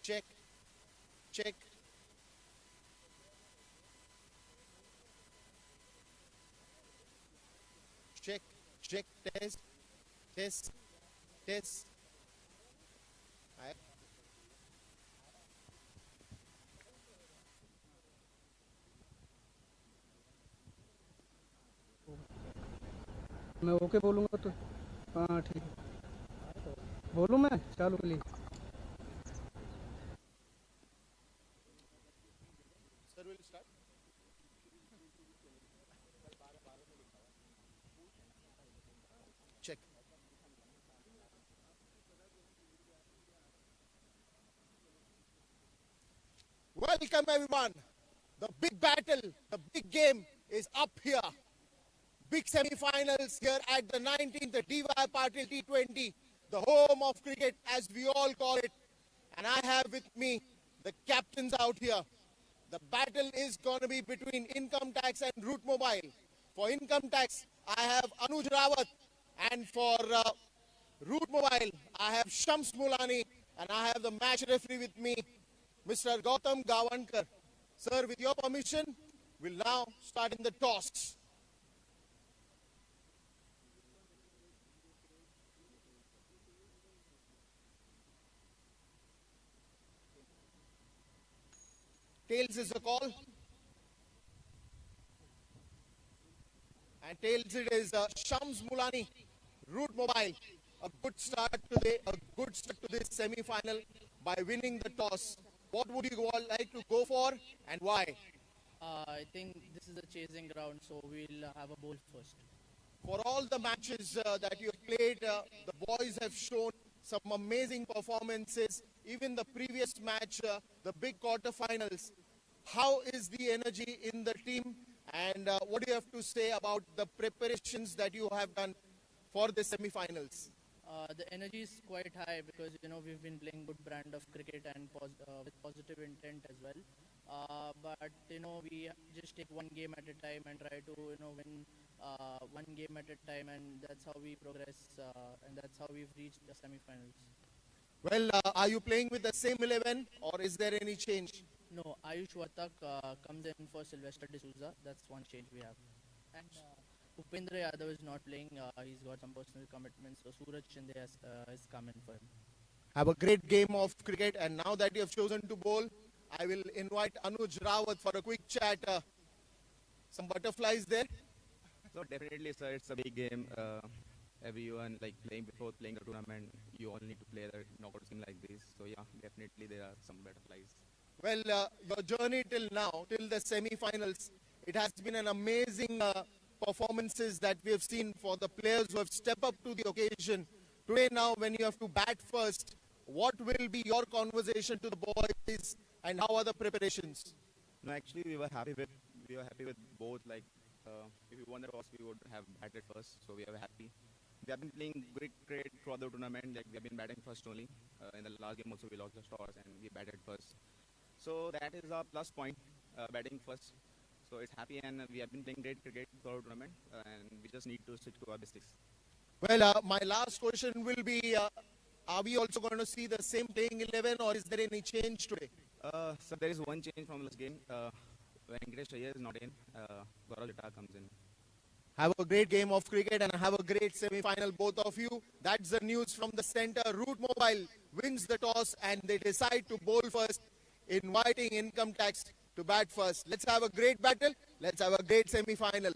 check, check, check, check, test, test, test. I- मैं okay बोलूँगा तो हाँ ठीक है बोलूँ मैं चालू के लिए Sir will start. Check. Welcome everyone. The big battle, the big game is up here. Big semi-finals here at the 19th DY Patil T20, the home of cricket as we all call it. And I have with me the captains out here. The battle is going to be between Income Tax and Route Mobile. For Income Tax, I have Anuj Rawat, and for Route Mobile, I have Shams Mulani, and I have the match referee with me, Mr. Gautam Gavankar. Sir, with your permission, we'll now start in the toss. Tails is the call. And tails it is Shams Mulani, Route Mobile. A good start today, a good start to this semi-final by winning the toss. What would you all like to go for and why? I think this is a chasing ground, so we'll have a bowl first. For all the matches that you have played, the boys have shown some amazing performances. Even the previous match, the big quarterfinals. How is the energy in the team? And what do you have to say about the preparations that you have done for the semi-finals? The energy is quite high because we've been playing good brand of cricket and with positive intent as well. But we just take one game at a time and try to win one game at a time, and that's how we progress, and that's how we've reached the semi-finals. Well, are you playing with the same 11 or is there any change? No, Ayush Vatak comes in for Sylvester D'Souza. That's one change we have. And Upendra Yadav is not playing. He's got some personal commitments. So Suraj Shinde has come in for him. Have a great game of cricket, and now that you have chosen to bowl, I will invite Anuj Rawat for a quick chat. Some butterflies there. So definitely, sir, it's a big game. Everyone like playing before playing a tournament, you all need to play the knockout game like this. So yeah, definitely there are some butterflies. Well, your journey till now, till the semi-finals, it has been an amazing performances that we have seen for the players who have stepped up to the occasion. Today now, when you have to bat first, what will be your conversation to the boys and how are the preparations? No, actually, we were happy with both. Like, if we won the toss, we would have batted first. So we are happy. We have been playing great throughout the tournament. Like we have been batting first only. In the last game also, we lost the toss and we batted first. So that is our plus point, batting first. So it's happy, and we have been playing great cricket throughout the tournament, and we just need to stick to our basics. Well, my last question will be, are we also going to see the same playing 11 or is there any change today? So there is one change from this game. Venkatesh Iyer is not in. Gaurav Jata comes in. Have a great game of cricket and have a great semi-final, both of you. That's the news from the center. Route Mobile wins the toss and they decide to bowl first, inviting Income Tax to bat first. Let's have a great battle. Let's have a great semi-final.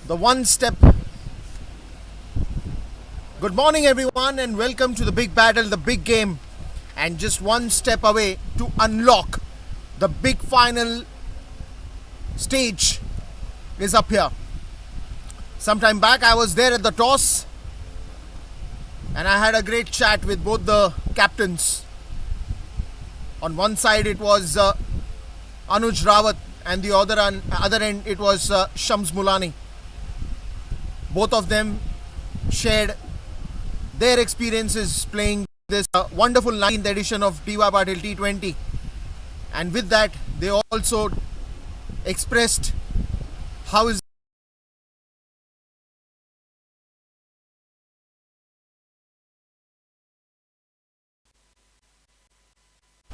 the one step. Good morning, everyone, and welcome to the big battle, the big game, and just one step away to unlock the big final stage is up here. Sometime back, I was there at the toss, and I had a great chat with both the captains. On one side, it was Anuj Rawat, and the other end, it was Shams Mulani. Both of them shared their experiences playing this wonderful 19th edition of DY Patil T20, and with that they also expressed how is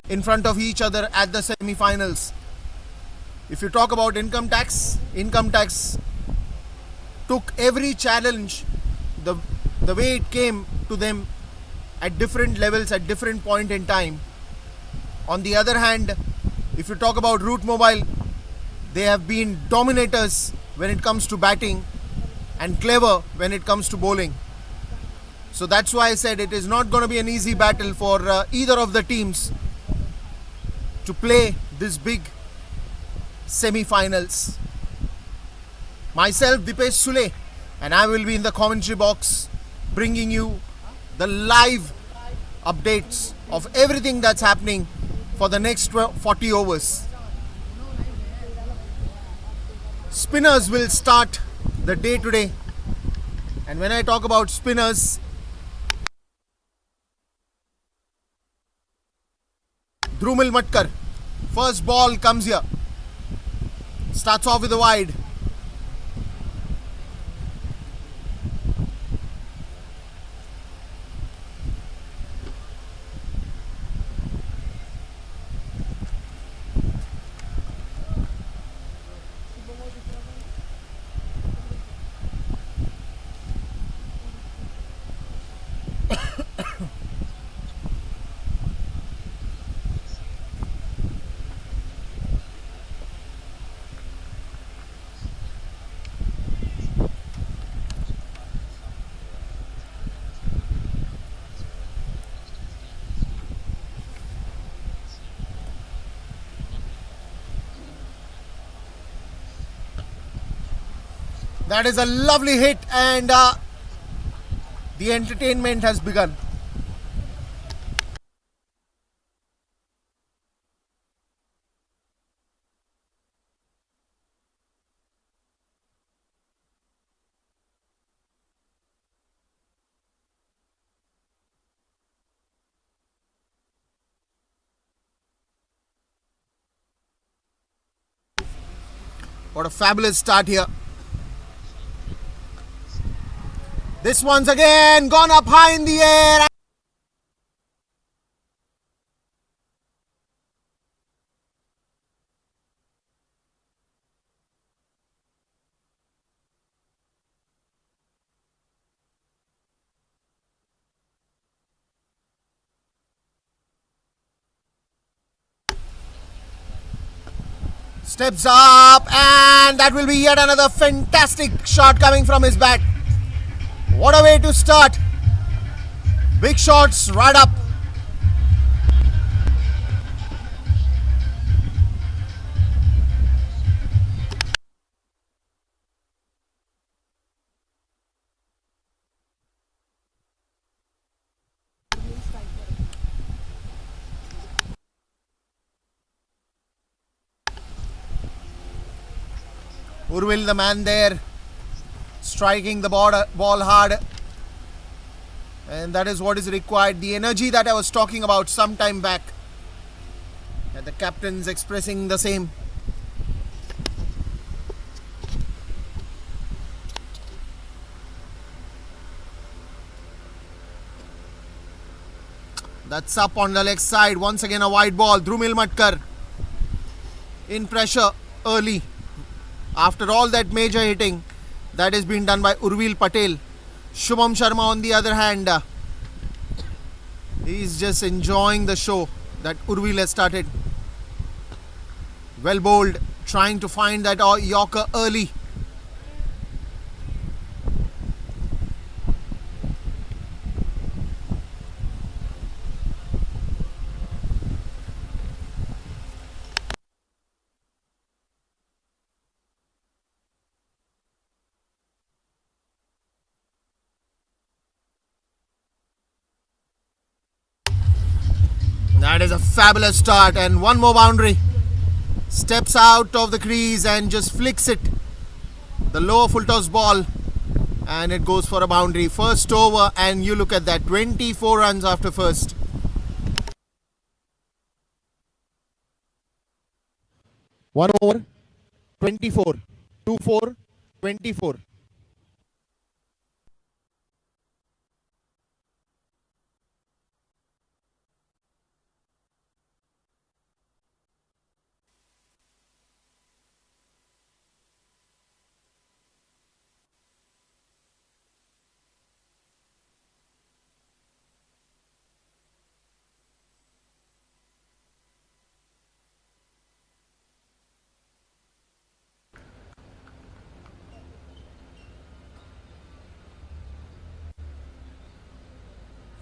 in front of each other at the semi-finals. If you talk about income tax took every challenge the way it came to them at different levels at different point in time. On the other hand, if you talk about Root Mobile, they have been dominators when it comes to batting and clever when it comes to bowling. So that's why I said it is not going to be an easy battle for either of the teams to play this big semi-finals. Myself, Dipesh Sule, and I will be in the commentary box bringing you the live updates of everything that's happening for the next 40 overs. Spinners will start the day today, and when I talk about spinners, Drumil Matkar, first ball comes here, starts off with a wide. That is a lovely hit, and the entertainment has begun. What a fabulous start here. This one's again gone up high in the air. Steps up, and that will be yet another fantastic shot coming from his bat. What a way to start. Big shots right up. Urvil, the man there, striking the ball hard, and that is what is required. The energy that I was talking about some time back, and the captain's expressing the same. That's up on the leg side. Once again a wide ball. Drumil Matkar in pressure early. After all that major hitting that has been done by Urvil Patil. Shubham Sharma on the other hand, he's just enjoying the show that Urvil has started. Well bowled, trying to find that Yorker early. That is a fabulous start, and one more boundary. Steps out of the crease and just flicks it. The lower full toss ball, and it goes for a boundary. First over, and you look at that, 24 runs after first. One over, 24. 2-4, 24.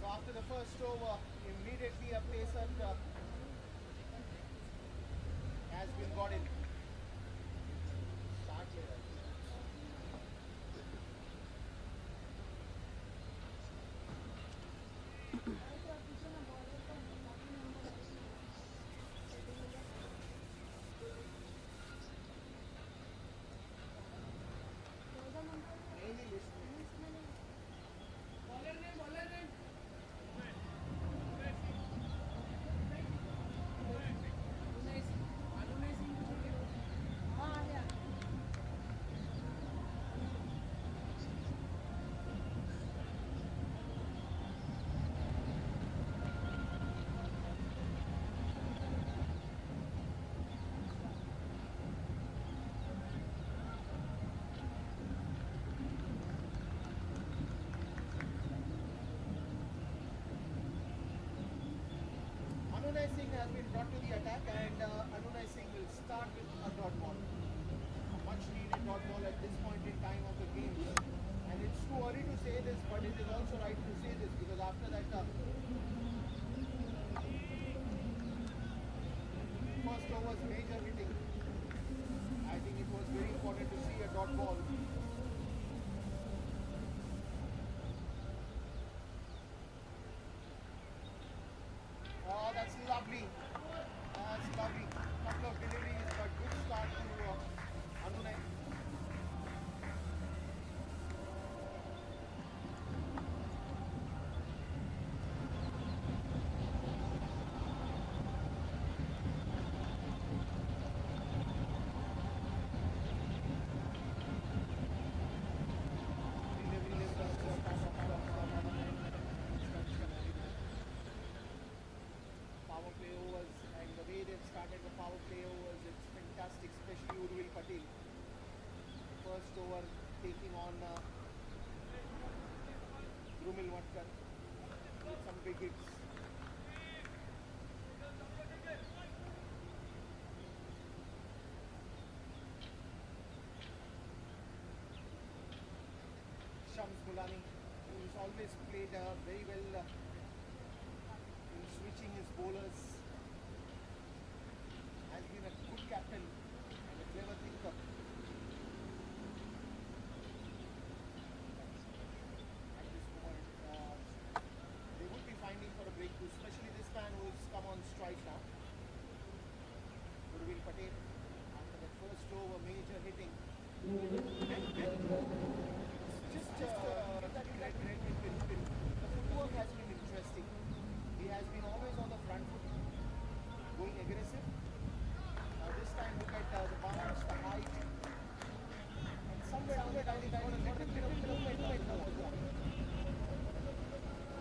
So after the first over, immediately a pacer has been got in. Start here. Anunay Singh has been brought to the attack, and Anunay Singh will start with a dot ball. A much needed dot ball at this point in time of the game. And it's too early to say this, but it is also right to say this because after that first over's major hitting, I think it was very important to see a dot ball. Oh, that's lovely. That's lovely. Couple of deliveries, but good start to Anunay. Power play overs, and the way they've started the power play overs, it's fantastic, especially Patil. First over taking on Rumil Watkar with some big hits. Shams Mulani, who's always played very well in switching his bowlers, has been a good captain and a clever thinker. At this moment, they would be finding for a breakthrough, especially this man who's come on strike now. Urvil Patel, after that first over, major hitting. Just that red the footwork has been interesting. He has been always on the front foot, going aggressive. This time look at the bounce, the height, and somewhere down the line, got a little bit of movement also.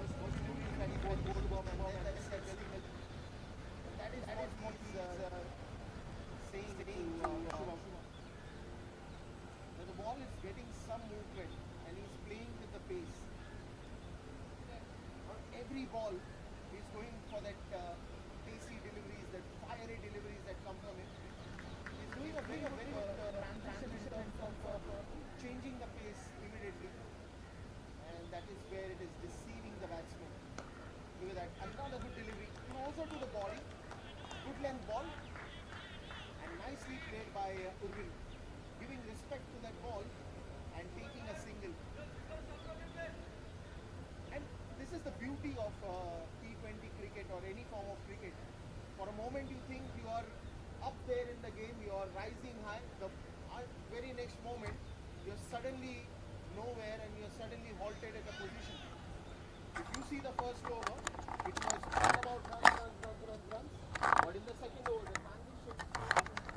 Those deliveries that he got goal bomb, and then that is everything. And that is what he's saying to Shubham. Now the ball is getting some movement, and he's playing with the pace. On every ball, he's going for that pacey deliveries, that fiery deliveries that come from him. He's doing a very good transition in terms of changing the pace immediately, and that is where it is deceiving the batsman. Look at that, another good delivery, and also to the body, good length ball, and nicely played by Urvil, giving respect to that ball and taking a single. And this this is the beauty of T20 cricket or any form of cricket. For a moment you think you are up there in the game, you are rising high. The very next moment you're suddenly nowhere and you're suddenly halted at a position. If you see the first over, it was all about runs. But in the second over, the transition.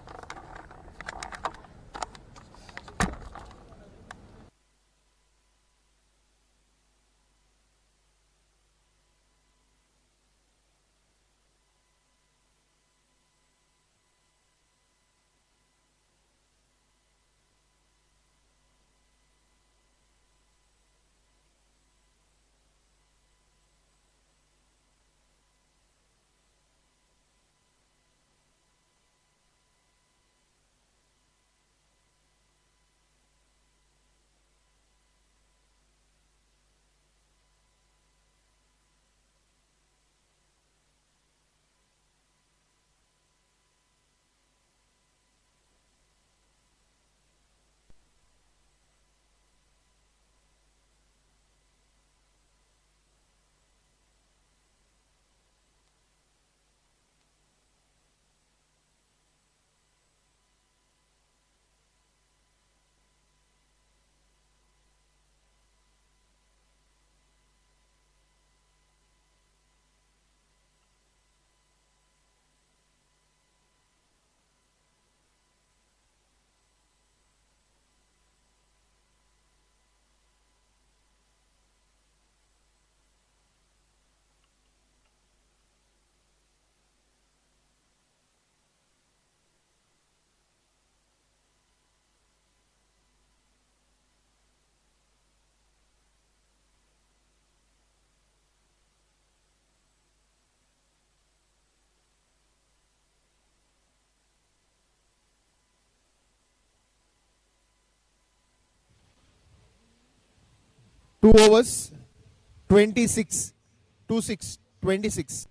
2 overs, 26, 2-6, 26.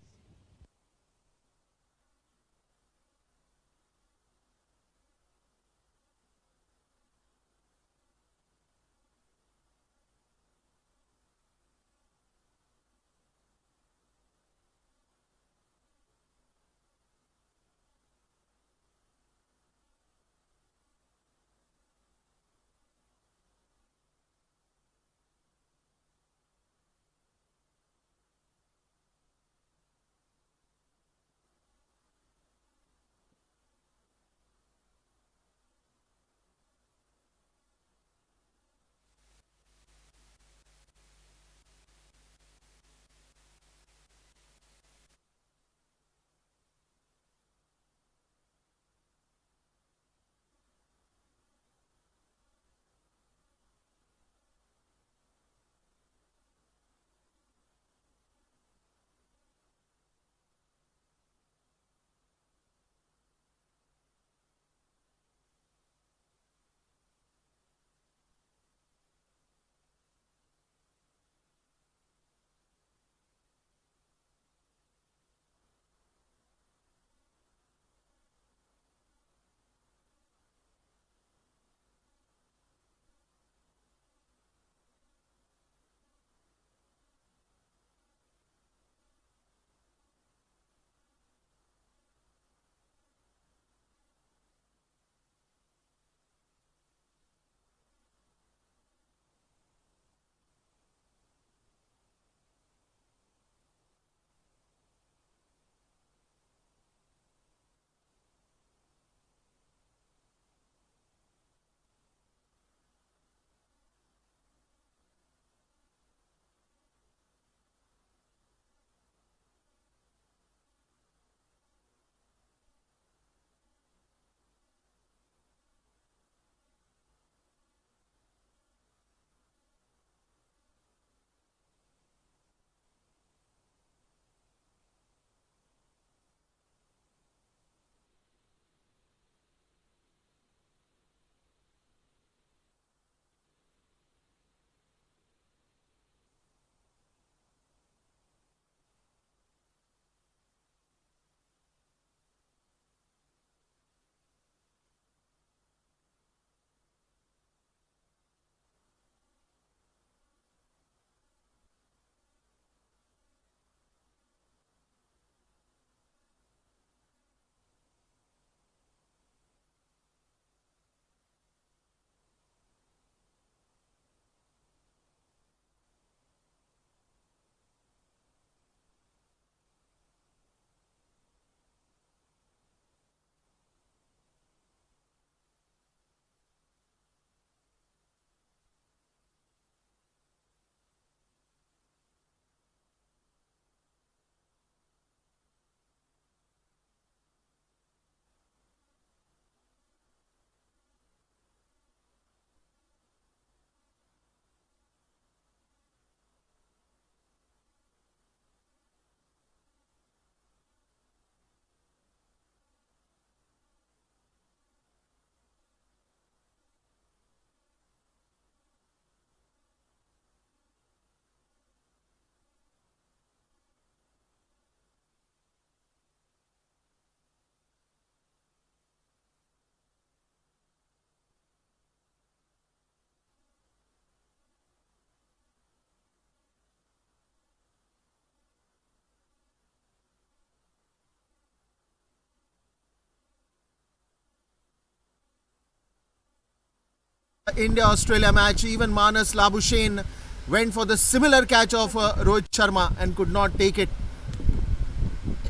India-Australia match. Even Manas Labuschagne went for the similar catch of Rohit Sharma and could not take it.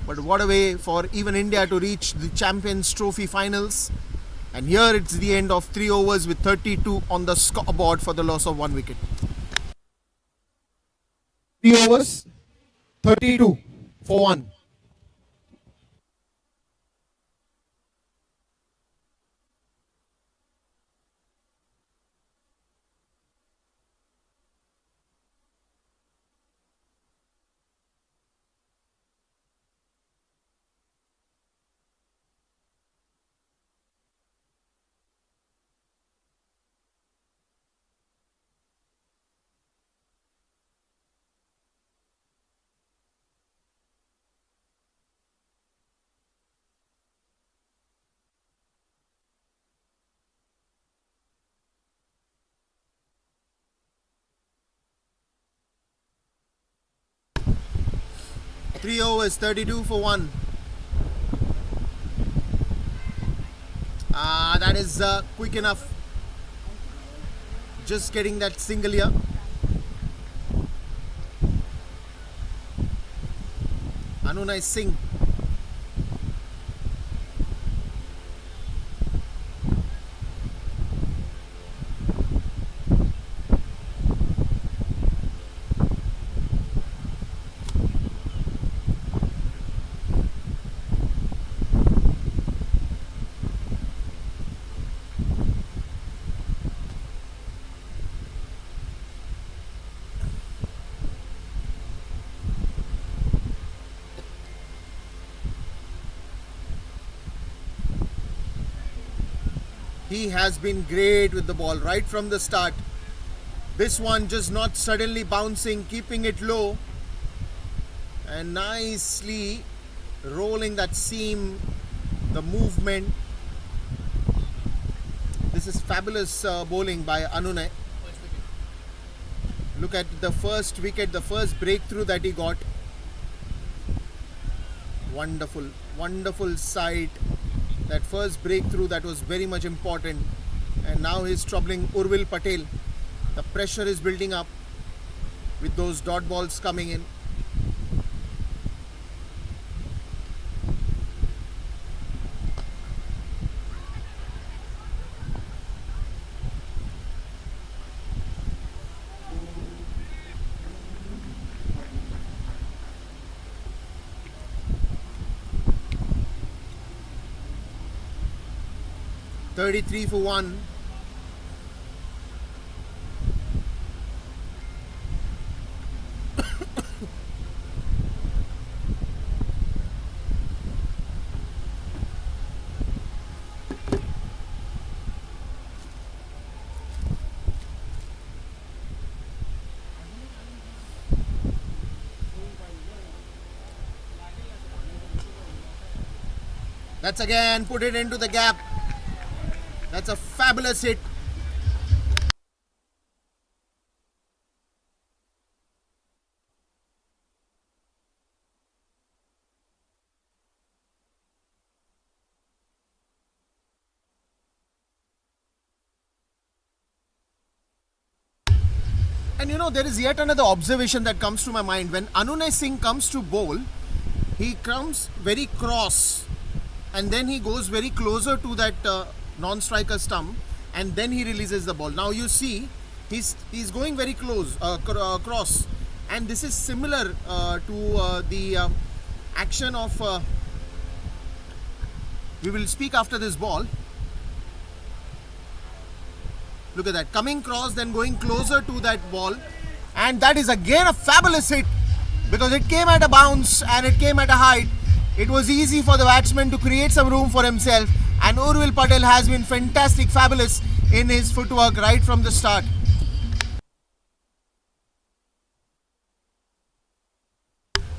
But what a way for even India to reach the Champions Trophy finals. And here it's the end of 3 overs with 32 on the scoreboard for the loss of 1 wicket. 3 overs, 32 for 1. Three overs, 32 for 1. That is quick enough. Just getting that single here. Anunay Singh. He has been great with the ball right from the start. This one just not suddenly bouncing, keeping it low and nicely rolling that seam, the movement. This is fabulous bowling by Anunay. Look at the first wicket, the first breakthrough that he got. Wonderful, wonderful sight. That first breakthrough, that was very much important. And now he's troubling Urvil Patil. The pressure is building up with those dot balls coming in. $33 for 1. That's again put it into the gap. That's a fabulous hit. And you know, there is yet another observation that comes to my mind. When Anunay Singh comes to bowl, he comes very cross and then he goes very closer to that non-striker stump and then he releases the ball. Now you see he's going very close, cross, and this is similar to the action of we will speak after this ball. Look at that, coming cross, then going closer to that ball, and that is again a fabulous hit because it came at a bounce and it came at a height. It was easy for the batsman to create some room for himself, and Urvil Patil has been fantastic, fabulous in his footwork right from the start.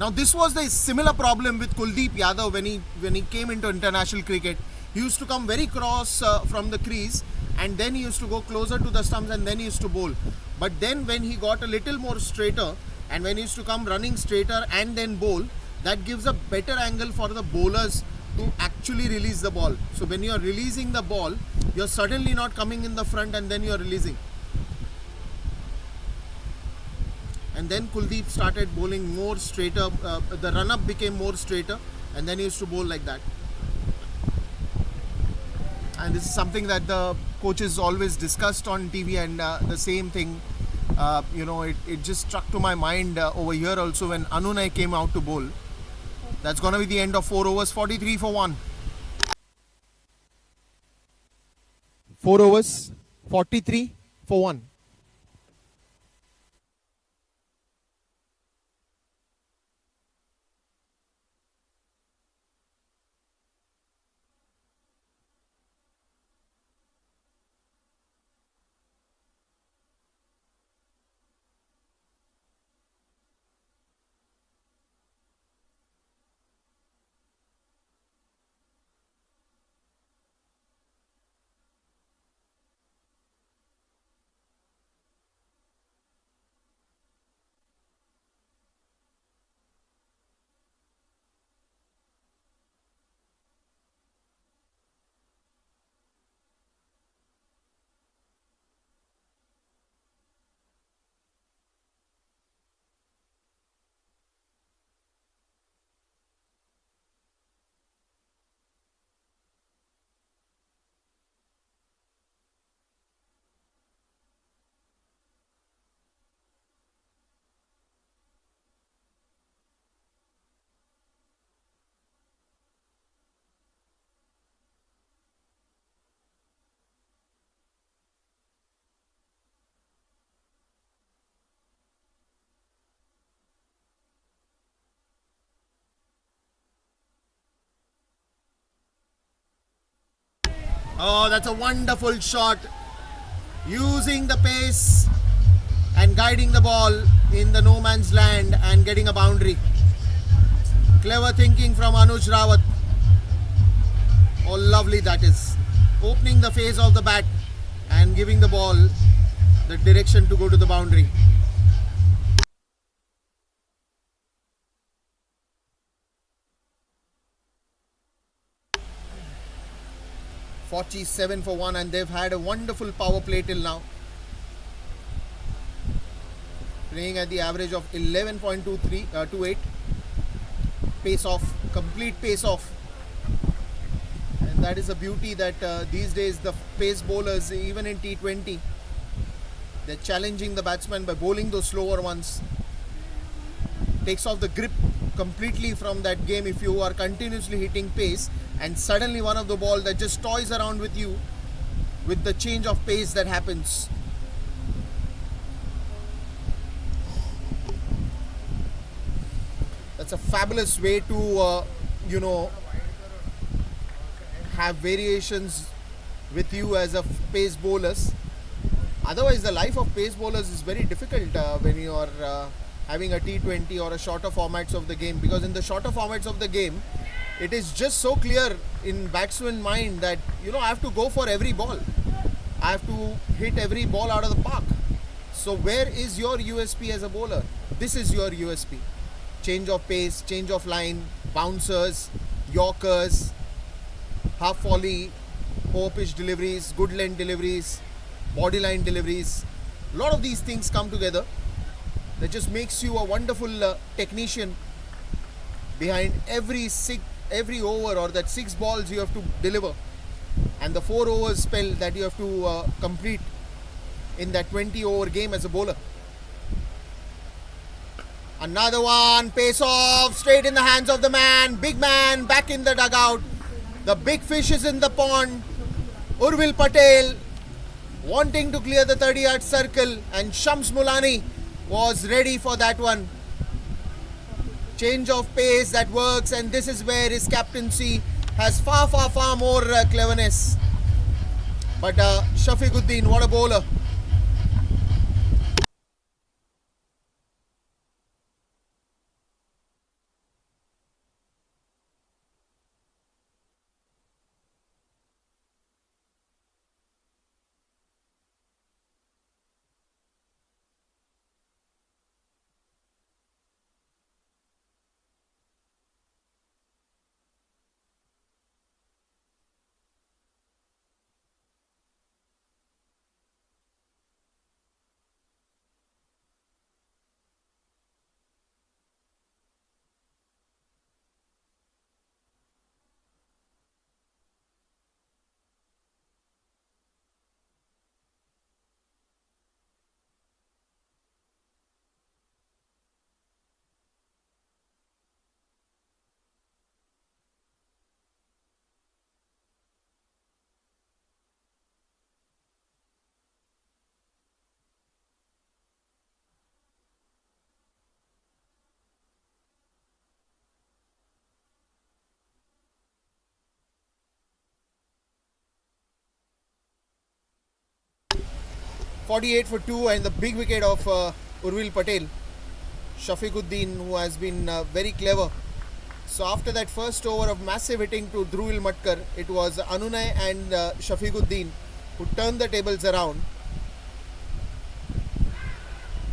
Now this was the similar problem with Kuldeep Yadav when he came into international cricket. He used to come very cross from the crease and then he used to go closer to the stumps and then he used to bowl. But then when he got a little more straighter and when he used to come running straighter and then bowl, that gives a better angle for the bowlers to actually release the ball. So when you are releasing the ball, you're suddenly not coming in the front and then you're releasing. And then Kuldeep started bowling more straighter. The run-up became more straighter, and then he used to bowl like that. And this is something that the coaches always discussed on TV, and the same thing, it just struck to my mind over here also when Anunay came out to bowl. That's going to be the end of 4 overs, 43 for 1. 4 overs, 43 for 1. Oh, that's a wonderful shot. Using the pace and guiding the ball in the no man's land and getting a boundary. Clever thinking from Anuj Rawat. Oh, lovely that is. Opening the face of the bat and giving the ball the direction to go to the boundary. .47 for 1, and they've had a wonderful power play till now. Playing at the average of 11.28. Pace off, complete pace off. And that is a beauty that these days the pace bowlers, even in T20, they're challenging the batsman by bowling those slower ones. Takes off the grip completely from that game if you are continuously hitting pace and suddenly one of the ball that just toys around with you with the change of pace that happens. That's a fabulous way to have variations with you as a pace bowlers. Otherwise the life of pace bowlers is very difficult when you are having a T20 or a shorter formats of the game, because in the shorter formats of the game it is just so clear in batsman mind that I have to go for every ball, I have to hit every ball out of the park. So where is your USP as a bowler? This is your USP. Change of pace, change of line, bouncers, yorkers, half volley, four pitch deliveries, good length deliveries, body line deliveries. A lot of these things come together that just makes you a wonderful technician behind every over, or that 6 balls you have to deliver, and the 4 overs spell that you have to complete in that 20 over game as a bowler. Another one, pace off, straight in the hands of the man, big man back in the dugout. The big fish is in the pond. Urvil Patil wanting to clear the 30-yard circle, and Shams Mulani was ready for that one. Change of pace that works, and this is where his captaincy has far more cleverness. But Shafiquddin, what a bowler. 48 for 2 and the big wicket of Urvil Patil. Shafiquddin, who has been very clever. So after that first over of massive hitting to Dhruvil Matkar, it was Anunay and Shafiquddin who turned the tables around.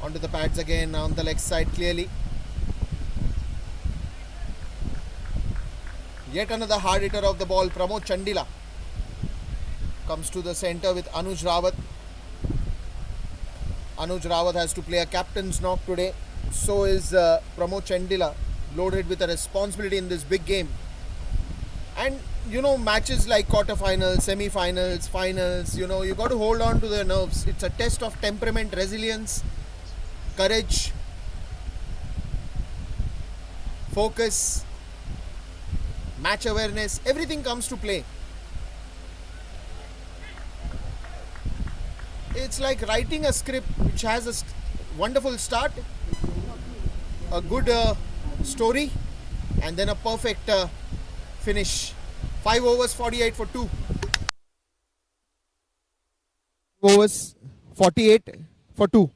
Onto the pads again on the leg side clearly. Yet another hard hitter of the ball, Pramod Chandila, comes to the centre with Anuj Rawat. Anuj Rawat has to play a captain's knock today. So is Pramod Chandila, loaded with a responsibility in this big game. And you know, matches like quarterfinals, semi-finals, finals, you know, you got to hold on to their nerves. It's a test of temperament, resilience, courage, focus, match awareness, everything comes to play. It's like writing a script which has a wonderful start, a good story, and then a perfect finish. 5 overs, 48 for 2. Overs, 48 for 2.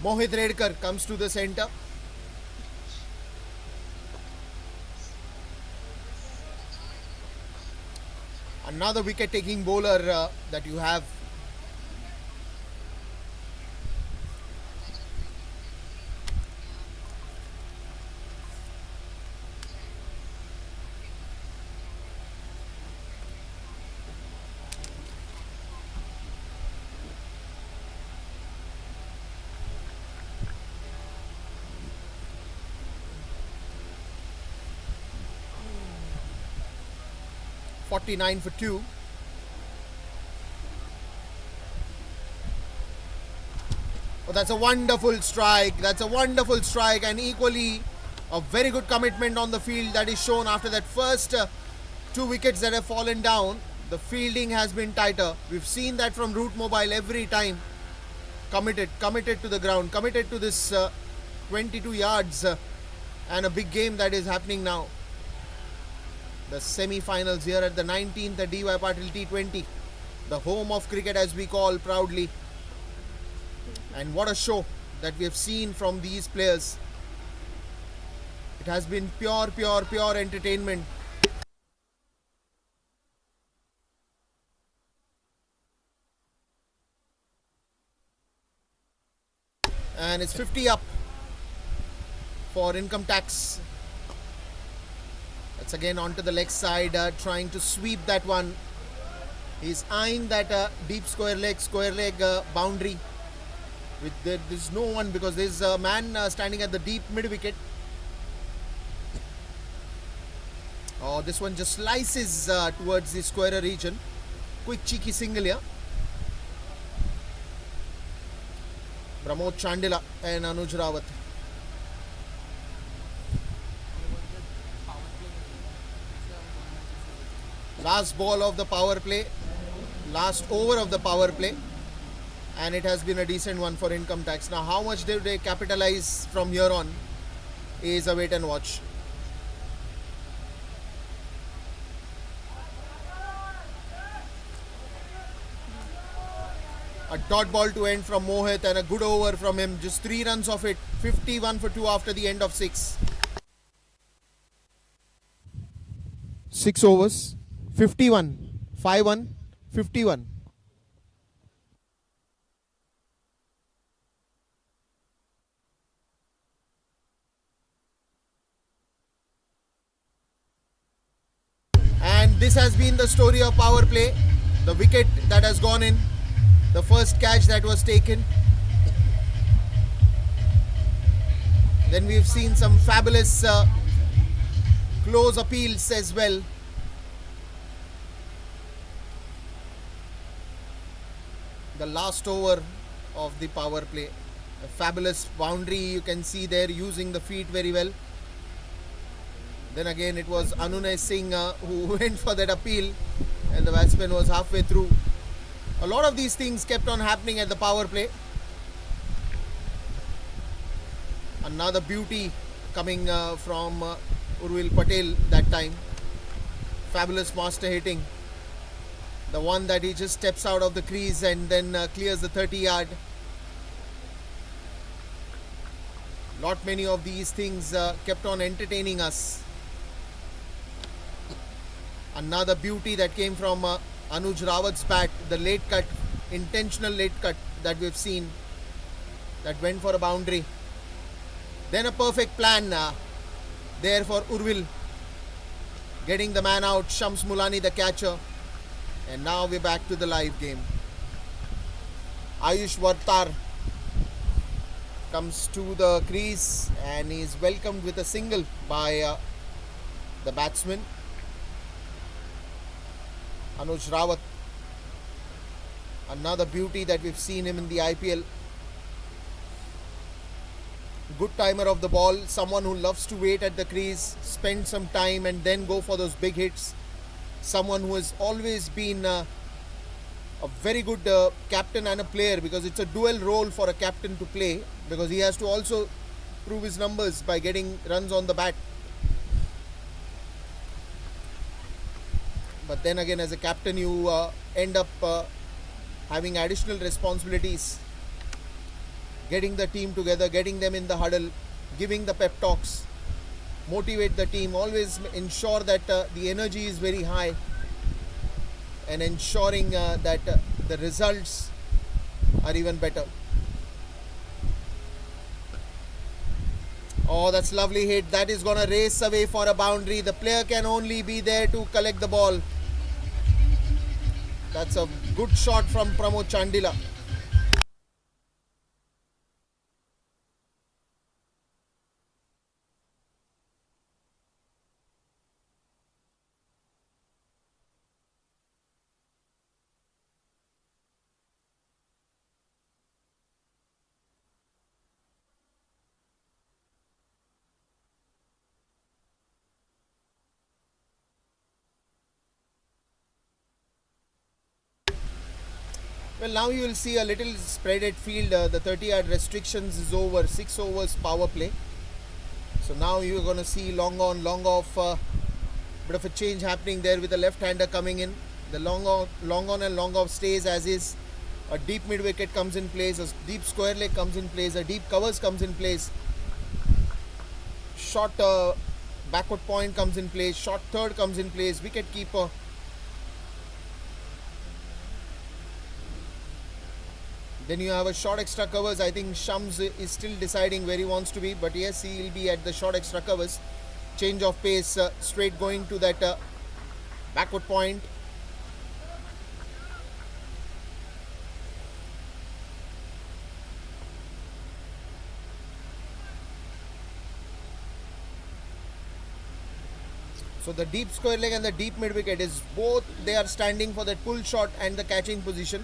Mohit Redkar comes to the centre. Another wicket taking bowler that you have. .49 for 2. Oh, that's a wonderful strike. That's a wonderful strike, and equally a very good commitment on the field that is shown after that first 2 wickets that have fallen down. The fielding has been tighter. We've seen that from Root Mobile every time. Committed to the ground, committed to this 22 yards and a big game that is happening now. The semi-finals here at the 19th DY Patil T20, the home of cricket as we call proudly. And what a show that we have seen from these players. It has been pure entertainment. And it's 50 up for income tax. That's again onto the leg side, trying to sweep that one. He's eyeing that deep square leg boundary. There's no one because there's a man standing at the deep mid wicket. Oh, this one just slices towards the squarer region. Quick cheeky single here. Pramod Chandila and Anuj Rawat. Last ball of the power play, last over of the power play, and it has been a decent one for income tax. Now how much do they capitalize from here on is a wait and watch. A dot ball to end from Mohit and a good over from him, just 3 runs off it. 51 for 2 after the end of 6. 6 overs. 51, 5-1, 51. And this has been the story of power play. The wicket that has gone in, the first catch that was taken. Then we've seen some fabulous close appeals as well. The last over of the power play. A fabulous boundary you can see there, using the feet very well. Then again it was Anunay Singh who went for that appeal, and the batsman was halfway through. A lot of these things kept on happening at the power play. Another beauty coming from Urvil Patil that time. Fabulous master hitting. The one that he just steps out of the crease and then clears the 30-yard. Not many of these things kept on entertaining us. Another beauty that came from Anuj Rawat's bat, the late cut, intentional late cut that we've seen, that went for a boundary. Then a perfect plan there for Urvil, getting the man out, Shams Mulani the catcher. And now we're back to the live game. Ayush Vartar comes to the crease and is welcomed with a single by the batsman Anuj Rawat. Another beauty that we've seen him in the IPL. Good timer of the ball, someone who loves to wait at the crease, spend some time and then go for those big hits. Someone who has always been a very good captain and a player, because it's a dual role for a captain to play, because he has to also prove his numbers by getting runs on the bat. But then again, as a captain, you end up having additional responsibilities. Getting the team together, getting them in the huddle, giving the pep talks, motivate the team, always ensure that the energy is very high, and ensuring that the results are even better. Oh, that's lovely hit. That is going to race away for a boundary. The player can only be there to collect the ball. That's a good shot from Pramod Chandila. Well, now you will see a little spreaded field. The 30-yard restrictions is over. 6 overs power play. So now you're going to see long on, long off. Bit of a change happening there with the left-hander coming in. The long on and long off stays as is. A deep mid-wicket comes in place. A deep square leg comes in place. A deep covers comes in place. Short backward point comes in place. Short third comes in place. Wicket keeper. Then you have a short extra covers. I think Shams is still deciding where he wants to be. But yes, he will be at the short extra covers. Change of pace, straight going to that backward point. So the deep square leg and the deep mid wicket is both, they are standing for that pull shot and the catching position.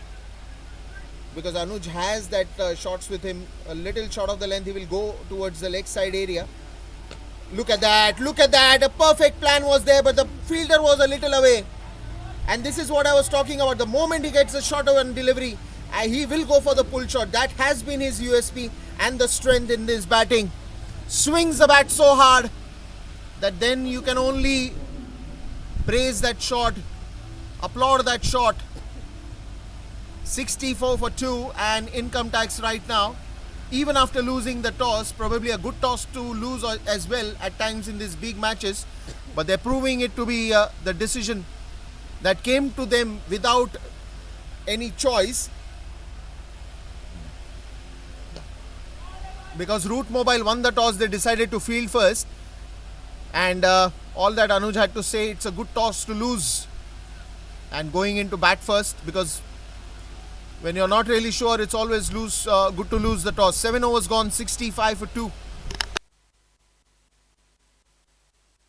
Because Anuj has that shots with him, a little short of the length, he will go towards the leg side area. Look at that, look at that, a perfect plan was there, but the fielder was a little away. And this is what I was talking about. The moment he gets a shot on delivery, he will go for the pull shot. That has been his USP and the strength in this batting. Swings the bat so hard that then you can only praise that shot, applaud that shot. 64 for 2 and income tax right now. Even after losing the toss, probably a good toss to lose as well at times in these big matches. But they're proving it to be the decision that came to them without any choice. Because Root Mobile won the toss, they decided to field first. And all that Anuj had to say. It's a good toss to lose and going into bat first, because when you're not really sure, it's always good to lose the toss. 7 overs gone, 65 for 2.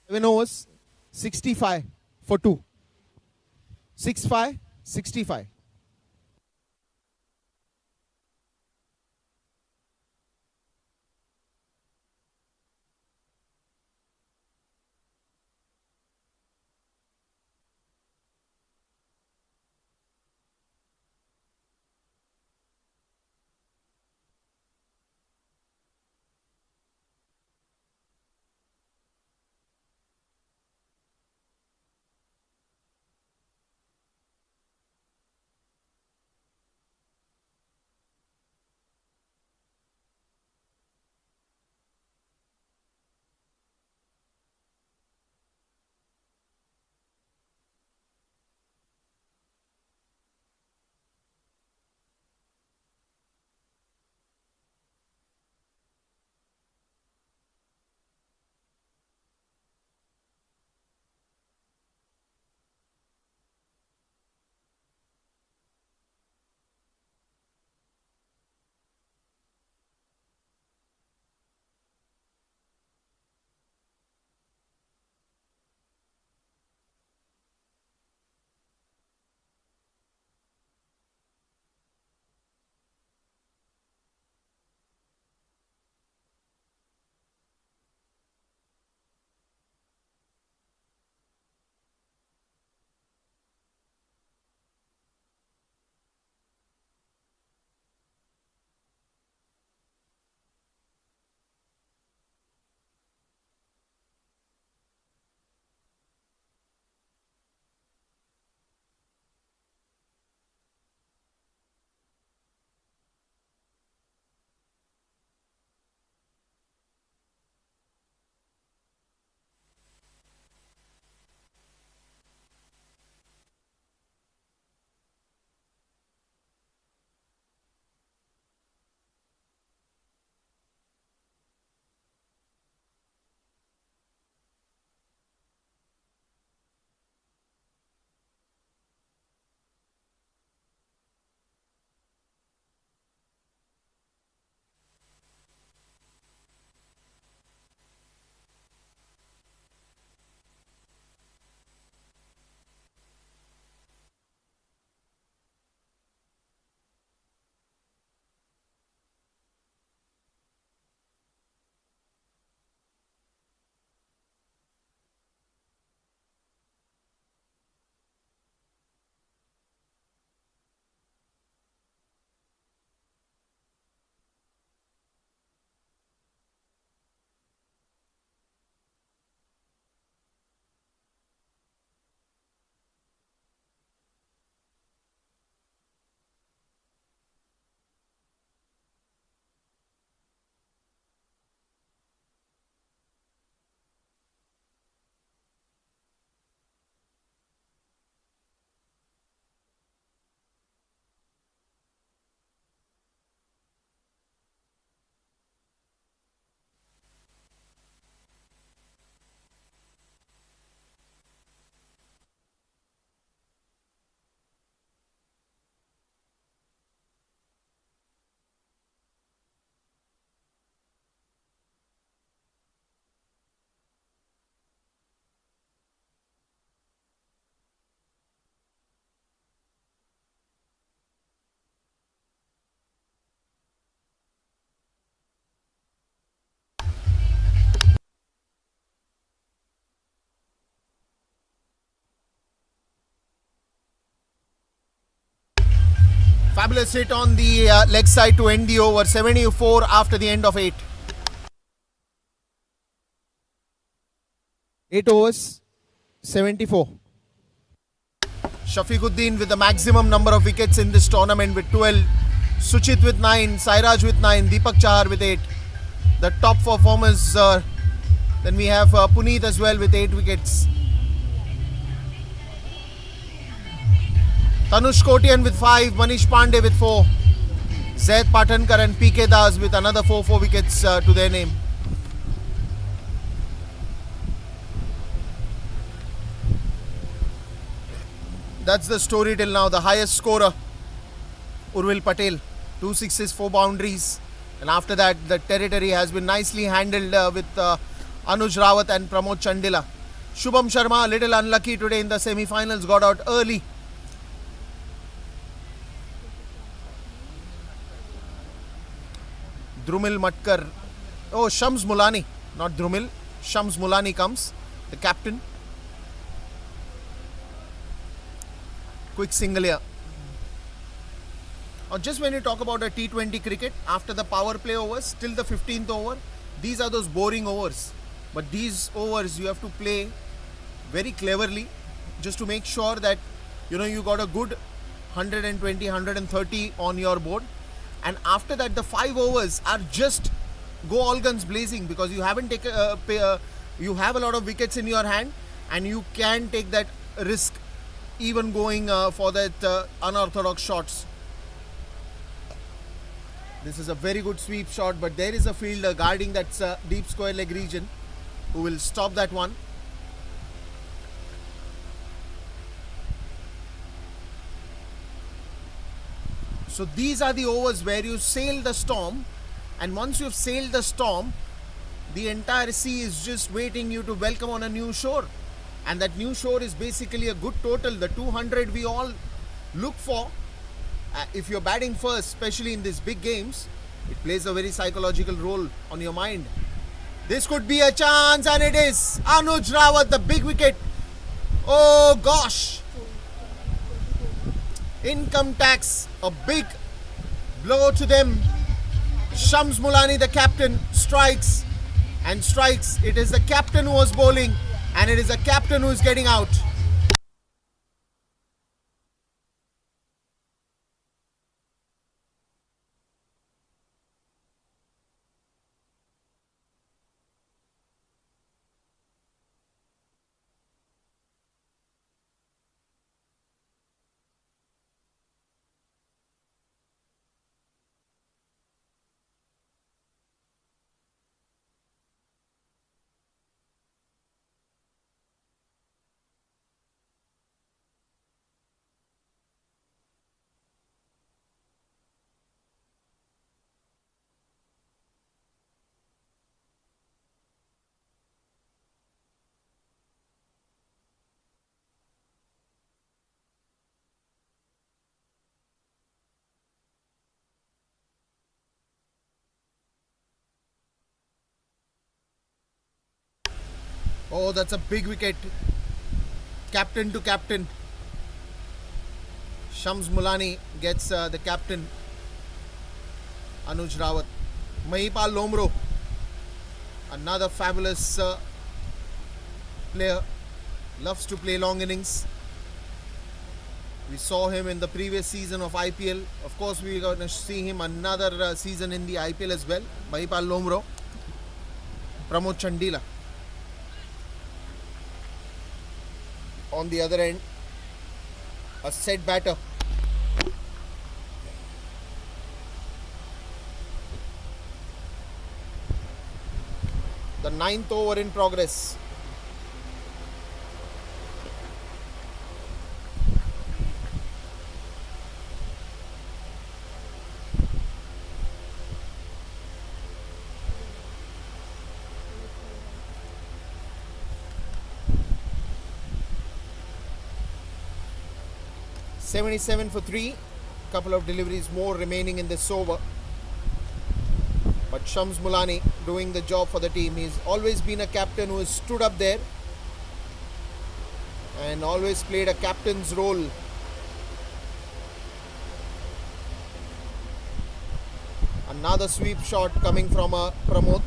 7 overs, 65 for 2. 6-5, 65. Fabulous hit on the leg side to end the over. 74 after the end of 8. 8 overs, 74. Shafiquddin with the maximum number of wickets in this tournament with 12. Suchit with 9. Sairaj with 9. Deepak Chahar with 8. The top performers. Then we have Puneet as well with 8 wickets. Tanush Kotian with 5, Manish Pandey with 4, Zaid Patankar and PK Das with another 4 wickets to their name. That's the story till now. The highest scorer, Urvil Patil, 2 sixes, 4 boundaries. And after that, the territory has been nicely handled with Anuj Rawat and Pramod Chandila. Shubham Sharma, a little unlucky today in the semi-finals, got out early. Drumil Matkar. Oh, Shams Mulani, not Drumil. Shams Mulani comes, the captain. Quick single here. Now, just when you talk about a T20 cricket, after the power play overs, till the 15th over, these are those boring overs. But these overs you have to play very cleverly, just to make sure that you got a good 120, 130 on your board. And after that, the 5 overs are just go all guns blazing, because you haven't taken you have a lot of wickets in your hand, and you can take that risk even going for that unorthodox shots. This is a very good sweep shot, but there is a fielder guarding that deep square leg region who will stop that one. So these are the overs where you sail the storm, and once you've sailed the storm, the entire sea is just waiting you to welcome on a new shore. And that new shore is basically a good total, the 200 we all look for. If you're batting first, especially in these big games, it plays a very psychological role on your mind. This could be a chance, and it is. Anuj Rawat, the big wicket. Oh gosh. Income tax, a big blow to them. Shams Mulani, the captain, strikes and strikes. It is the captain who was bowling, and it is the captain who is getting out. Oh, that's a big wicket. Captain to captain. Shams Mulani gets the captain, Anuj Rawat. Mahipal Lomro, another fabulous player. Loves to play long innings. We saw him in the previous season of IPL. Of course, we're going to see him another season in the IPL as well. Mahipal Lomro. Pramod Chandila. On the other end, a set batter. The 9th over in progress. $77 for 3. Couple of deliveries more remaining in this over. But Shams Mulani doing the job for the team. He's always been a captain who has stood up there and always played a captain's role. Another sweep shot coming from Pramod.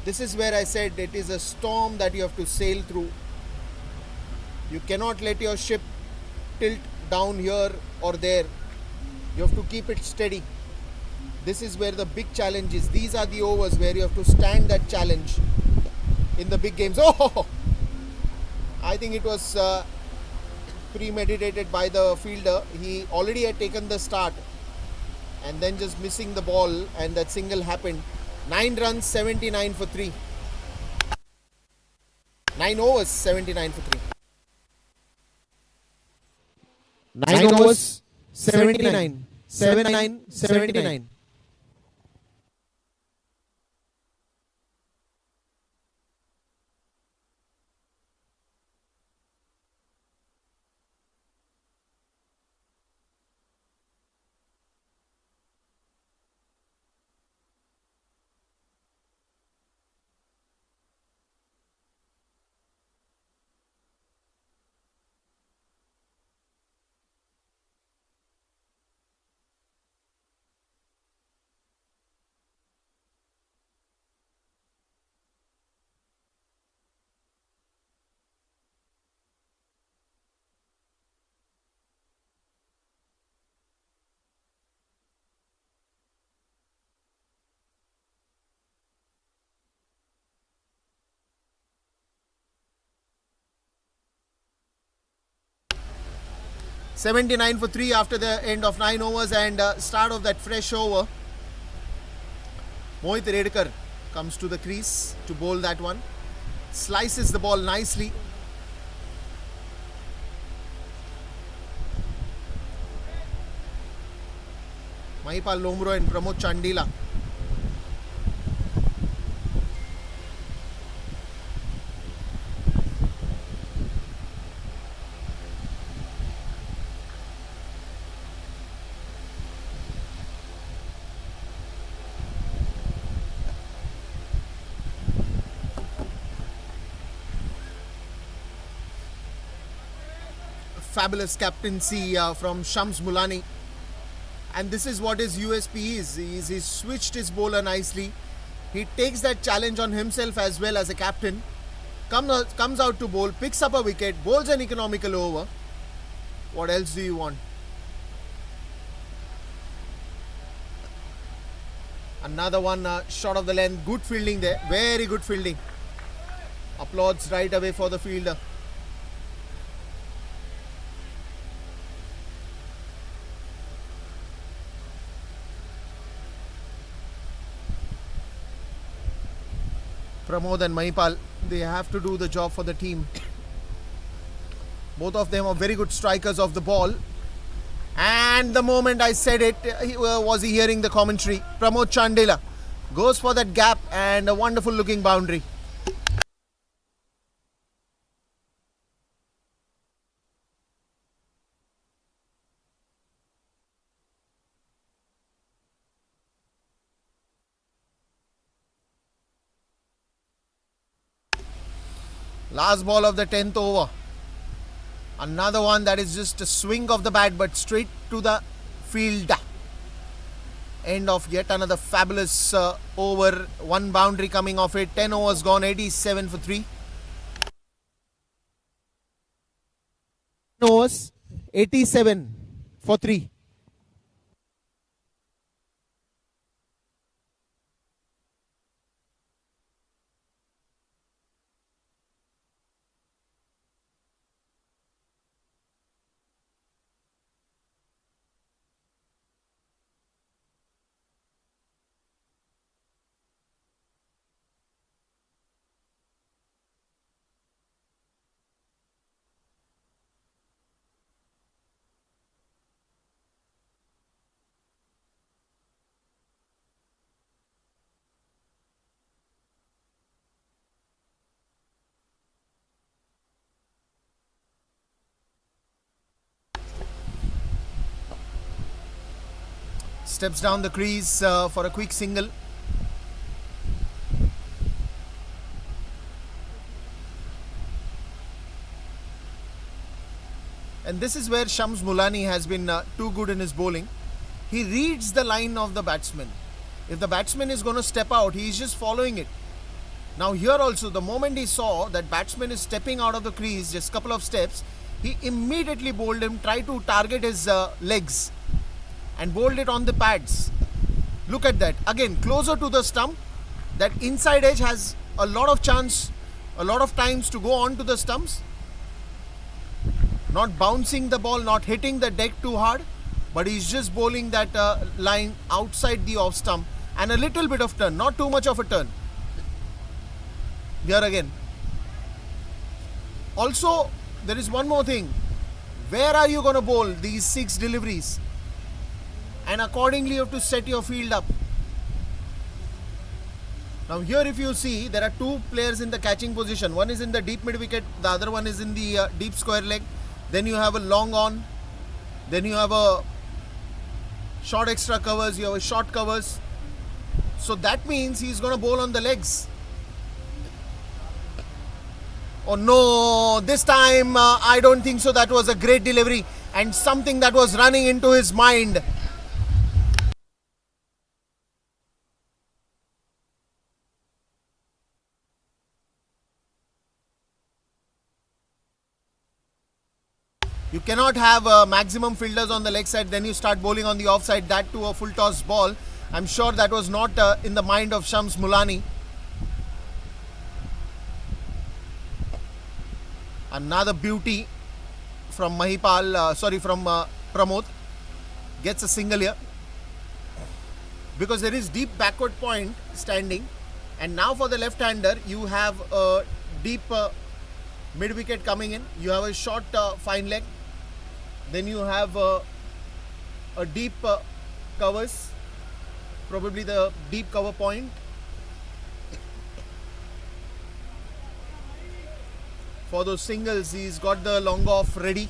This is where I said it is a storm that you have to sail through. You cannot let your ship tilt down here or there. You have to keep it steady. This is where the big challenge is. These are the overs where you have to stand that challenge in the big games. Oh! I think it was premeditated by the fielder. He already had taken the start and then just missing the ball, and that single happened. 9 runs, 79 for 3. 9 overs, 79 for 3. 9 overs, 79. 79, 79. $79 for 3 after the end of 9 overs and start of that fresh over. Mohit Redkar comes to the crease to bowl that one. Slices the ball nicely. Mahipal Lomro and Pramod Chandila. Fabulous captaincy from Shams Mulani, and this is what his USP is. He's switched his bowler nicely. He takes that challenge on himself as well as a captain. Comes out to bowl, picks up a wicket, bowls an economical over. What else do you want? Another one shot of the length. Good fielding there. Very good fielding. Applause right away for the fielder. Pramod and Mahipal, they have to do the job for the team. Both of them are very good strikers of the ball. And the moment I said it, was he hearing the commentary? Pramod Chandila goes for that gap and a wonderful looking boundary. Last ball of the 10th over. Another one that is just a swing of the bat but straight to the field. End of yet another fabulous over. One boundary coming off it. 10 overs gone. 87 for 3. 10 overs, 87 for 3. Steps down the crease for a quick single. And this is where Shams Mulani has been too good in his bowling. He reads the line of the batsman. If the batsman is going to step out, he is just following it. Now here also, the moment he saw that batsman is stepping out of the crease, just a couple of steps, he immediately bowled him, tried to target his legs and bowled it on the pads. Look at that. Again, closer to the stump. That inside edge has a lot of chance, a lot of times to go on to the stumps. Not bouncing the ball, not hitting the deck too hard, but he's just bowling that line outside the off stump and a little bit of turn, not too much of a turn. Here again. Also, there is one more thing. Where are you going to bowl these 6 deliveries? And accordingly, you have to set your field up. Now here if you see, there are 2 players in the catching position. One is in the deep mid wicket, the other one is in the deep square leg. Then you have a long on. Then you have a short extra covers, you have a short covers. So that means he's going to bowl on the legs. Oh no, this time I don't think so. That was a great delivery and something that was running into his mind. You cannot have maximum fielders on the leg side, then you start bowling on the offside, that to a full toss ball. I'm sure that was not in the mind of Shams Mulani. Another beauty from Pramod. Gets a single here. Because there is deep backward point standing. And now for the left-hander, you have a deep mid-wicket coming in. You have a short fine leg. Then you have a deep covers, probably the deep cover point. For those singles, he's got the long off ready.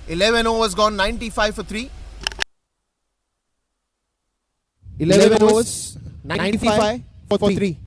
11 overs gone, 95 for 3. 11 overs, 95 for 3.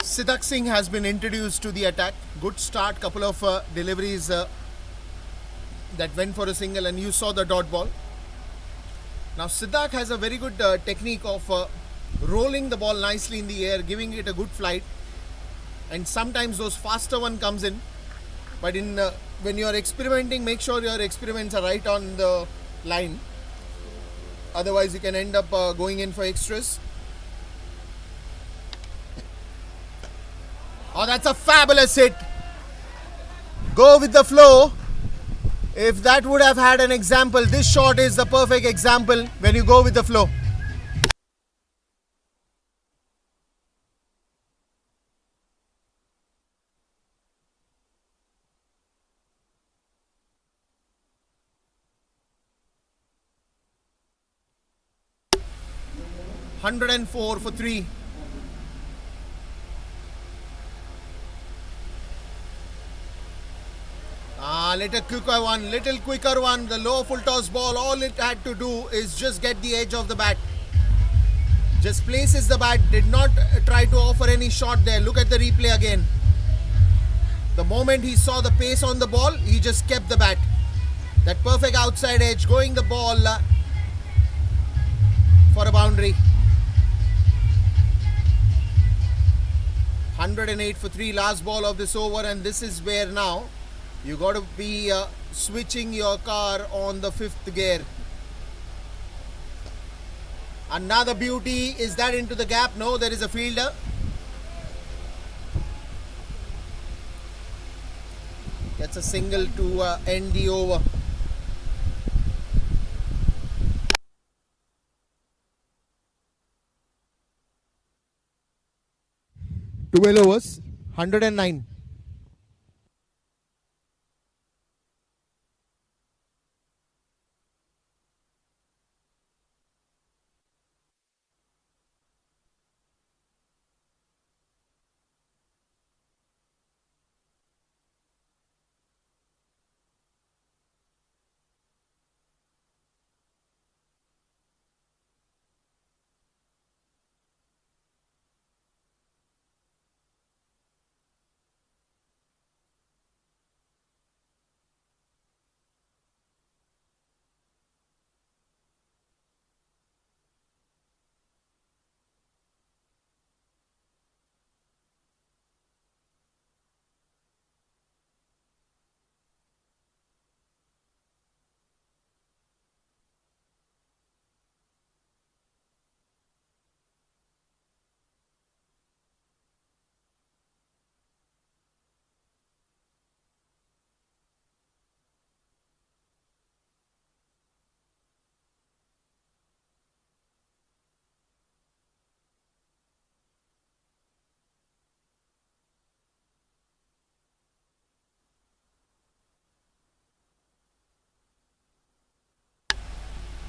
Siddharth Singh has been introduced to the attack. Good start, couple of deliveries that went for a single, and you saw the dot ball. Now Siddharth has a very good technique of rolling the ball nicely in the air, giving it a good flight, and sometimes those faster one comes in. But when you are experimenting, make sure your experiments are right on the line. Otherwise you can end up going in for extras. Oh, that's a fabulous hit. Go with the flow. If that would have had an example, this shot is the perfect example when you go with the flow. $104 for 3. Little quicker one, the low full toss ball. All it had to do is just get the edge of the bat. Just places the bat, did not try to offer any shot there. Look at the replay again. The moment he saw the pace on the ball, he just kept the bat. That perfect outside edge, going the ball for a boundary. 108 for 3, last ball of this over, and this is where now you got to be switching your car on the 5th gear. Another beauty. Is that into the gap? No, there is a fielder. Gets a single to end the over. 12 overs, 109.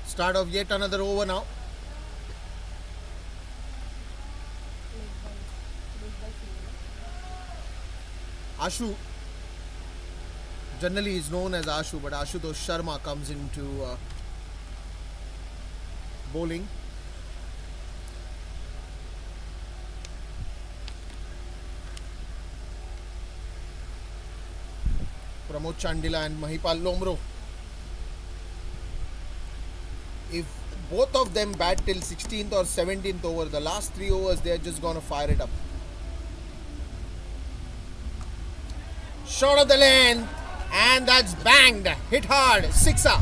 Start of yet another over now. Ashu generally is known as Ashu, but Ashutosh Sharma comes into bowling. Pramod Chandila and Mahipal Lomro. If both of them bat till 16th or 17th over, the last 3 overs they are just going to fire it up. Short of the length, and that's banged, hit hard, sixer.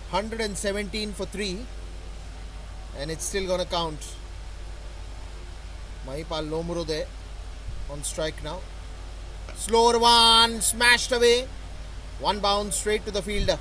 $117 for 3, and it's still gonna count. Mahipal Lomro there on strike now. Slower one, smashed away. One bounce straight to the fielder.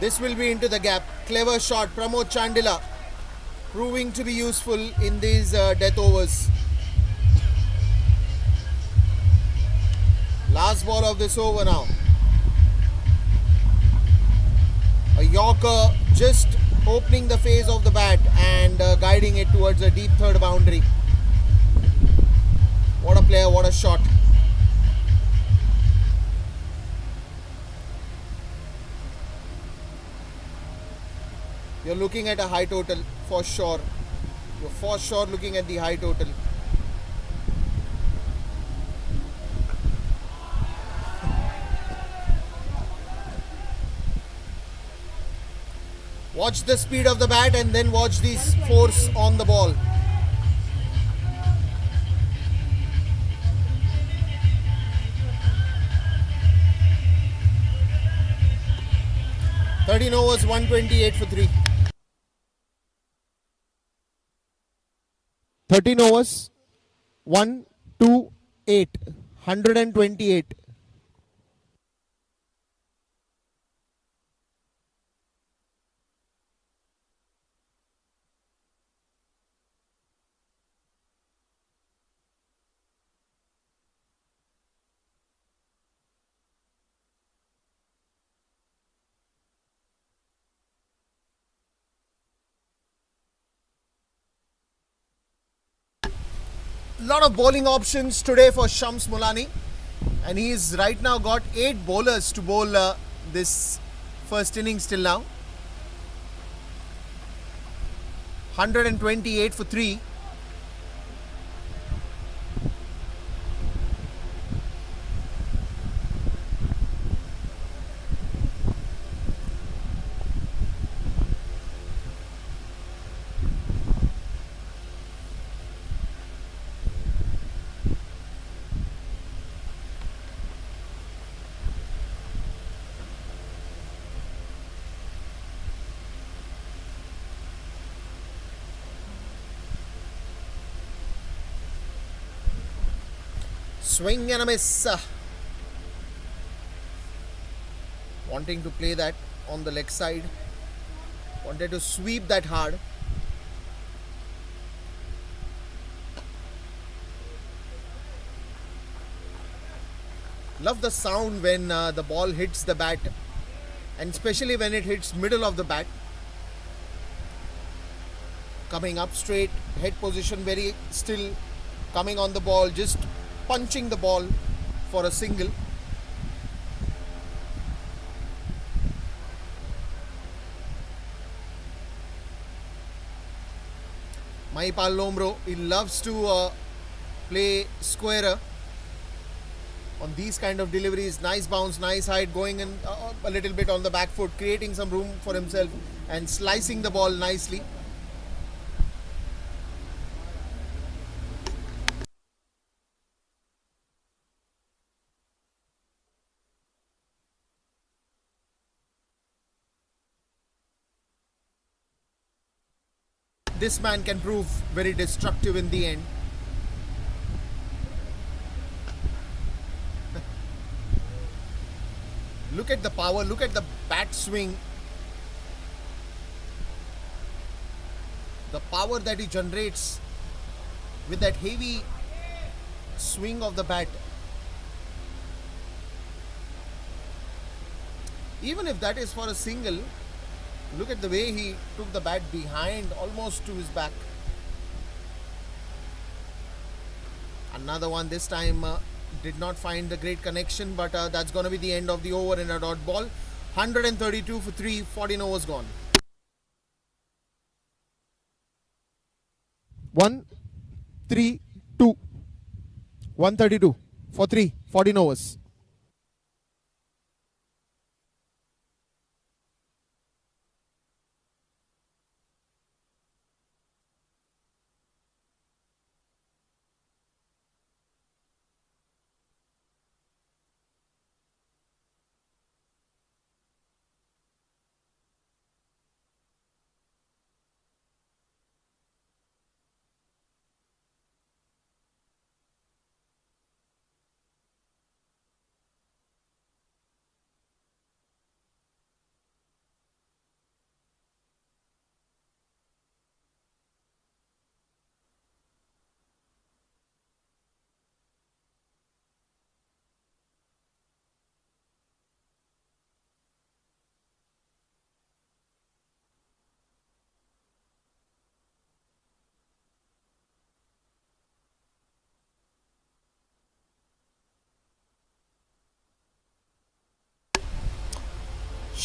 This will be into the gap. Clever shot. Pramod Chandila proving to be useful in these death overs. Last ball of this over now. A Yorker just opening the face of the bat and guiding it towards a deep third boundary. What a player, what a shot. You're looking at a high total for sure. You're for sure looking at the high total. Watch the speed of the bat and then watch the force on the ball. (13 overs, 128 for 3). 13 overs, 128, 128. Lot of bowling options today for Shams Mulani, and he's right now got 8 bowlers to bowl this first innings till now. 128 for 3. Swing and a miss. Wanting to play that on the leg side. Wanted to sweep that hard. Love the sound when the ball hits the bat, and especially when it hits middle of the bat. Coming up straight, head position very still, coming on the ball, just punching the ball for a single. Mahipal Lomro, he loves to play squarer on these kind of deliveries. Nice bounce, nice height, going in a little bit on the back foot, creating some room for himself and slicing the ball nicely. This man can prove very destructive in the end. Look at the power, look at the bat swing. The power that he generates with that heavy swing of the bat. Even if that is for a single, look at the way he took the bat behind, almost to his back. Another one this time did not find the great connection, but that's going to be the end of the over in a dot ball. 132 for 3, 14 overs gone. 132. 132 for 3, 14 overs.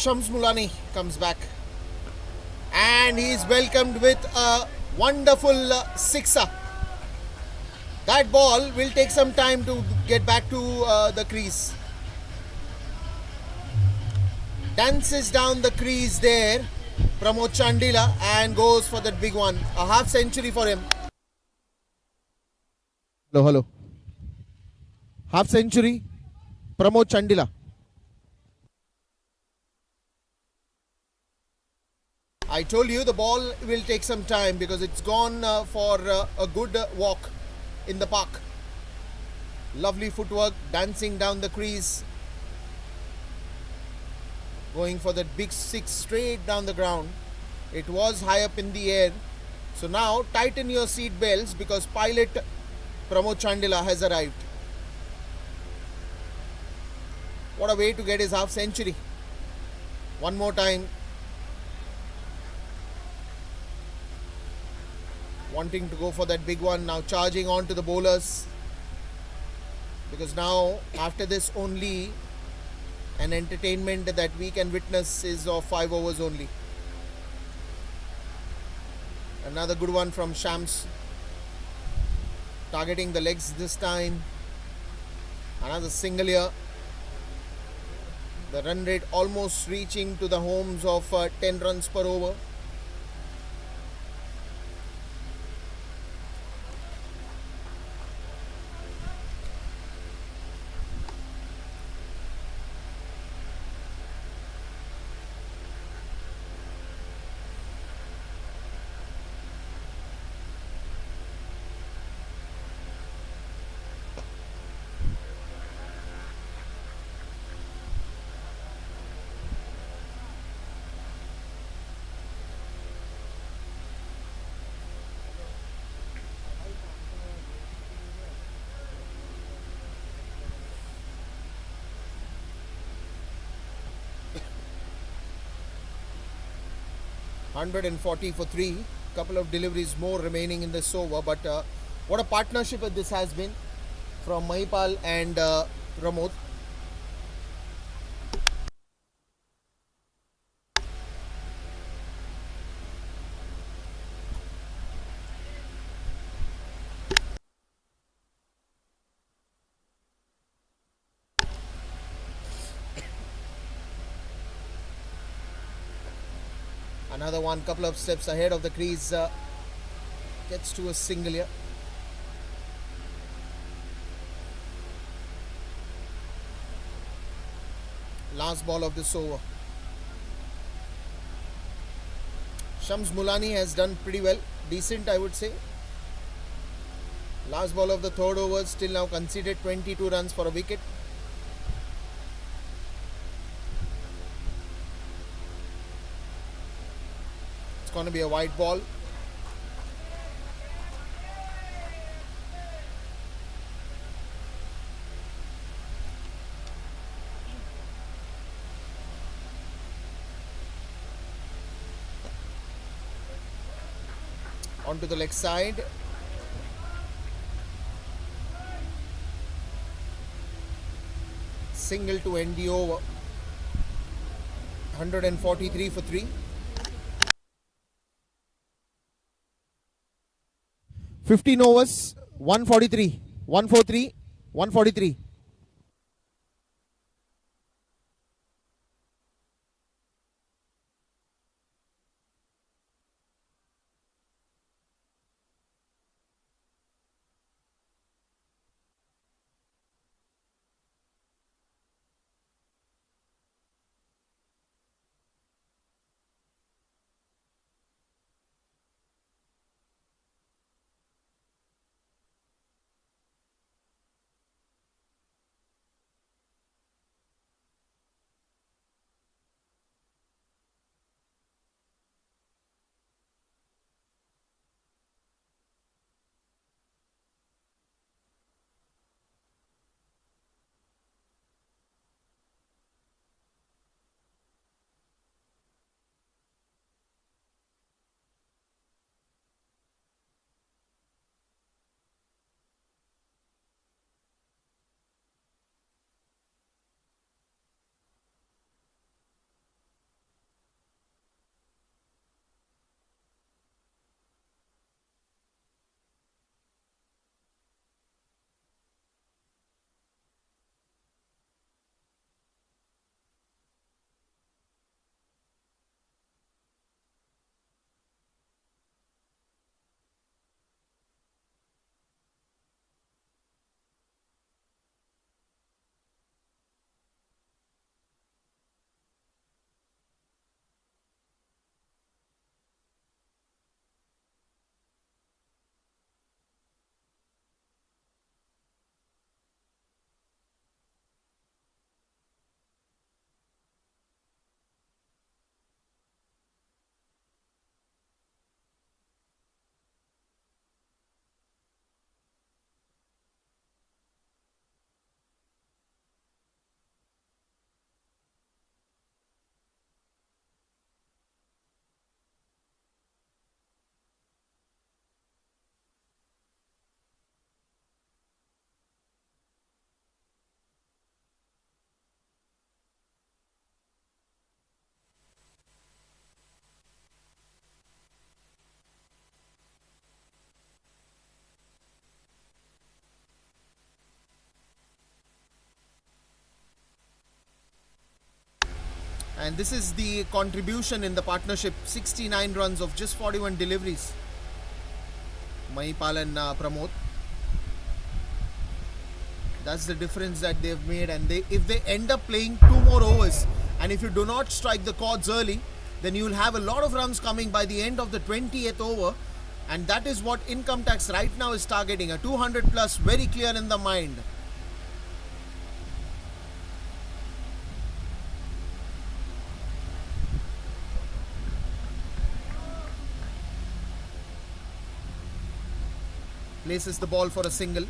Shams Mulani comes back and he's welcomed with a wonderful sixer. That ball will take some time to get back to the crease. Dances down the crease there, Pramod Chandila, and goes for that big one. A half century for him. Hello. Half century, Pramod Chandila. I told you the ball will take some time because it's gone for a good walk in the park. Lovely footwork, dancing down the crease. Going for that big six straight down the ground. It was high up in the air. So now tighten your seat belts because pilot Pramod Chandila has arrived. What a way to get his half century. One more time. Wanting to go for that big one. Now charging on to the bowlers. Because now after this only an entertainment that we can witness is of 5 overs only. Another good one from Shams. Targeting the legs this time. Another single here. The run rate almost reaching to the homes of 10 runs per over. $140 for 3. Couple of deliveries more remaining in this over, but what a partnership this has been from Mahipal and Pramod. Another one, couple of steps ahead of the crease, gets to a single here. Last ball of this over. Shams Mulani has done pretty well, decent I would say. Last ball of the third over, still now conceded 22 runs for a wicket. It's going to be a wide ball. Onto the leg side. Single to end the over. 143 for 3. 15 overs, 143, 143, 143. And this is the contribution in the partnership, 69 runs of just 41 deliveries. Mahipal and Pramod. That's the difference that they've made. And if they end up playing 2 more overs, and if you do not strike the chords early, then you will have a lot of runs coming by the end of the 20th over. And that is what Income Tax right now is targeting. A 200 plus, very clear in the mind. Places the ball for a single.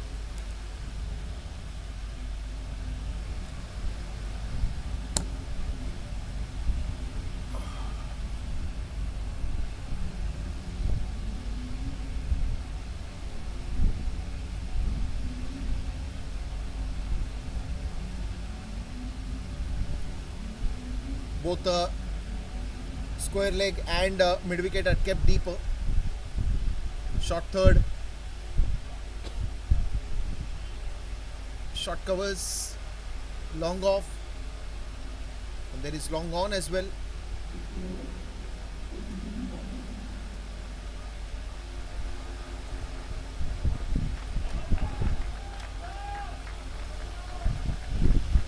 Both the square leg and mid wicket are kept deeper. Short third. Short covers. Long off. And there is long on as well.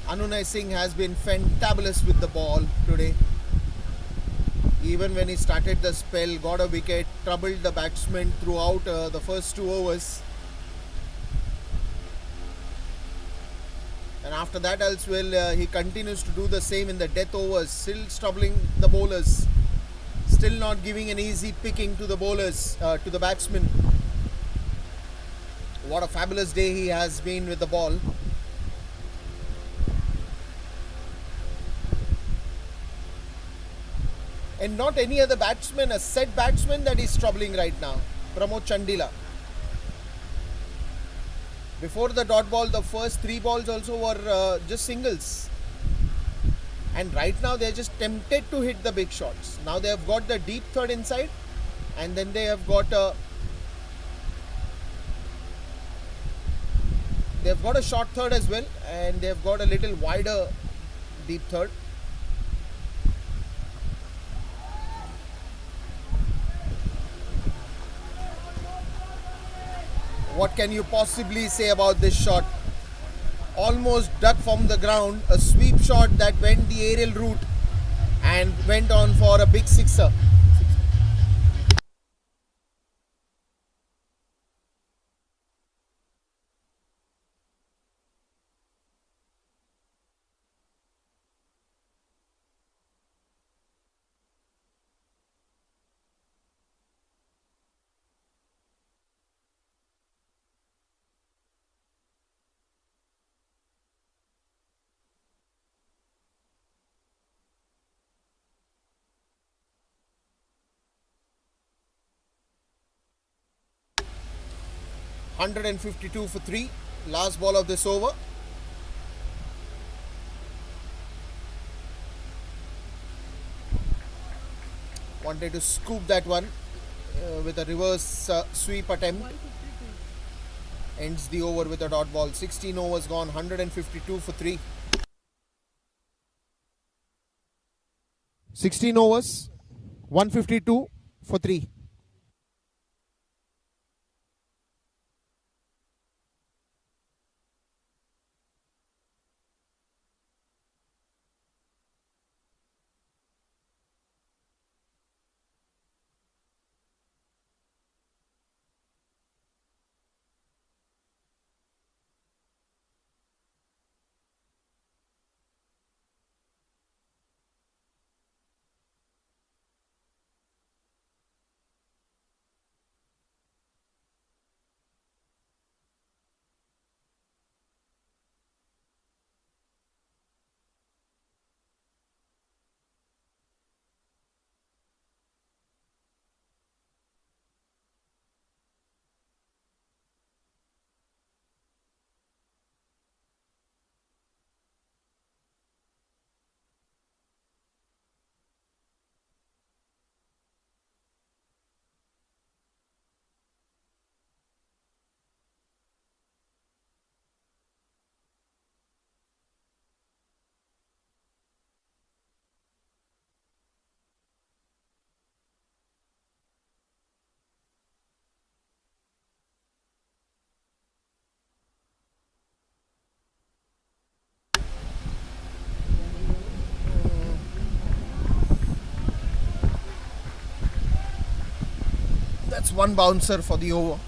Anunay Singh has been fantabulous with the ball today. Even when he started the spell, got a wicket, troubled the batsman throughout the first 2 overs. And after that as well, he continues to do the same in the death overs, still troubling the bowlers, still not giving an easy picking to the bowlers, to the batsmen. What a fabulous day he has been with the ball. And not any other batsman, a set batsman that is troubling right now, Pramod Chandila. Before the dot ball, the first 3 balls also were just singles. And right now they are just tempted to hit the big shots. Now they have got the deep third inside, and then they have got a short third as well, and they have got a little wider deep third. What can you possibly say about this shot? Almost dug from the ground, a sweep shot that went the aerial route and went on for a big sixer. $152 for 3. Last ball of this over. Wanted to scoop that one with a reverse sweep attempt. Ends the over with a dot ball. 16 overs gone. 152 for 3. 16 overs. 152 for 3. That's one bouncer for the over.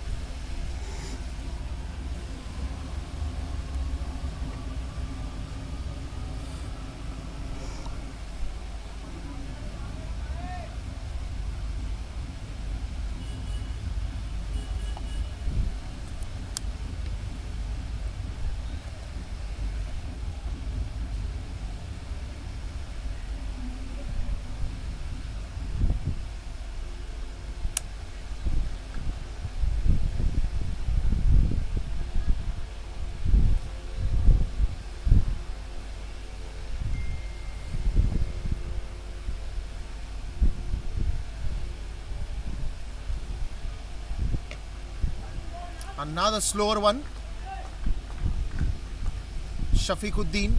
Another slower one. Shafiquddin.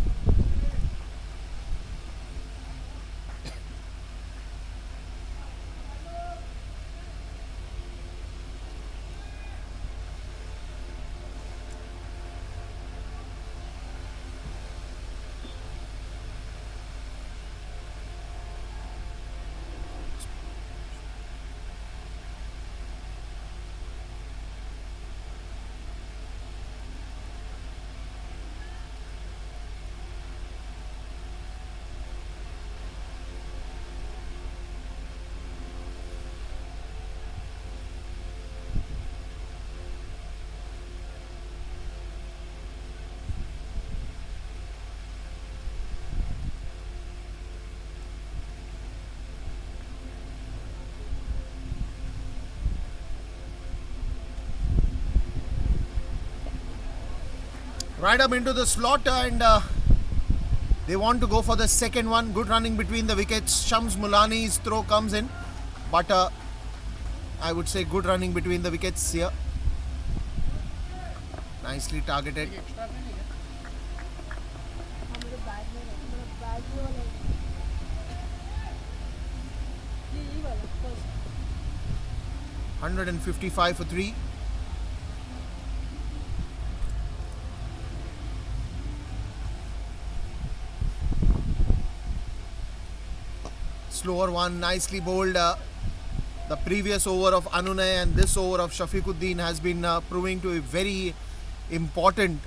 Right up into the slot, and they want to go for the second one. Good running between the wickets. Shams Mulani's throw comes in, but I would say good running between the wickets here. Nicely targeted. $155 for 3. Slower one, nicely bowled. The previous over of Anunay and this over of Shafiquddin has been proving to be very important.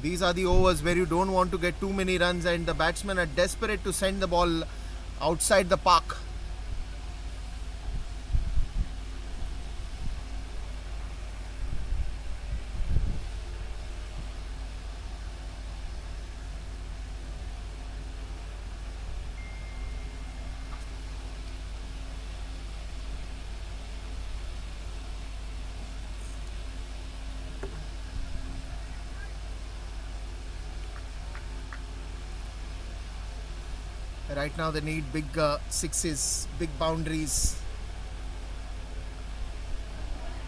These are the overs where you don't want to get too many runs and the batsmen are desperate to send the ball outside the park. Right now they need big sixes, big boundaries.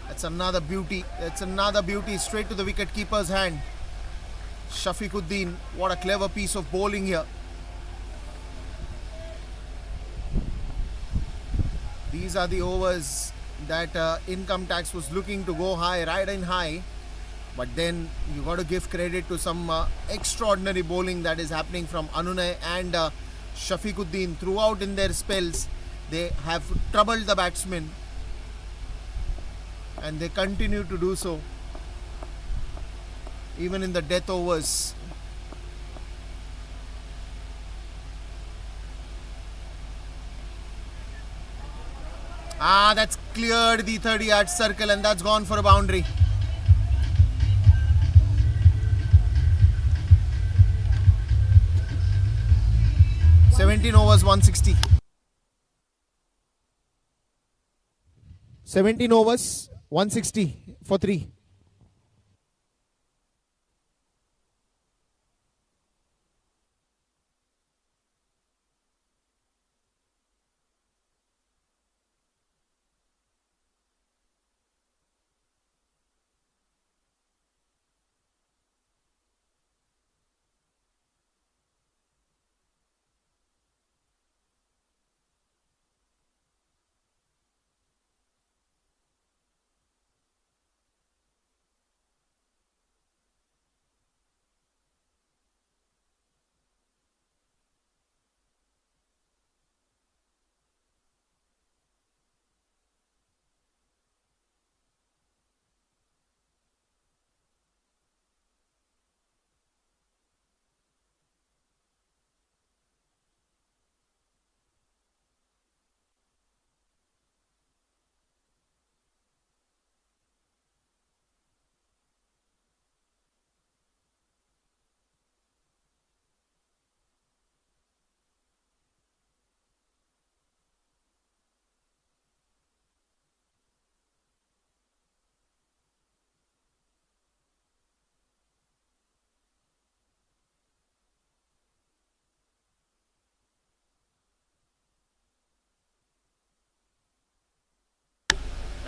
That's another beauty. That's another beauty straight to the wicket keeper's hand. Shafiquddin, what a clever piece of bowling here. These are the overs that Income Tax was looking to go high, right in high. But then you got to give credit to some extraordinary bowling that is happening from Anunay and Shafiquddin. Throughout in their spells, they have troubled the batsmen and they continue to do so even in the death overs. That's cleared the 30-yard circle and that's gone for a boundary. $17 overs, 160. 17 overs, 160 for 3.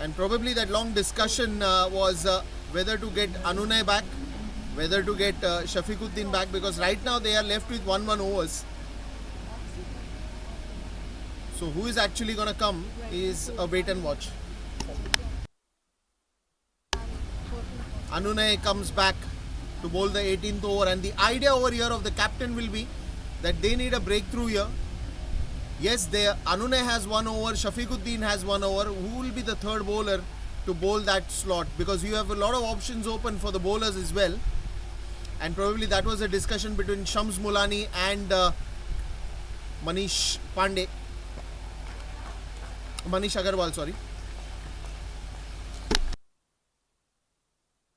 And probably that long discussion was whether to get Anunay back, whether to get Shafiquddin back, because right now they are left with 1-1 overs. So who is actually going to come is a wait and watch. Anunay comes back to bowl the 18th over, and the idea over here of the captain will be that they need a breakthrough here. Yes, Anunay has 1 over, Shafiquddin has 1 over. Who will be the third bowler to bowl that slot? Because you have a lot of options open for the bowlers as well. And probably that was a discussion between Shams Mulani and Manish Agarwal, sorry.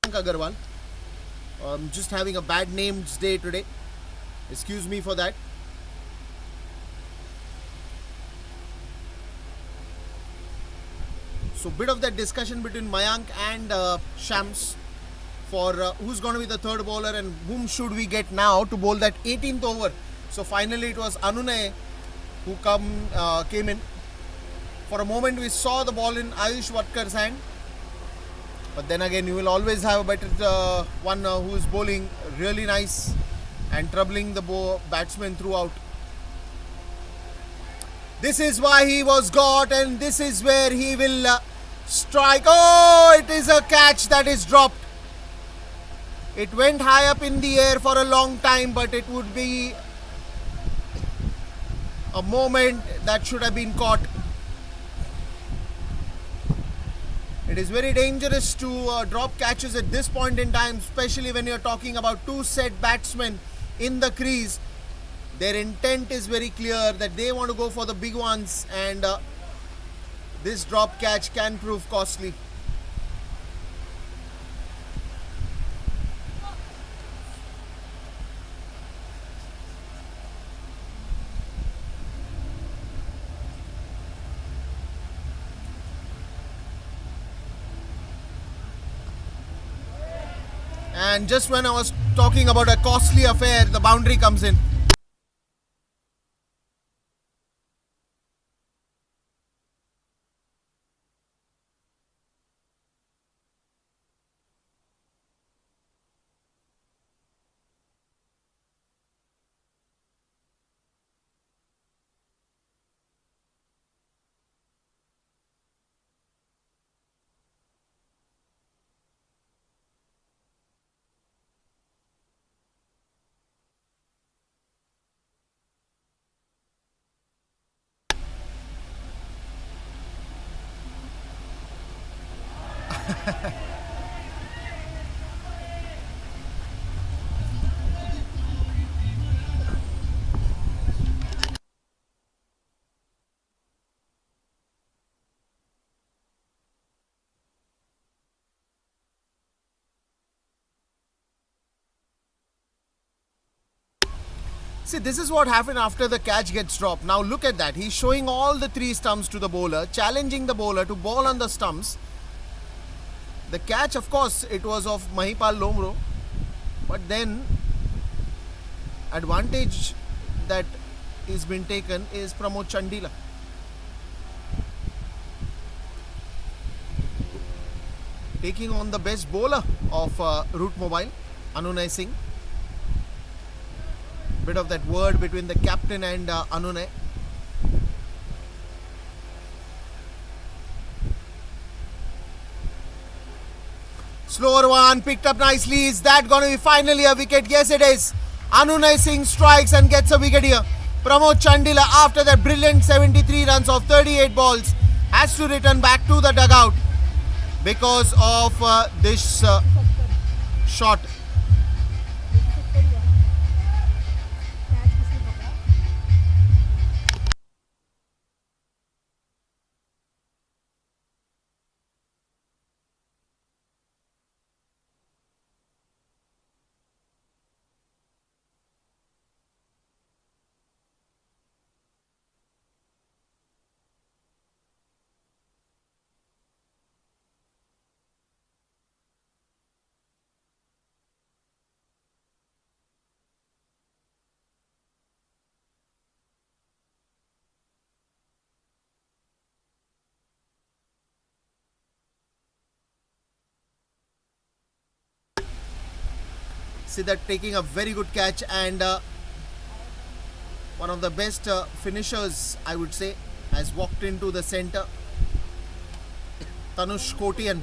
Agarwal. Just having a bad names day today. Excuse me for that. So bit of that discussion between Mayank and Shams for who's going to be the third bowler and whom should we get now to bowl that 18th over. So finally it was Anunay who came in. For a moment we saw the ball in Ayush Watkar's hand. But then again, you will always have a better one who is bowling really nice and troubling the batsman throughout. This is why he was got, and this is where he will strike. Oh, it is a catch that is dropped. It went high up in the air for a long time, but it would be a moment that should have been caught. It is very dangerous to drop catches at this point in time, especially when you're talking about two set batsmen in the crease. Their intent is very clear that they want to go for the big ones, and this drop catch can prove costly. And just when I was talking about a costly affair, the boundary comes in. See, this is what happened after the catch gets dropped. Now look at that. He's showing all the three stumps to the bowler, challenging the bowler to bowl on the stumps. The catch, of course, it was of Mahipal Lomro. But then, advantage that is been taken is Pramod Chandila. Taking on the best bowler of Route Mobile, Anunay Singh. Bit of that word between the captain and Anunay. Slower one, picked up nicely. Is that going to be finally a wicket? Yes, it is. Anunay Singh strikes and gets a wicket here. Pramod Chandila, after that brilliant 73 runs of 38 balls, has to return back to the dugout because of this shot. Siddharth taking a very good catch, and one of the best finishers, I would say, has walked into the center. Tanush Kotian.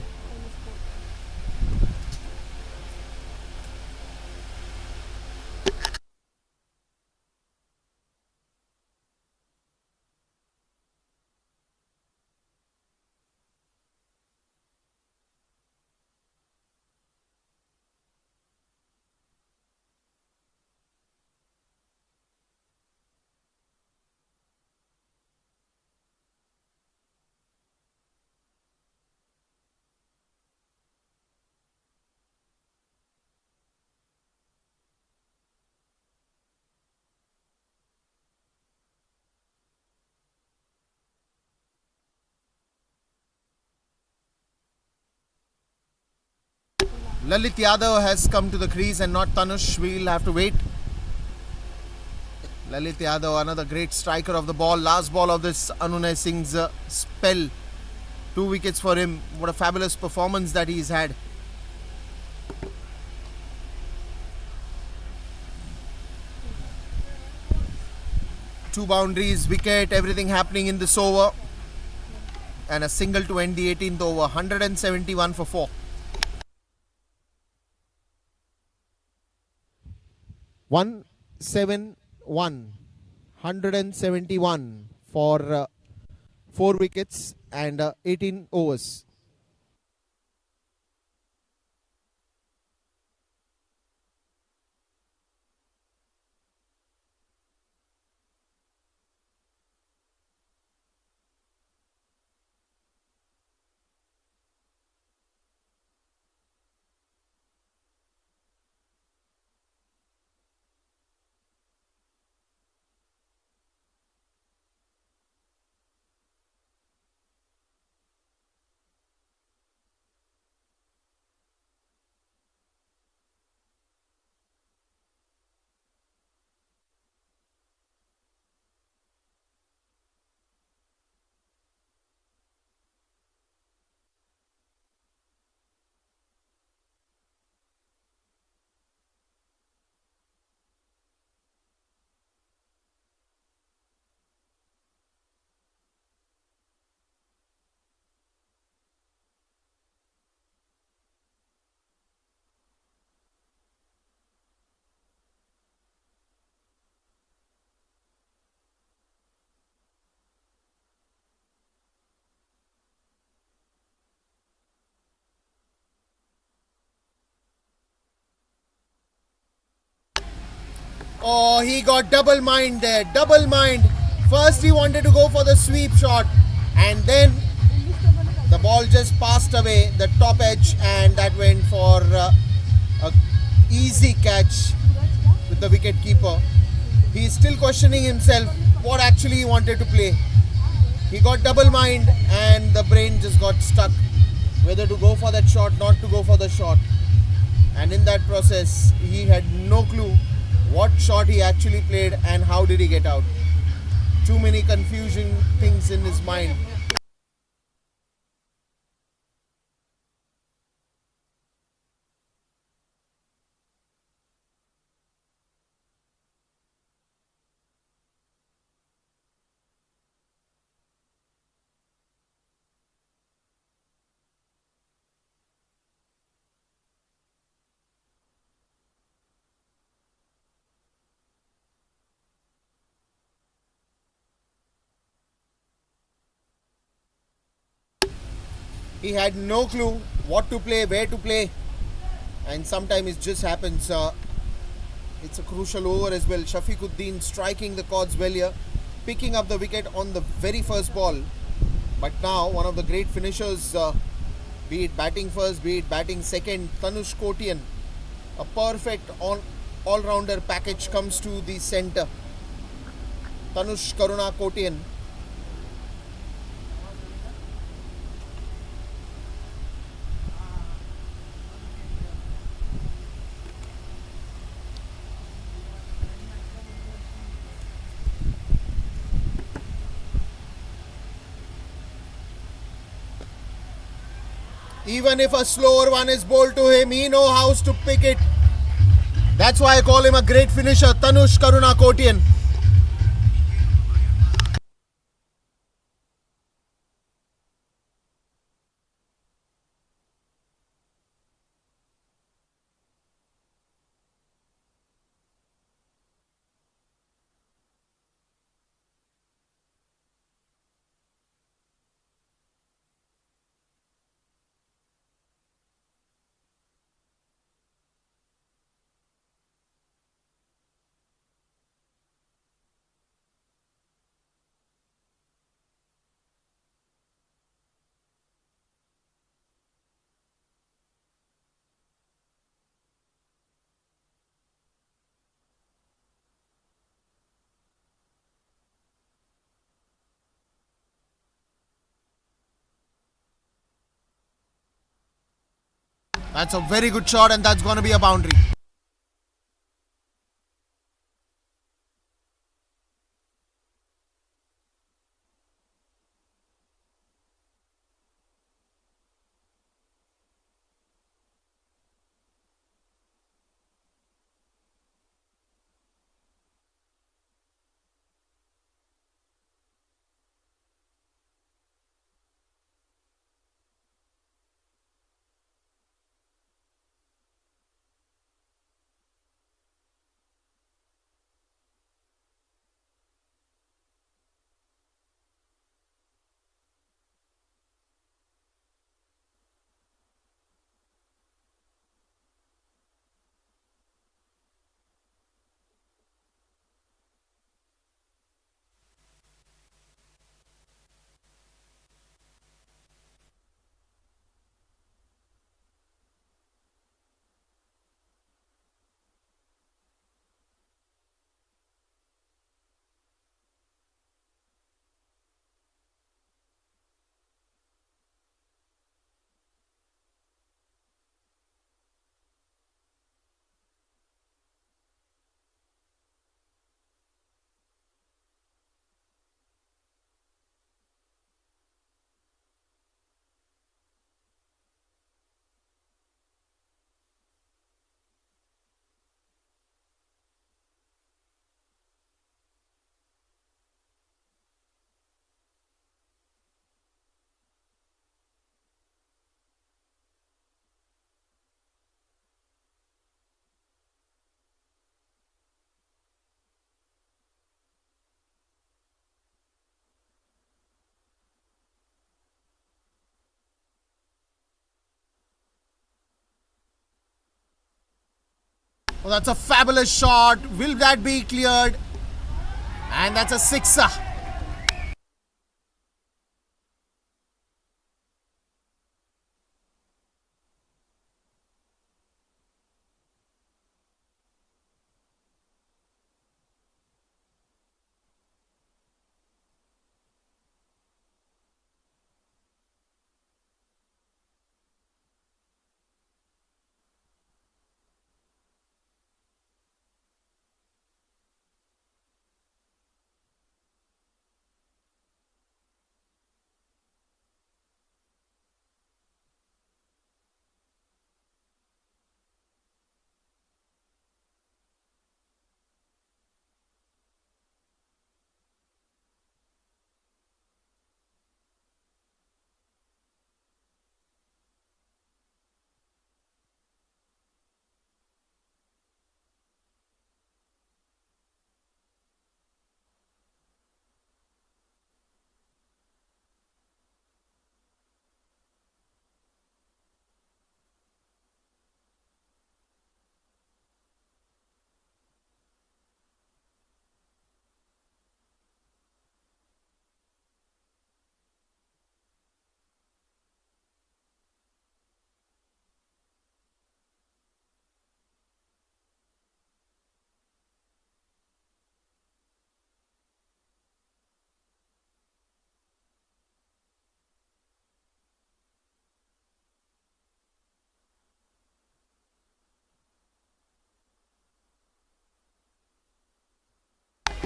Lalit Yadav has come to the crease and not Tanush. We'll have to wait. Lalit Yadav, another great striker of the ball. Last ball of this Anunay Singh's spell. 2 wickets for him. What a fabulous performance that he's had. Two boundaries, wicket, everything happening in this over. And a single to end the 18th over. 171 for 4. 171 for 4 wickets and 18 overs. Oh, he got double mind there. Double mind. First he wanted to go for the sweep shot, and then the ball just passed away the top edge, and that went for a easy catch with the wicket keeper. He is still questioning himself what actually he wanted to play. He got double mind and the brain just got stuck whether to go for that shot, not to go for the shot. And in that process, he had no clue what shot he actually played and how did he get out. Too many confusing things in his mind. He had no clue what to play, where to play, and sometimes it just happens. It's a crucial over as well. Shafiquddin striking the chords well here, picking up the wicket on the very first ball. But now one of the great finishers, be it batting first, be it batting second, Tanush Kotian, a perfect all-rounder package comes to the centre. Tanush Karuna Kotian. Even if a slower one is bowled to him, he knows how to pick it. That's why I call him a great finisher, Tanush Karuna Kotian. That's a very good shot, and that's going to be a boundary. Oh, that's a fabulous shot. Will that be cleared? And that's a sixer.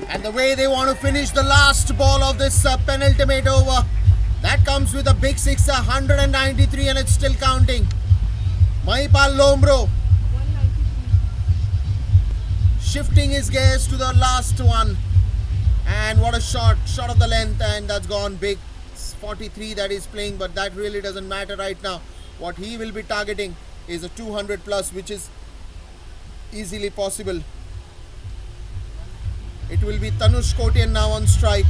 And the way they want to finish the last ball of this penultimate over, that comes with a big sixer, 193, and it's still counting. Mahipal Lombro. shifting his gaze to the last one. And what a shot of the length, and that's gone big. It's 43 that he's playing, but that really doesn't matter right now. What he will be targeting is a 200 plus, which is easily possible. It will be Tanush Kotian now on strike.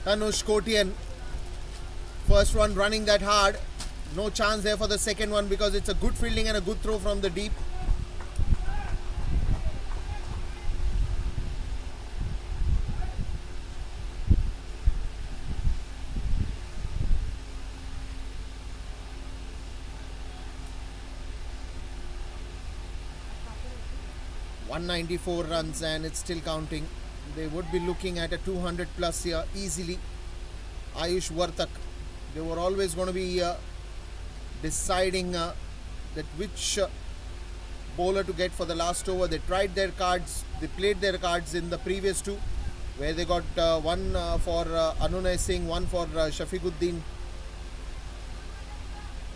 Tanush Kotian, first one running that hard. No chance there for the second one because it's a good fielding and a good throw from the deep. .194 runs and it's still counting. They would be looking at a 200 plus here easily. Ayush Vartak, they were always going to be deciding that which bowler to get for the last over. They tried their cards, they played their cards in the previous two, where they got one for Anunay Singh, one for Shafiquddin.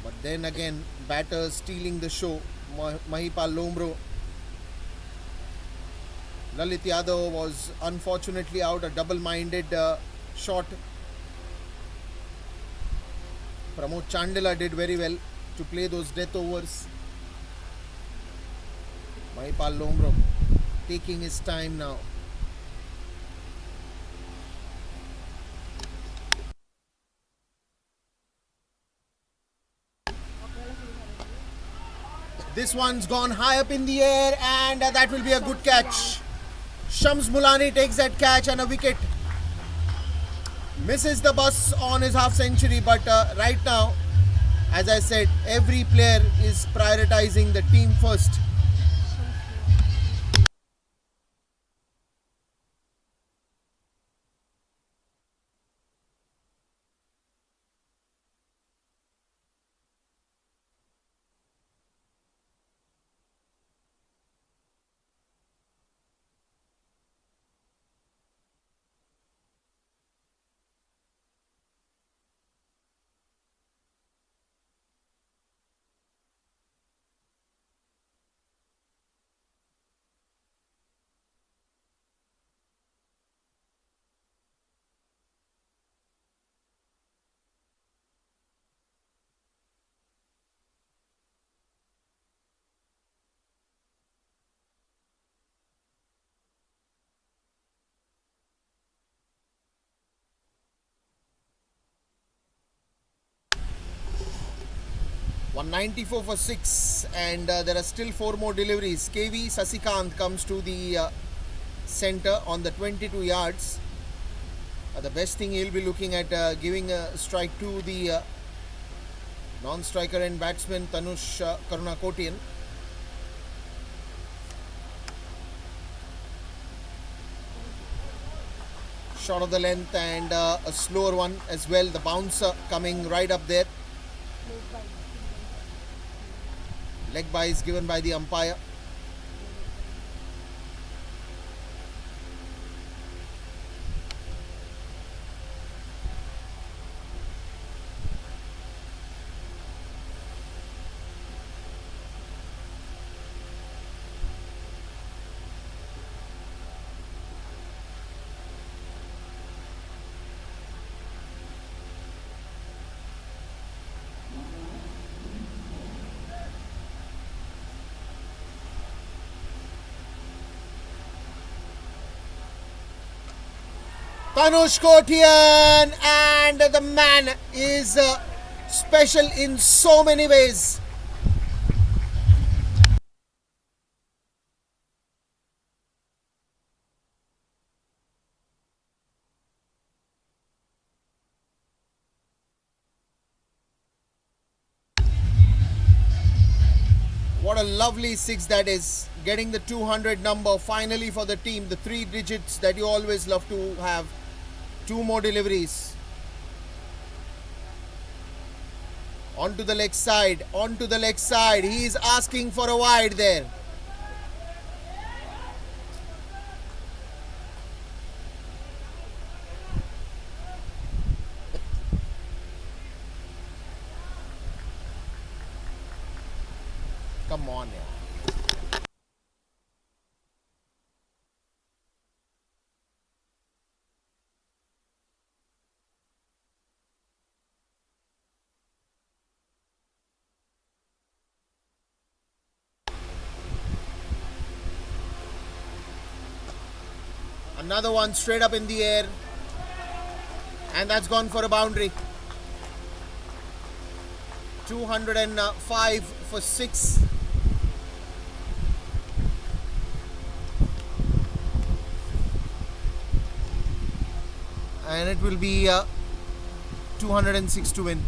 But then again, batters stealing the show. Mahipal Lomro. Lalit Yadav was unfortunately out, a double-minded shot. Pramod Chandela did very well to play those death overs. Mahipal Lomro taking his time now. This one's gone high up in the air and that will be a good catch. Shams Mulani takes that catch and a wicket. Misses the bus on his half century, but right now, as I said, every player is prioritizing the team first. .194 for 6 and there are still 4 more deliveries. KV Sasikant comes to the center on the 22 yards. The best thing he'll be looking at giving a strike to the non-striker and batsman Tanush Karuna Kotian. Shot of the length and a slower one as well. The bouncer coming right up there. Leg by is given by the umpire. Tanush Kotian, and the man is special in so many ways. What a lovely six that is. Getting the 200 number finally for the team. The three digits that you always love to have. Two more deliveries. Onto the leg side. Onto the leg side. He is asking for a wide there. Come on, yeah. Another one straight up in the air. And that's gone for a boundary. 205 for 6. And it will be 206 to win.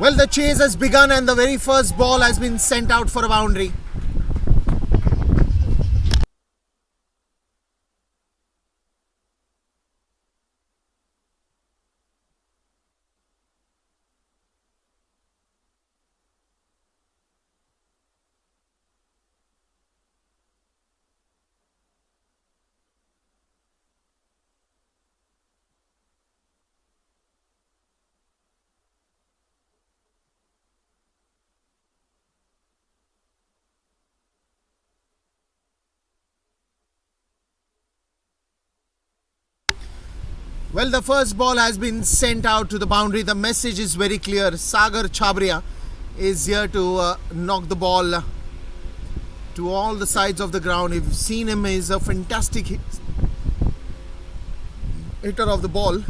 Well, the chase has begun and the very first ball has been sent out for a boundary. Well, the first ball has been sent out to the boundary. The message is very clear. Sagar Chabria is here to knock the ball to all the sides of the ground. You've seen him, he's a fantastic hitter of the ball.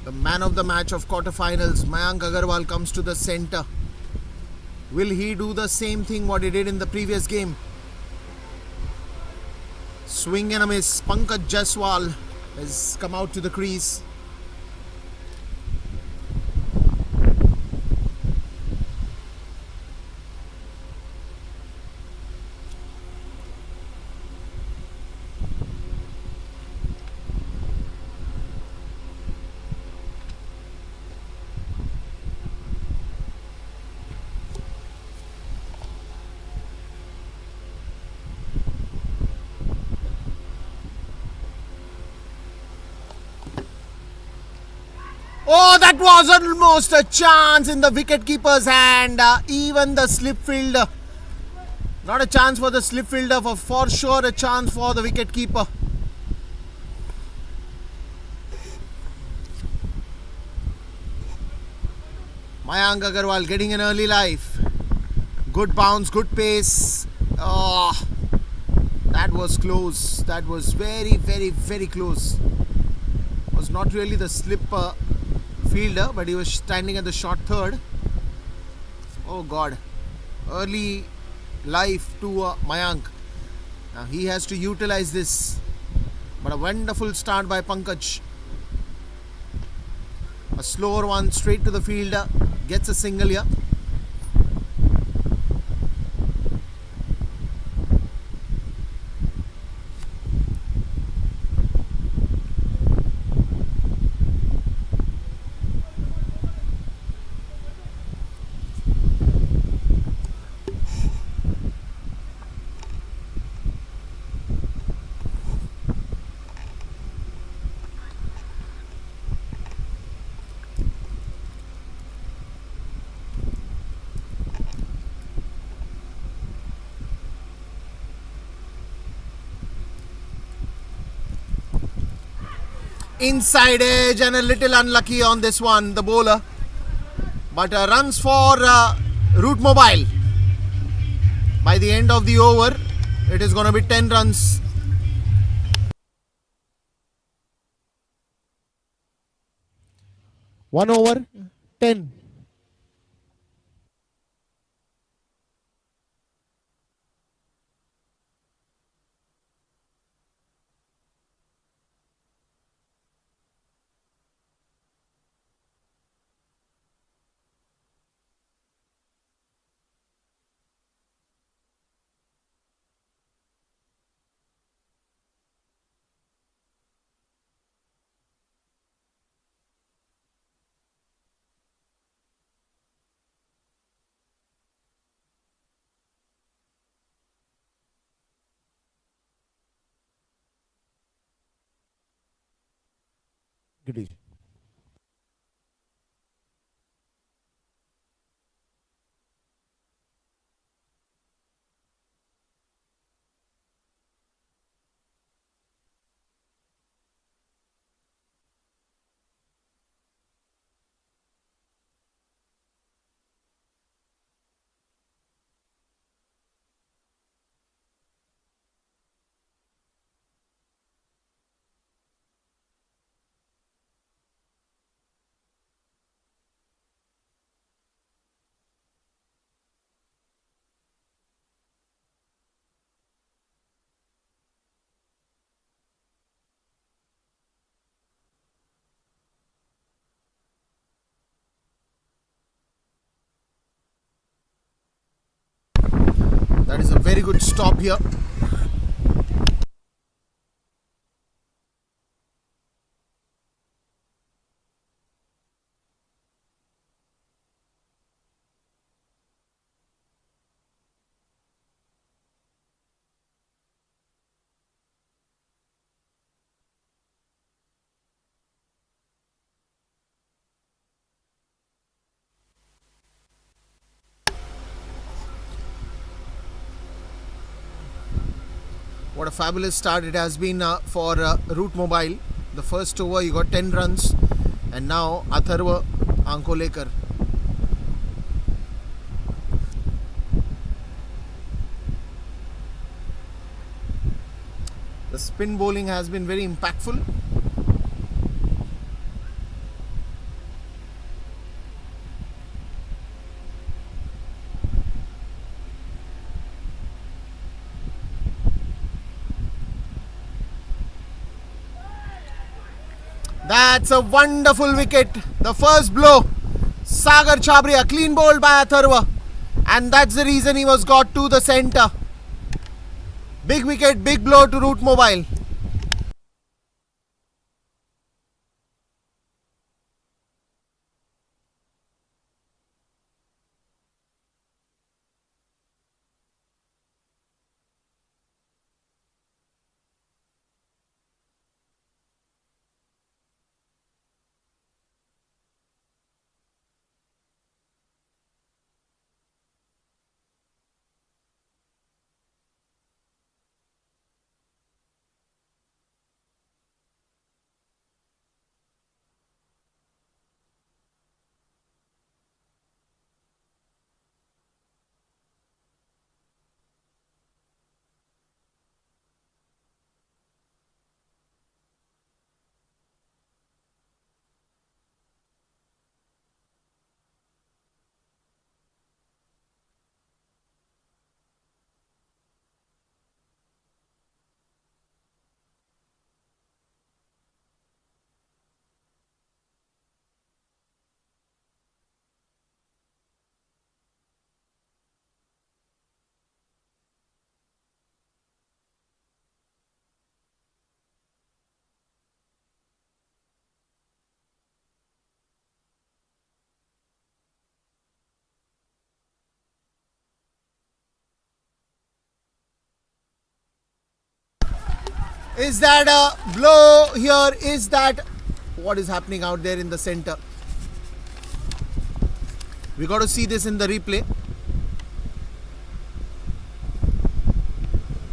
The man of the match of quarterfinals, Mayank Agarwal, comes to the center. Will he do the same thing what he did in the previous game? Swing and a miss. Pankaj Jaiswal has come out to the crease. Oh, that was almost a chance in the wicket-keeper's hand. Even the slip fielder. Not a chance for the slip fielder, for sure a chance for the wicket-keeper. Mayank Agarwal getting an early life. Good bounce, good pace. Oh, that was close. That was very, very, very close. Was not really the slip fielder, but he was standing at the short third. Oh God, early life to Mayank. Now he has to utilize this, but a wonderful start by Pankaj. A slower one straight to the fielder, gets a single here. Inside edge and a little unlucky on this one, the bowler. But runs for Root Mobile. By the end of the over, it is going to be 10 runs. One over, 10. Good evening. That is a very good stop here. What a fabulous start it has been for Root Mobile. The first over you got 10 runs, and now Atharva Ankolekar. The spin bowling has been very impactful. That's a wonderful wicket. The first blow. Sagar Chhabria, clean bowled by Atharva. And that's the reason he was got to the centre. Big wicket, big blow to Root Mobile. Is that a blow here? Is that what is happening out there in the centre? We got to see this in the replay.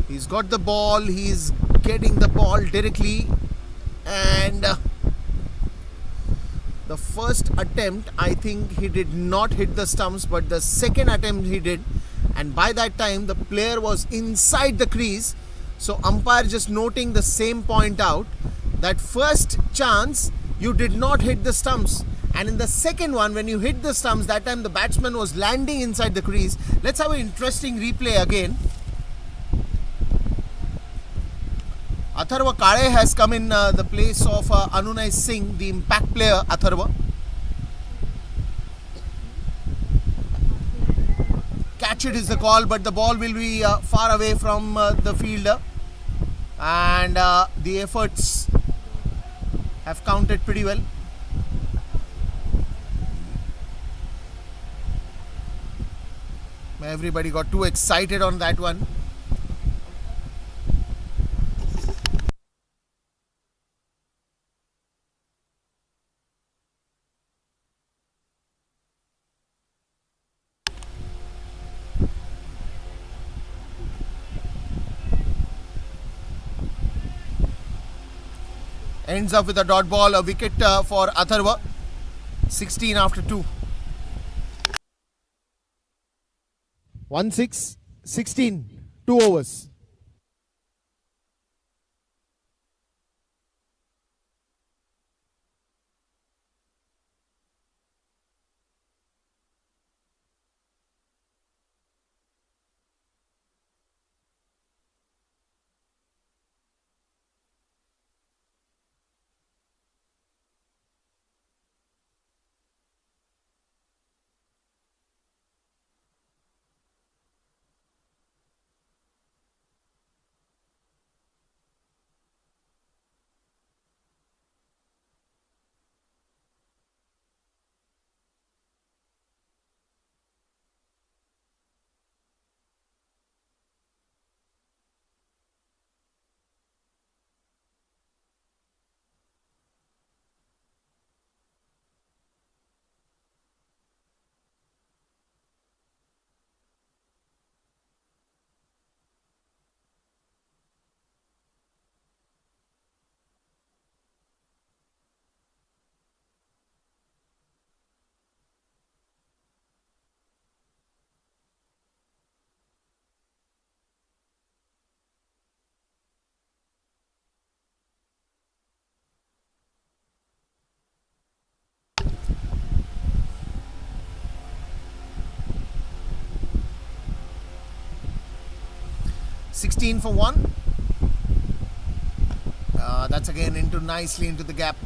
He's got the ball. He's getting the ball directly. And the first attempt, I think he did not hit the stumps. But the second attempt he did. And by that time, the player was inside the crease. So umpire just noting the same point out. That first chance, you did not hit the stumps. And in the second one, when you hit the stumps, that time the batsman was landing inside the crease. Let's have an interesting replay again. Atharva Kale has come in the place of Anunay Singh, the impact player Atharva. Catch it is the call, but the ball will be far away from the fielder. And the efforts have counted pretty well. Everybody got too excited on that one. Ends up with a dot ball, a wicket for Atharva. 16 after 2. 1-6, 16, 2 overs. 16 for 1. That's again nicely into the gap.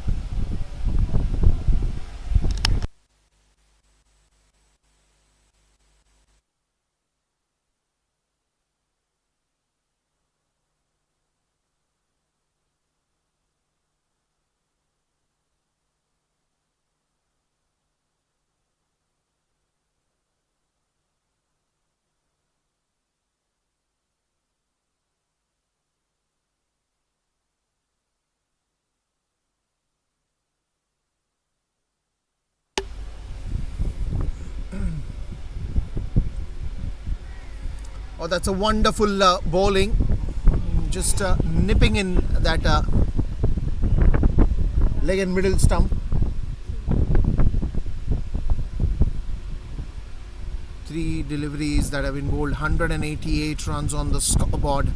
Oh, that's a wonderful bowling. Just nipping in that leg and middle stump. 3 deliveries that have been bowled, 188 runs on the scoreboard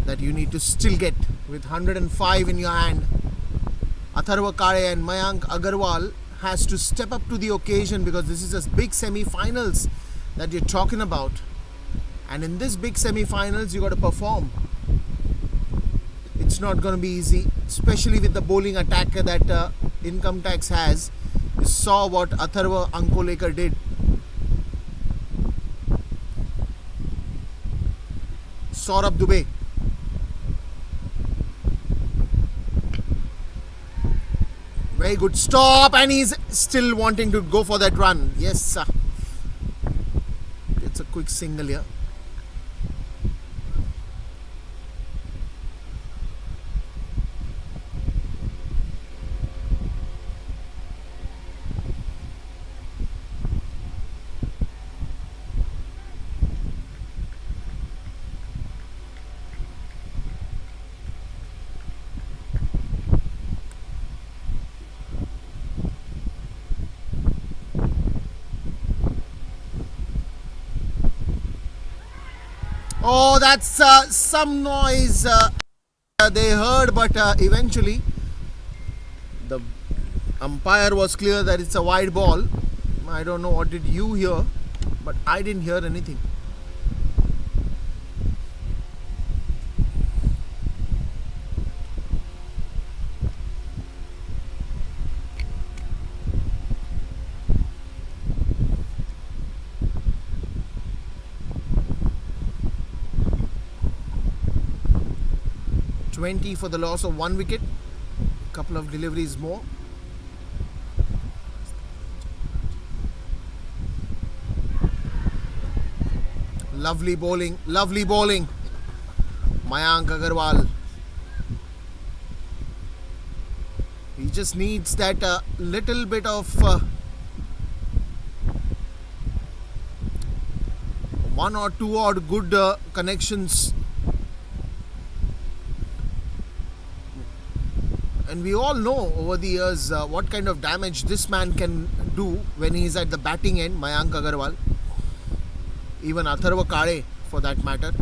that you need to still get with 105 in your hand. Atharva Kare and Mayank Agarwal has to step up to the occasion because this is a big semi-finals that you're talking about. And in this big semi-finals, you got to perform. It's not going to be easy, especially with the bowling attack that Income Tax has. You saw what Atharva Ankolekar did. Saurabh Dubey. Very good stop, and he's still wanting to go for that run. Yes, sir. It's a quick single here. Oh, that's some noise they heard, but eventually the umpire was clear that it's a wide ball. I don't know what did you hear, but I didn't hear anything. $20 for the loss of 1 wicket. Couple of deliveries more. Lovely bowling, lovely bowling. Mayank Agarwal. He just needs that little bit of 1 or 2 odd good connections. And we all know over the years what kind of damage this man can do when he is at the batting end, Mayank Agarwal. Even Atharva Kare for that matter.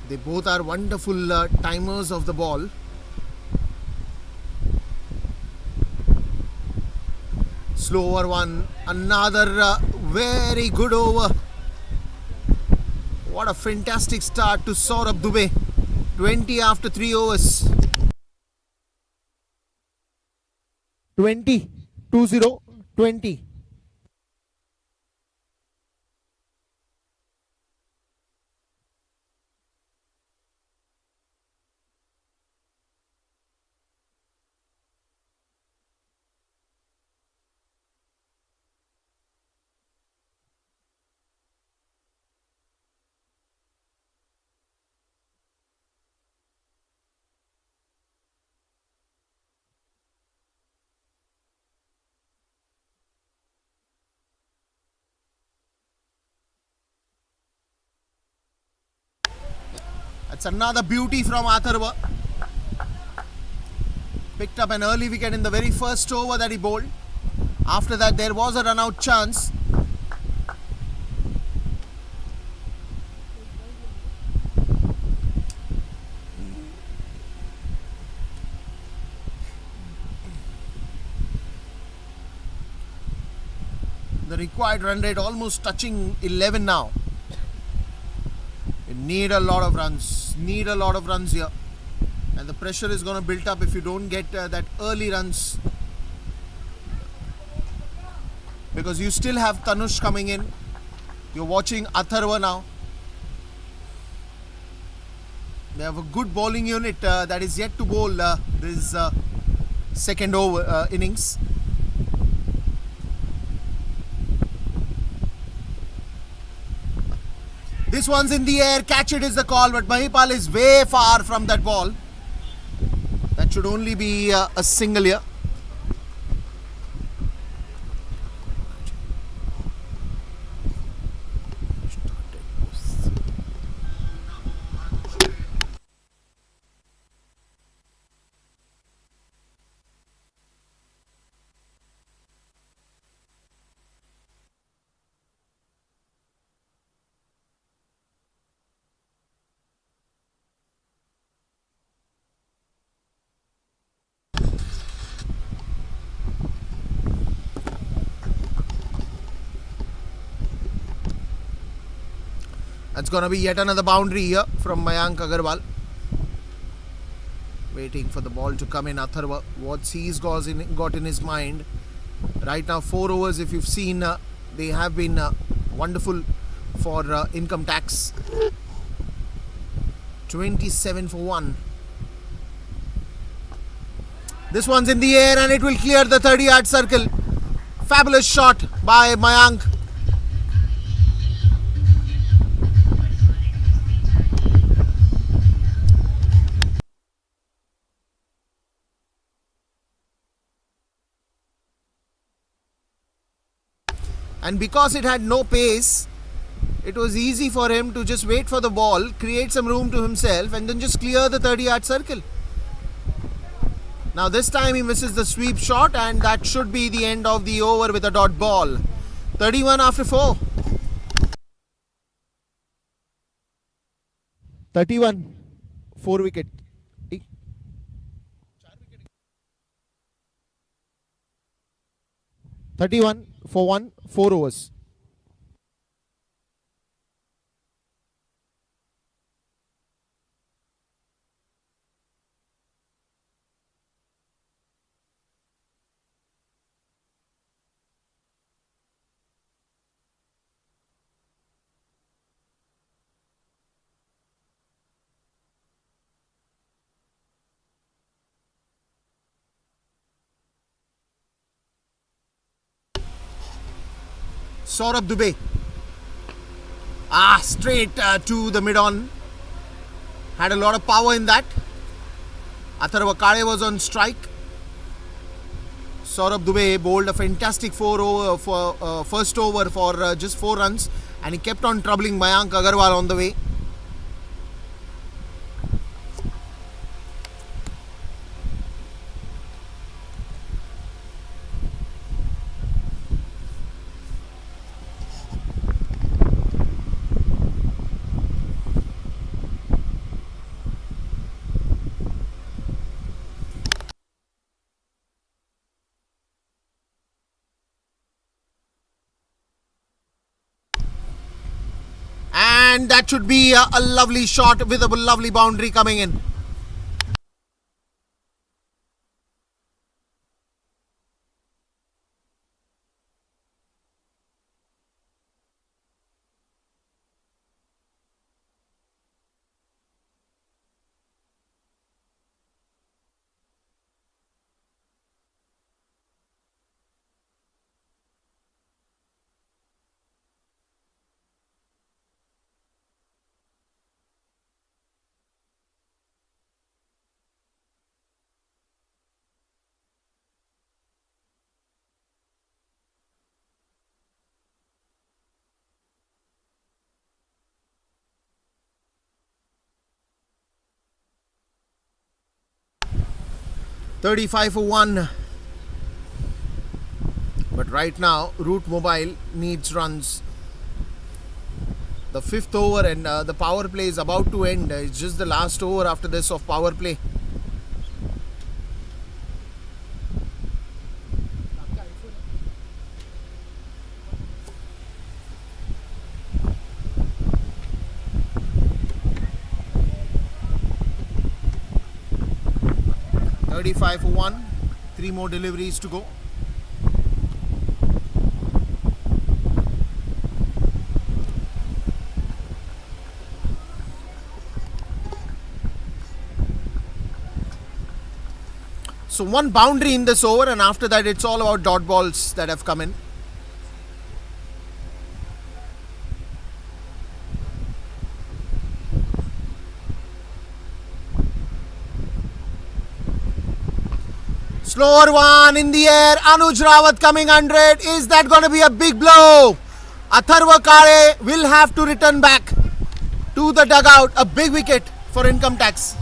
They both are wonderful timers of the ball. Slow over one. Another very good over. What a fantastic start to Saurabh Dubey. 20 after 3 overs. 20. 2-0. 20. That's another beauty from Atharva. Picked up an early wicket in the very first over that he bowled. After that, there was a run-out chance. The required run rate almost touching 11 now. Need a lot of runs. Need a lot of runs here. And the pressure is going to build up if you don't get that early runs. Because you still have Tanush coming in. You're watching Atharva now. They have a good bowling unit that is yet to bowl this second over innings. This one's in the air, catch it is the call, but Mahipal is way far from that ball. That should only be a single here. That's going to be yet another boundary here from Mayank Agarwal. Waiting for the ball to come in. Atharva, what's he's got in his mind. Right now 4 overs, if you've seen, they have been wonderful for income tax. 27 for 1. This one's in the air and it will clear the 30-yard circle. Fabulous shot by Mayank. And because it had no pace, it was easy for him to just wait for the ball, create some room to himself and then just clear the 30-yard circle. Now this time he misses the sweep shot and that should be the end of the over with a dot ball. 31 after 4. 31, 4 wicket. 31 for 1, 4 overs. Saurabh Dubey. Straight to the mid-on. Had a lot of power in that. Atharva Kade was on strike. Saurabh Dubey bowled a fantastic first over for just 4 runs. And he kept on troubling Mayank Agarwal on the way. And that should be a lovely shot with a lovely boundary coming in. $35 for 1. But right now, Root Mobile needs runs. The 5th over and the power play is about to end. It's just the last over after this of power play. 35 for 1. 3 more deliveries to go. So one boundary in this over, and after that it's all about dot balls that have come in. Slower one in the air. Anuj Rawat coming 100. Is that going to be a big blow? Atharva Kare will have to return back to the dugout. A big wicket for income tax.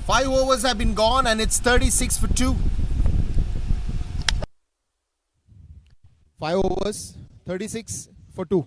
Five overs have been gone and it's 36 for 2. 5 overs, 36 for 2.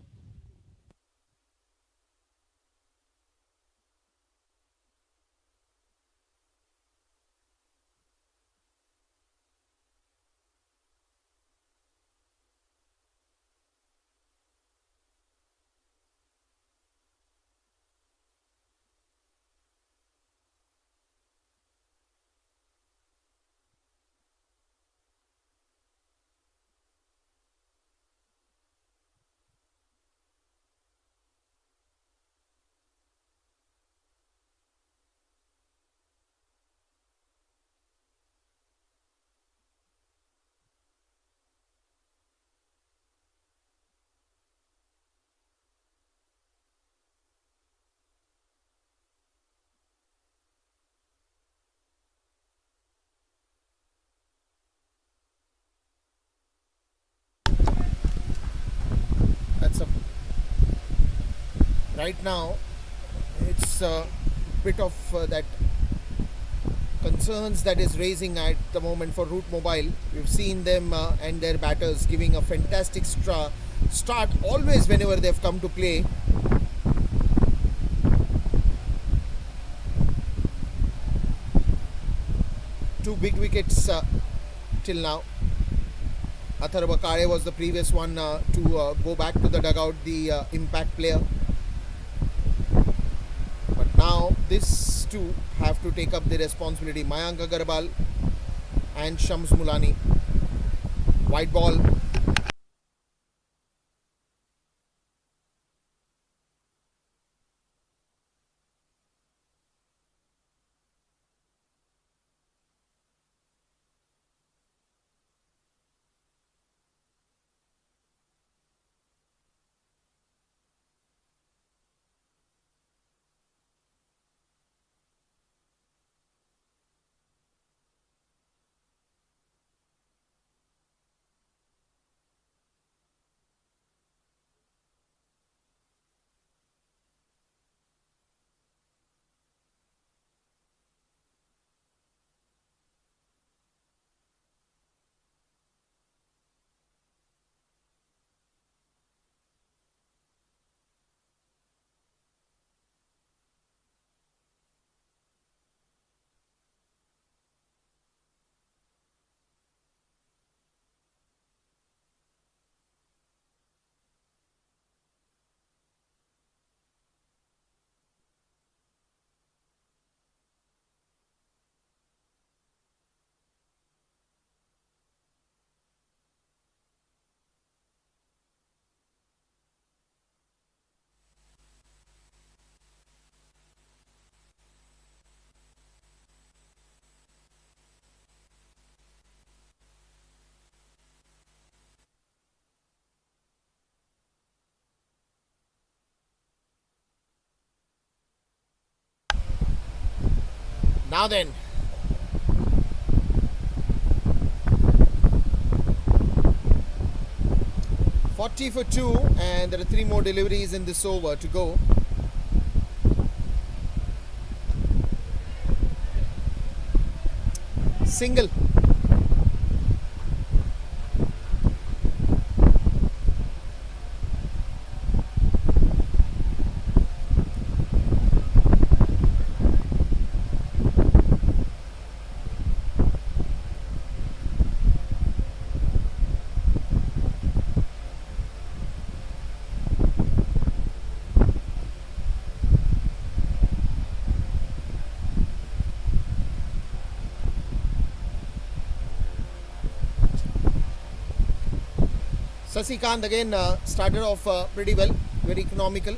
That's a right now. It's a bit of that concerns that is raising at the moment for Root Mobile. We've seen them and their batters giving a fantastic start always whenever they've come to play. Two big wickets till now. Atharva Kare was the previous one to go back to the dugout, the impact player. But now these two have to take up the responsibility. Mayank Agarwal and Shams Mulani. White ball. Now then, "40 for 2" and there are 3 more deliveries in this over to go. Single. Sasikant again started off pretty well, very economical.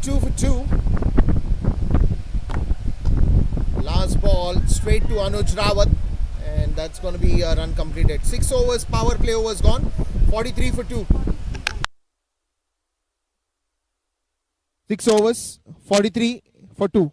For 2. Last ball straight to Anuj Rawat, and that's going to be a run completed. 6 overs, power play overs gone. 43 for 2. 6 overs, 43 for 2.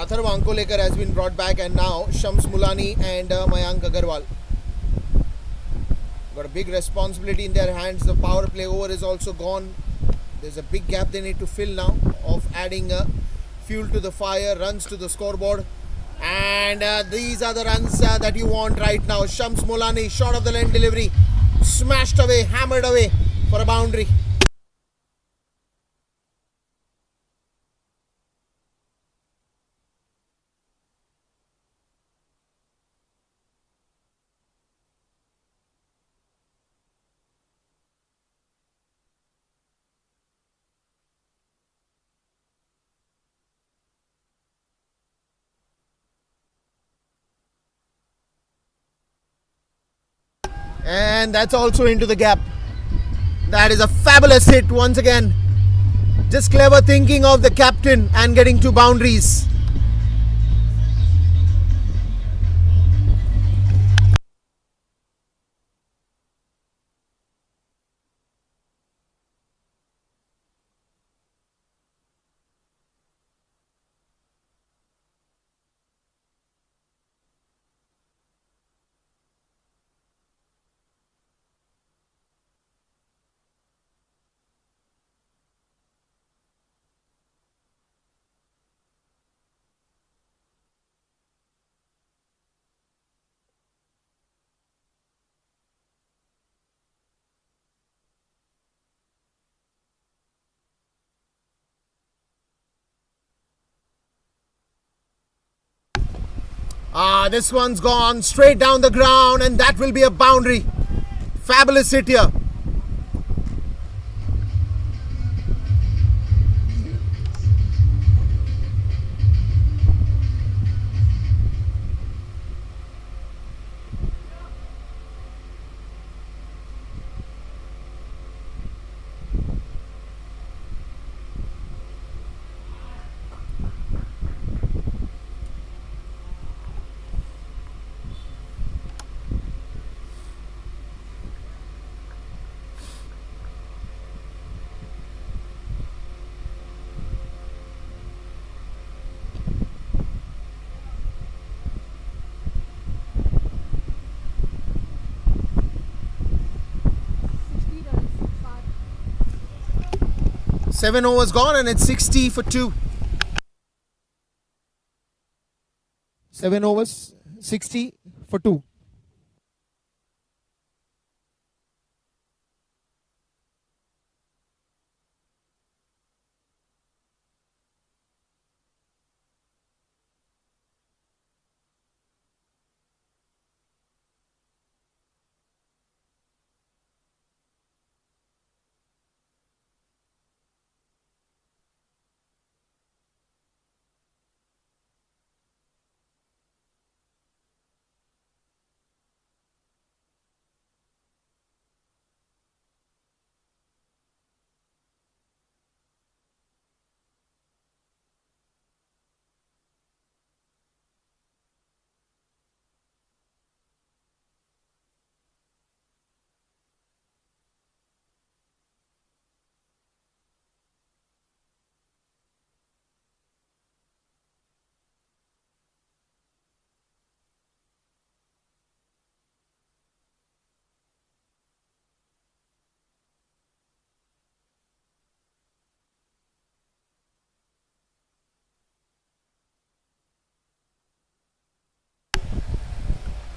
Atharva Ankolekar has been brought back, and now Shams Mulani and Mayank Agarwal got a big responsibility in their hands. The power play over is also gone. There's a big gap they need to fill now of adding fuel to the fire, runs to the scoreboard, and these are the runs that you want right now. Shams Mulani, short of the lane delivery, smashed away, hammered away for a boundary. And that's also into the gap. That is a fabulous hit once again. Just clever thinking of the captain and getting 2 boundaries. This one's gone straight down the ground, and that will be a boundary. Fabulous hit here. Seven overs gone and it's 60 for 2. 7 overs, 60 for 2.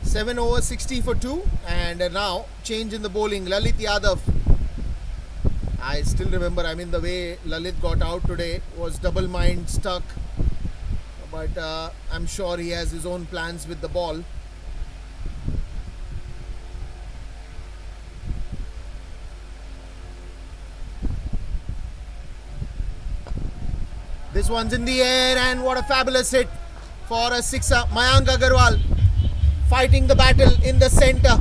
Seven over 60 for 2, and now change in the bowling. Lalit Yadav. I still remember, the way Lalit got out today was double mind stuck, but I'm sure he has his own plans with the ball. This one's in the air, and what a fabulous hit for a sixer. Mayank Agarwal fighting the battle in the centre.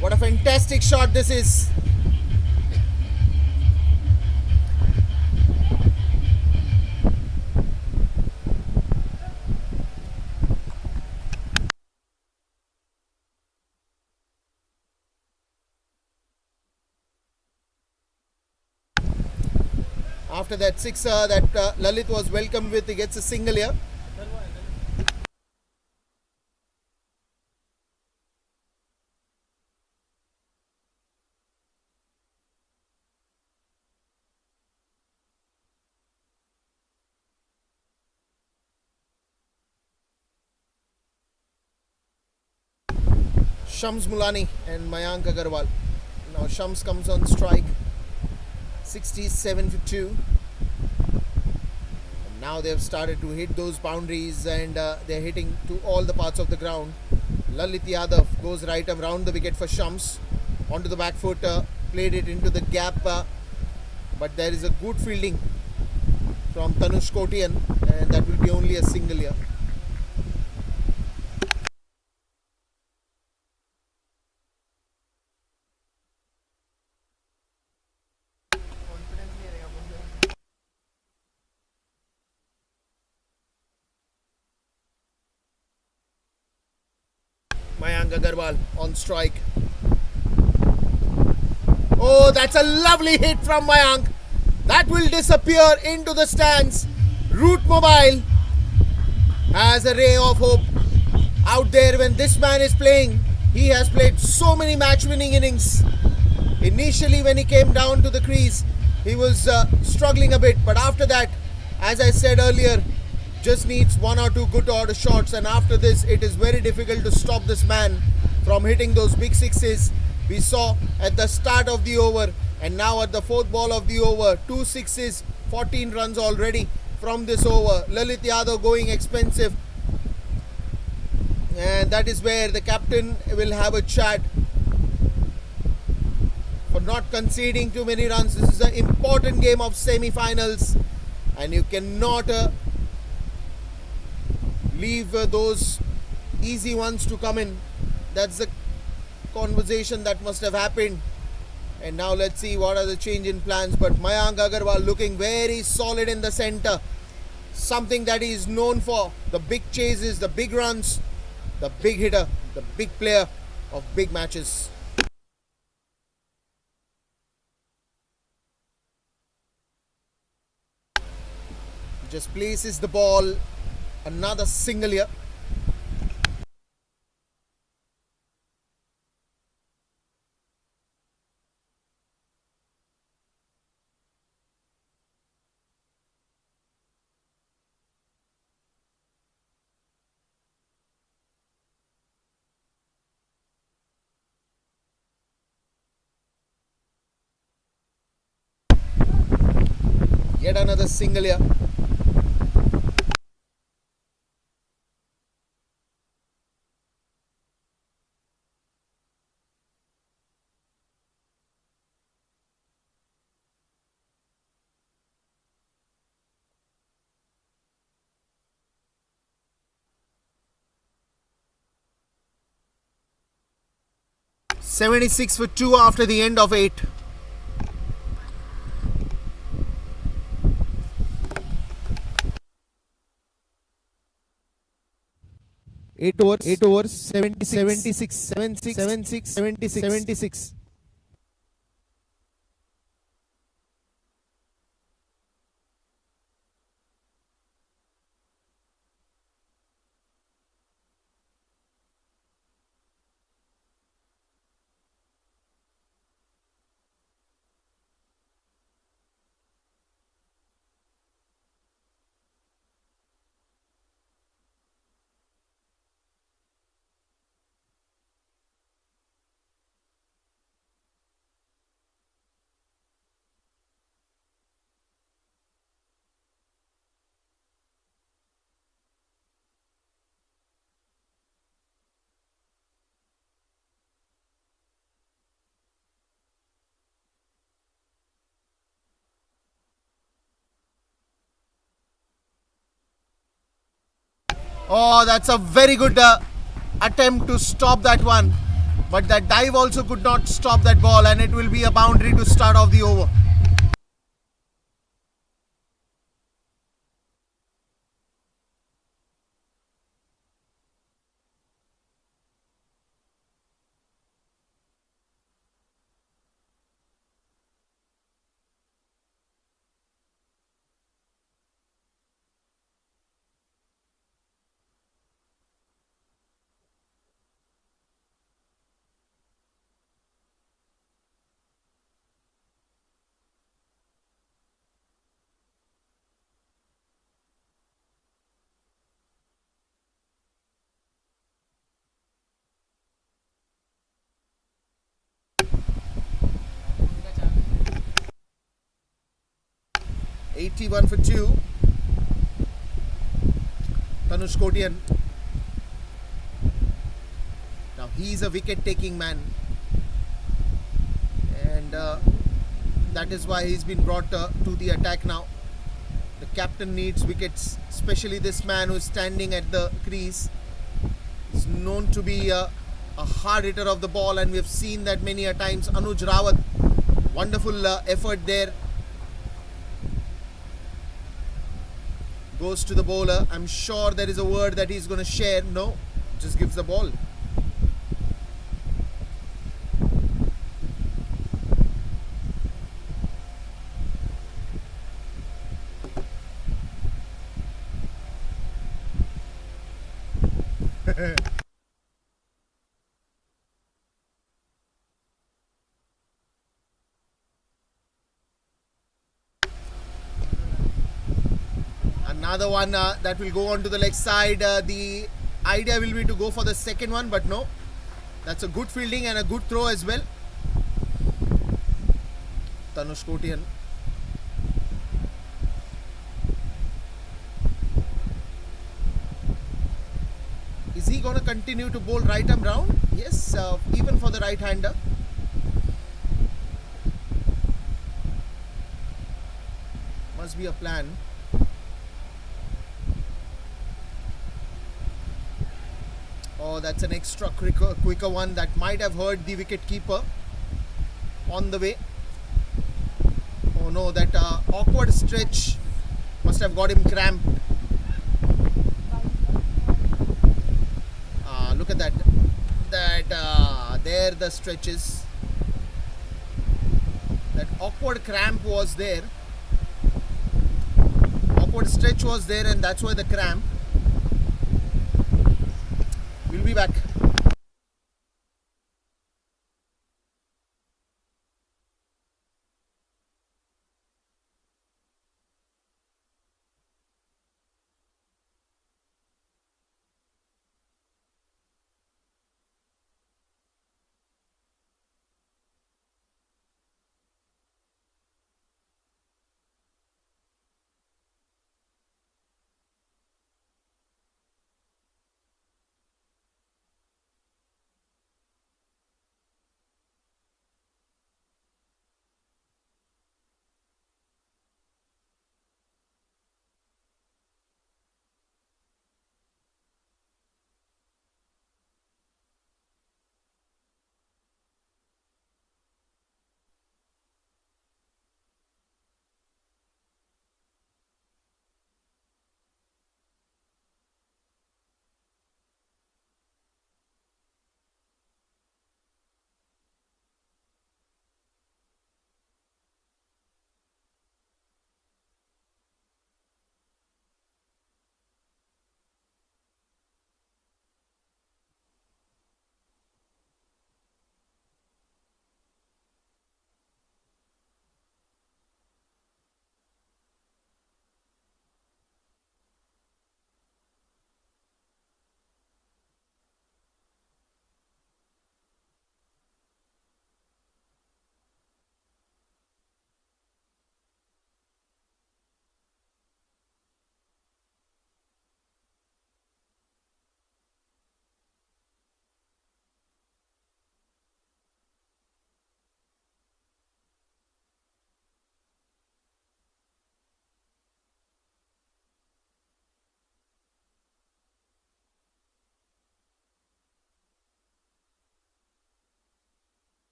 What a fantastic shot this is. After that sixer that Lalit was welcomed with, he gets a single here. Shams Mulani and Mayank Agarwal. Now Shams comes on strike. 67 for 2. And now they've started to hit those boundaries, and they're hitting to all the parts of the ground. Lalit Yadav goes right around the wicket for Shams. Onto the back foot, played it into the gap, but there is a good fielding from Tanush Kotian, and that will be only a single here. Mayank Agarwal on strike. Oh, that's a lovely hit from Mayank. That will disappear into the stands. Root Mobile has a ray of hope out there when this man is playing. He has played so many match-winning innings. Initially, when he came down to the crease, he was struggling a bit. But after that, as I said earlier, just needs one or two good order shots, and after this it is very difficult to stop this man from hitting those big sixes. we saw at the start of the over, and now at the fourth ball of the over, 2 sixes, 14 runs already from this over. Lalit Yadav going expensive, and that is where the captain will have a chat for not conceding too many runs. This is an important game of semi-finals, and you cannot leave those easy ones to come in. That's the conversation that must have happened. And now let's see what are the change in plans. But Mayank Agarwal looking very solid in the center, something that he is known for: the big chases, the big runs, the big hitter, the big player of big matches. Just places the ball, another single here. Yet another single here. "76 for 2 after the end of 8. Eight overs, 76, 76. Oh, that's a very good attempt to stop that one. But that dive also could not stop that ball, and it will be a boundary to start off the over. "81 for 2. Tanush Kotian. Now he's a wicket-taking man, and that is why he's been brought to the attack now. The captain needs wickets, especially this man who is standing at the crease. He's known to be a hard hitter of the ball, and we have seen that many a times. Anuj Rawat, wonderful effort there. Goes to the bowler. I'm sure there is a word that he's going to share. No, just gives the ball. Another one that will go on to the leg side. The idea will be to go for the second one, but no. That's a good fielding and a good throw as well. Tanush Kotian. Is he going to continue to bowl right arm round? Yes, even for the right hander. Must be a plan. Oh, that's an extra quicker one that might have hurt the wicket keeper on the way. Oh no, that awkward stretch must have got him cramped. Look at that. There the stretch is. That awkward cramp was there. Awkward stretch was there, and that's why the cramp. We'll be back.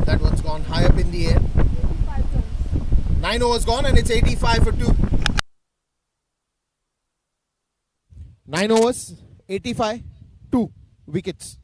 That one's gone high up in the air. 9 overs gone and it's 85 for 2. 9 overs, 85, 2 wickets.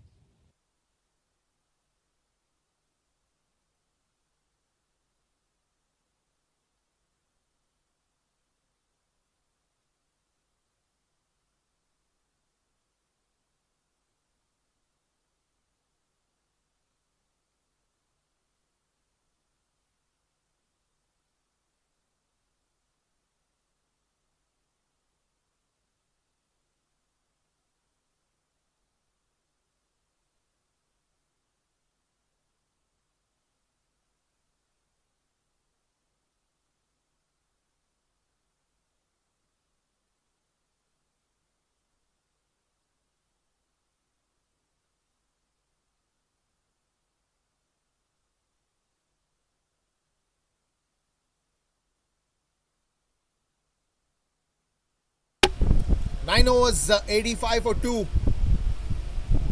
Nine overs, 85 for 2.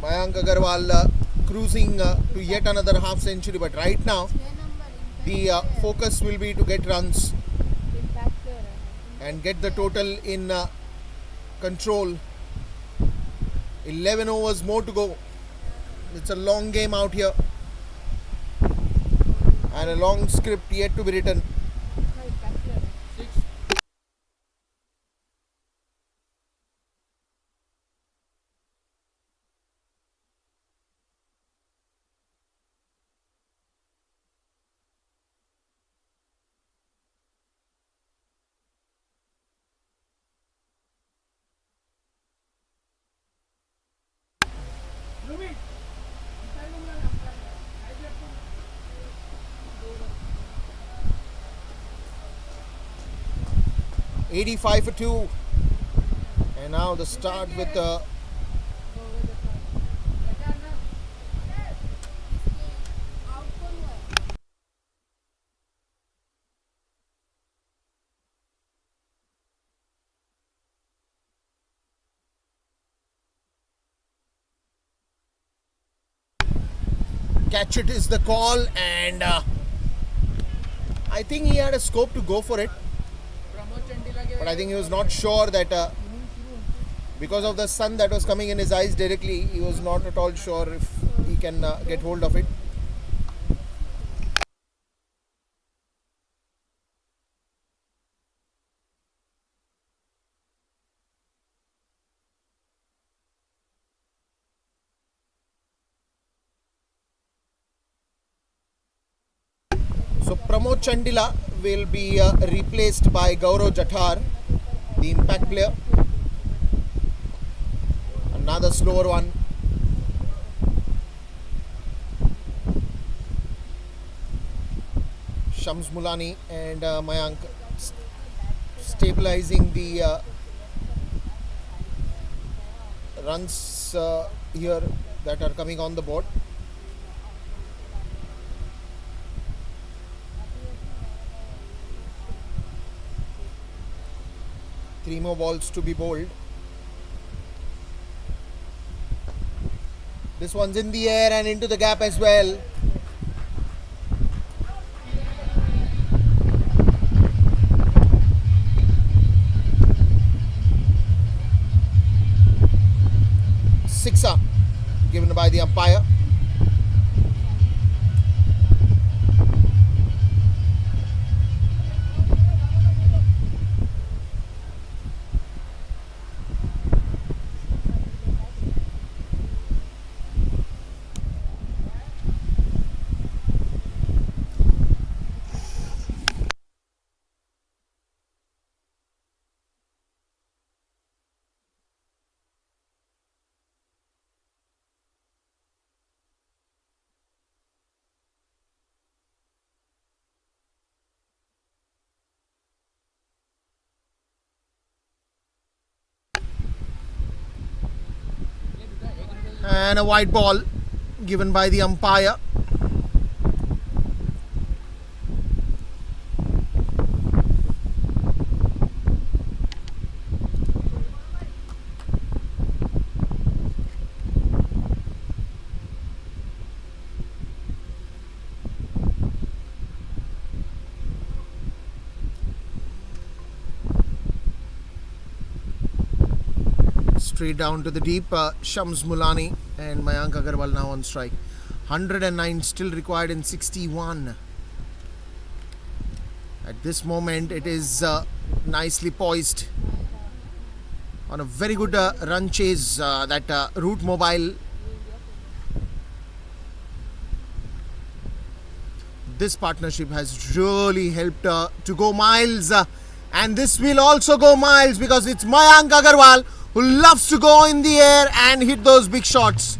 Mayank Agarwal cruising to yet another half century, but right now the focus will be to get runs. and get the total in control. 11 overs more to go. It's a long game out here and a long script yet to be written. 85 for 2. And now the start with catch it is the call, and I think he had a scope to go for it, but I think he was not sure that because of the sun that was coming in his eyes directly, he was not at all sure if he can get hold of it. So Pramod Chandila will be replaced by Gaurav Jathar, the impact player. Another slower one. Shams Mulani and Mayank stabilizing the runs here that are coming on the board. Three more balls to be bowled. This one's in the air and into the gap as well. Sixer given by the umpire. And a white ball given by the umpire. Straight down to the deep. Shams Mulani and Mayank Agarwal now on strike. 109 still required in 61. At this moment, it is nicely poised on a very good run chase. That Root Mobile. This partnership has really helped to go miles, and this will also go miles because it's Mayank Agarwal who loves to go in the air and hit those big shots.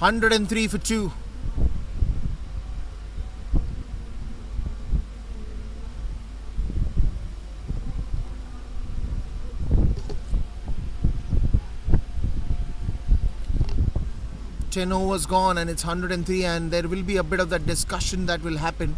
103 for 2. Ten overs gone and it's 103, and there will be a bit of that discussion that will happen.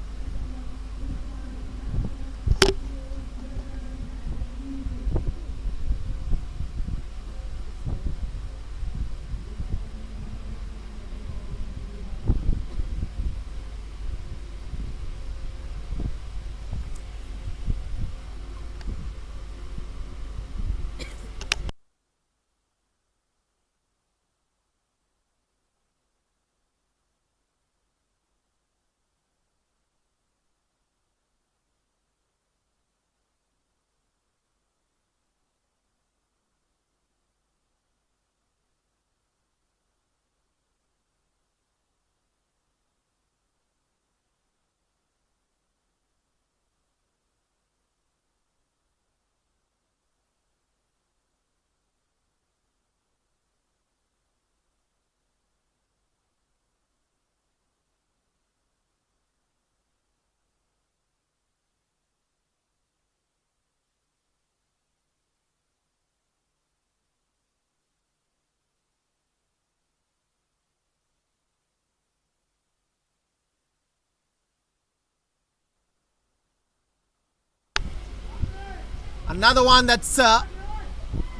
Another one that's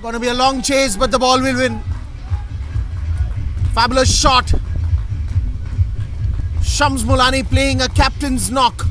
going to be a long chase, but the ball will win. Fabulous shot. Shams Mulani playing a captain's knock.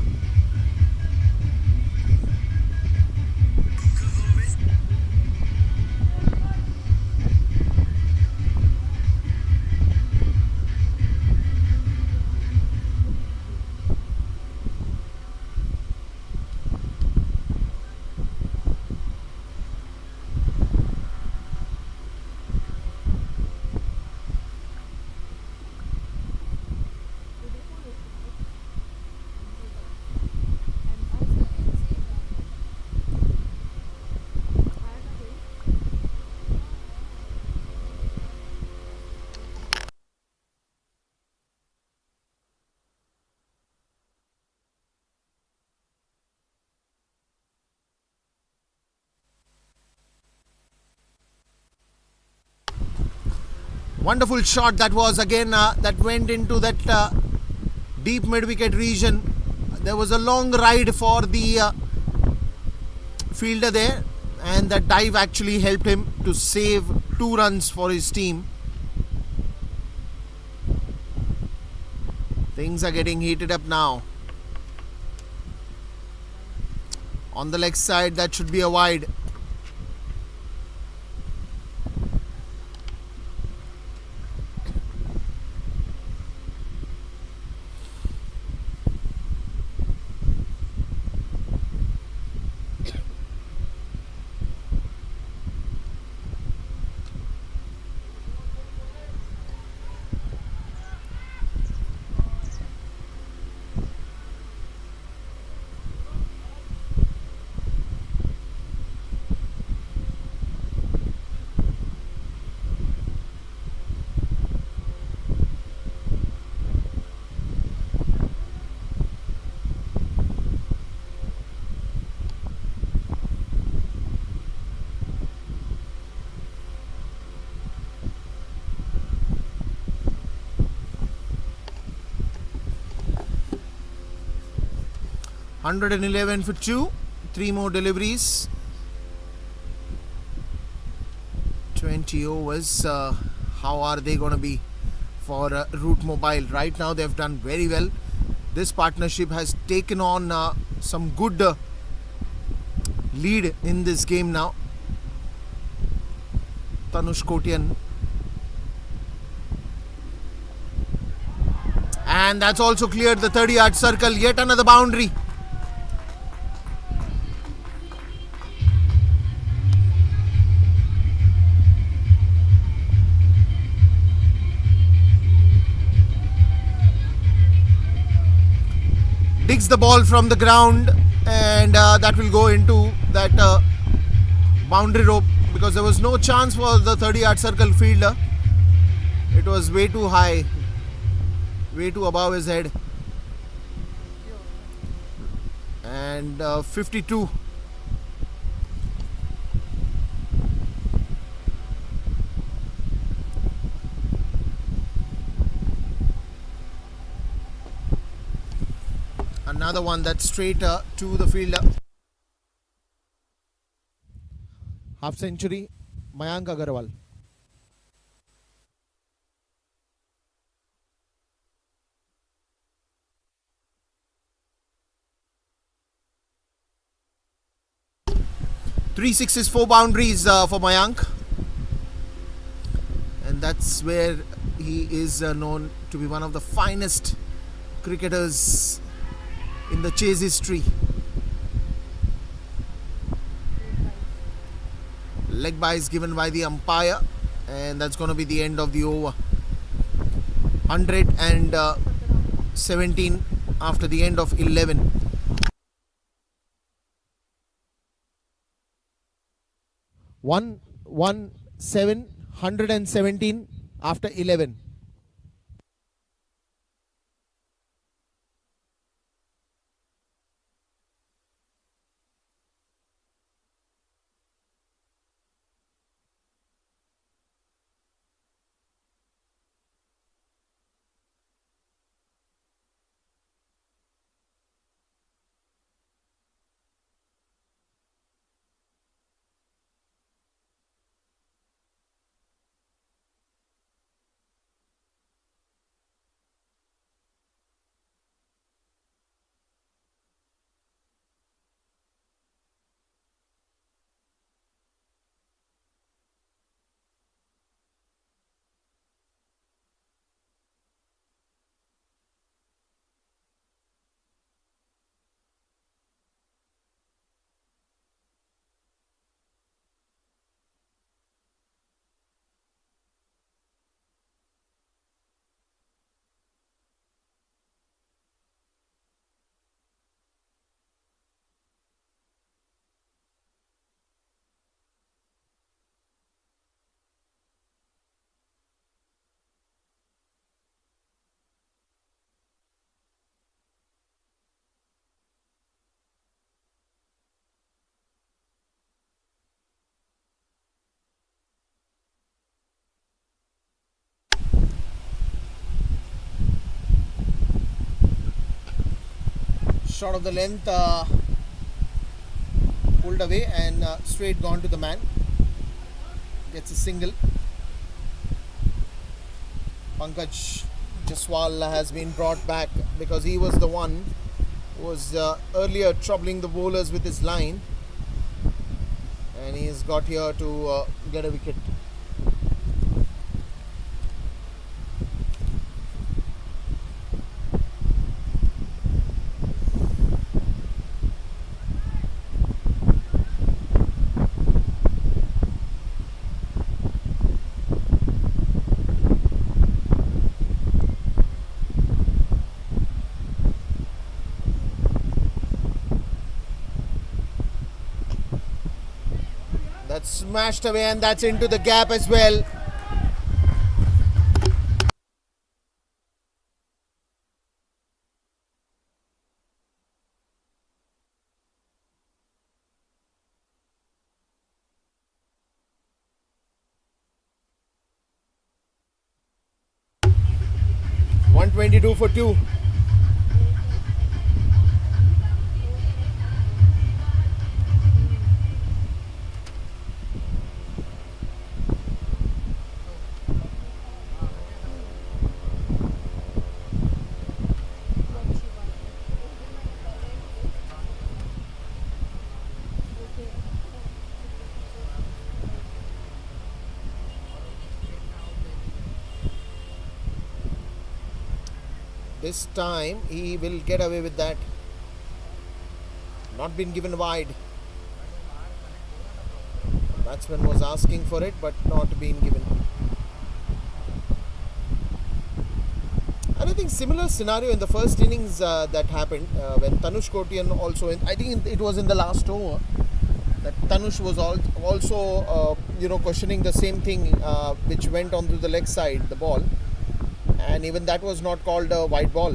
Wonderful shot that was again, that went into that deep mid-wicket region. There was a long ride for the fielder there, and that dive actually helped him to save 2 runs for his team. Things are getting heated up now. On the leg side, that should be a wide. $111 for 2, 3 more deliveries, 20 overs. How are they going to be for Route Mobile? Right now they've done very well. This partnership has taken on some good lead in this game now. Tanush Kotian, and that's also cleared the 30-yard circle. Yet another boundary. Digs the ball from the ground, and that will go into that boundary rope, because there was no chance for the 30-yard circle fielder. It was way too high. way too above his head. And 52. Another one that's straight to the fielder. Half century, Mayank Agarwal. Three sixes, 4 boundaries for Mayank, and that's where he is known to be one of the finest cricketers in the chase history. Leg bye is given by the umpire, and that's going to be the end of the over. 117 after the end of 11. One 117 after 11. Short of the length, pulled away and straight gone to the man. Gets a single. Pankaj Jaswal has been brought back because he was the one who was earlier troubling the bowlers with his line, and he has got here to get a wicket. That's smashed away, and that's into the gap as well. .122 for 2. This time he will get away with that. Not been given wide. Batsman was asking for it, but not being given. And I think similar scenario in the first innings that happened when Tanush Kotian also, I think it was in the last over, that Tanush was also questioning the same thing which went onto the leg side, the ball. and even that was not called a white ball.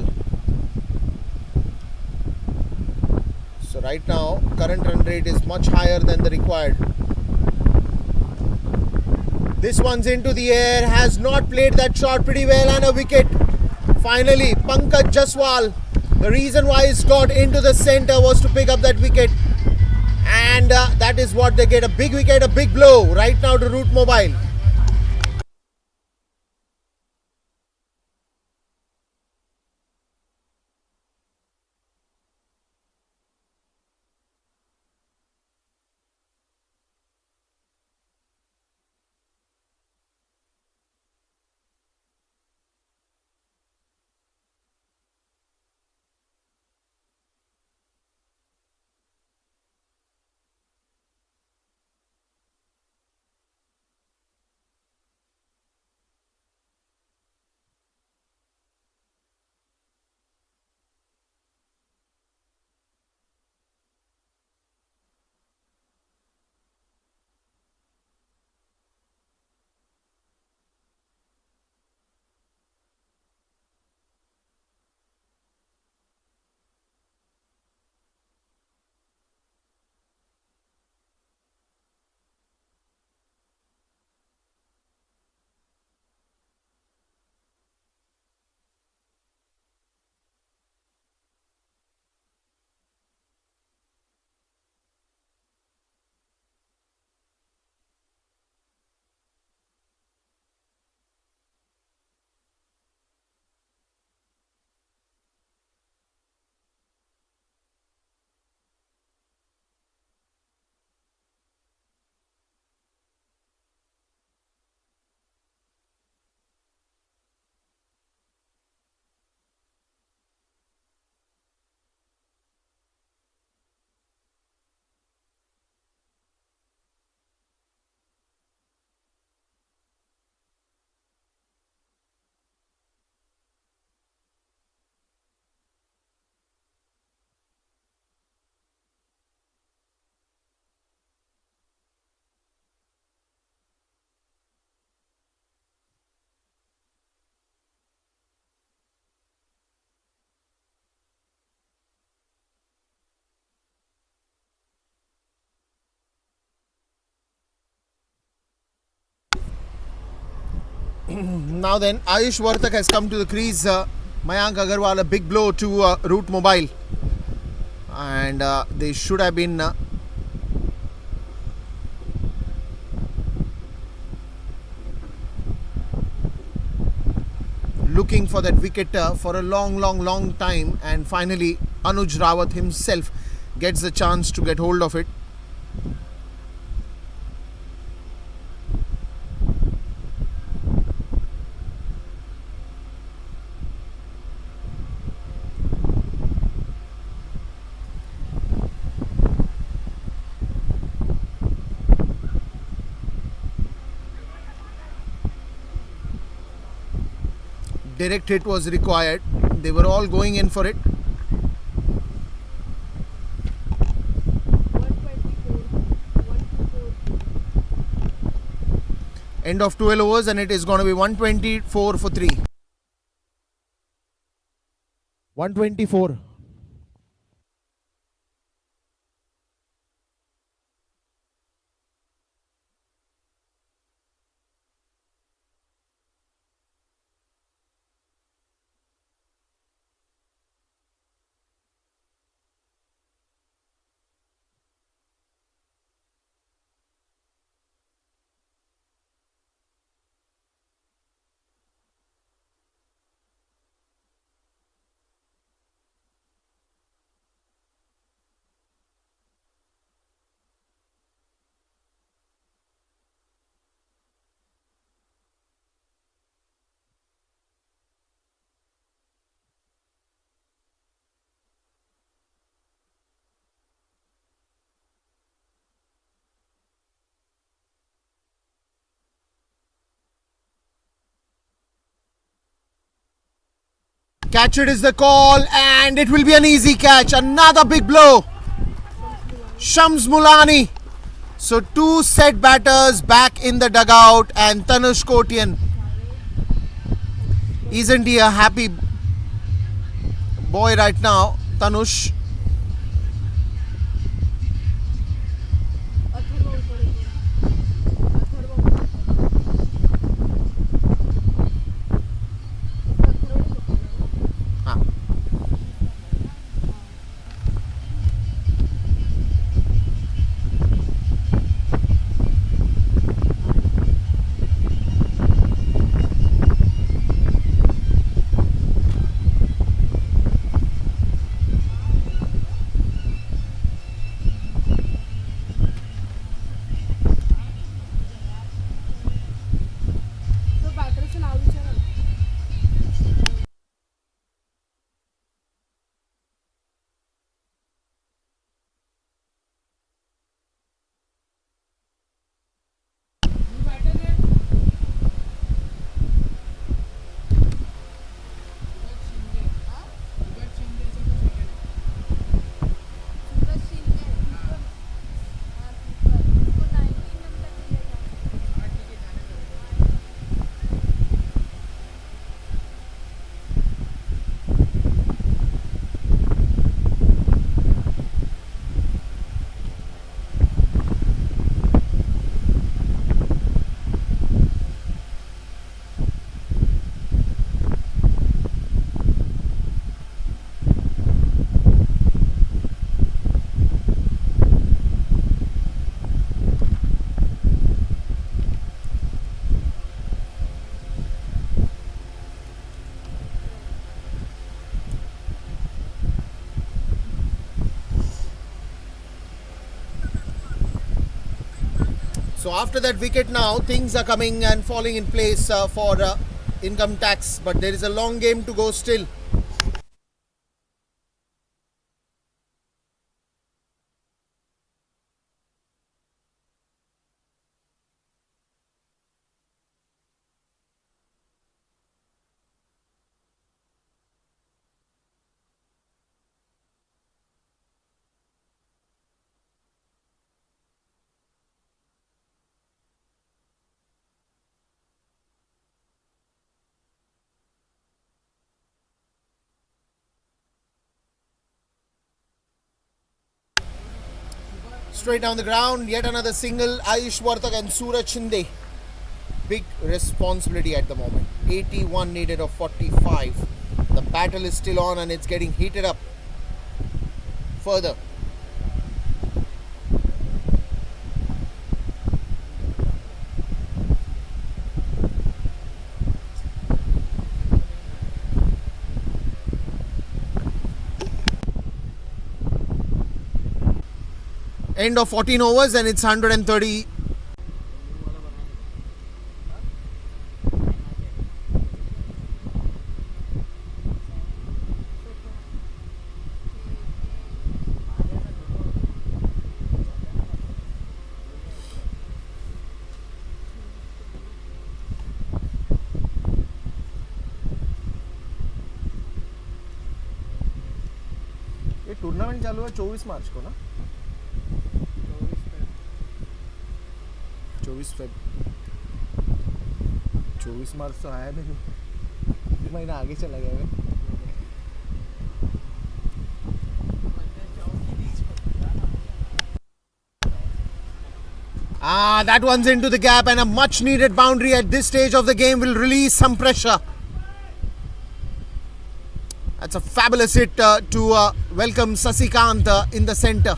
So right now current run rate is much higher than the required. This one's into the air, has not played that shot pretty well, and a wicket. Finally, Pankaj Jaswal. The reason why he's got into the centre was to pick up that wicket, and that is what they get, a big wicket, a big blow right now to Root Mobile. Now then, Ayush Vartak has come to the crease. Mayank Agarwal, a big blow to Root Mobile, and they should have been looking for that wicket for a long time, and finally Anuj Rawat himself gets the chance to get hold of it. Direct hit was required. They were all going in for it. End of 12 overs, and it is going to be 124 for 3. 124. Catch it is the call, and it will be an easy catch. Another big blow. Shams Mulani. So 2 set batters back in the dugout, and Tanush Kotian Isn't he a happy boy right now, Tanush? Ah. So after that wicket now, things are coming and falling in place for income tax. But there is a long game to go still. Straight down the ground, yet another single. Ayush Vartak and Suraj Shinde. Big responsibility at the moment. 81 needed of 45. The battle is still on and it's getting heated up further. End of 14 overs and it's 130. ये tournament चालू है 24 मार्च को ना 24 मार्च तो आया नहीं, एक महीना आगे चला गया है. That one's into the gap and a much needed boundary at this stage of the game will release some pressure. That's a fabulous hit to welcome Sasikant in the centre.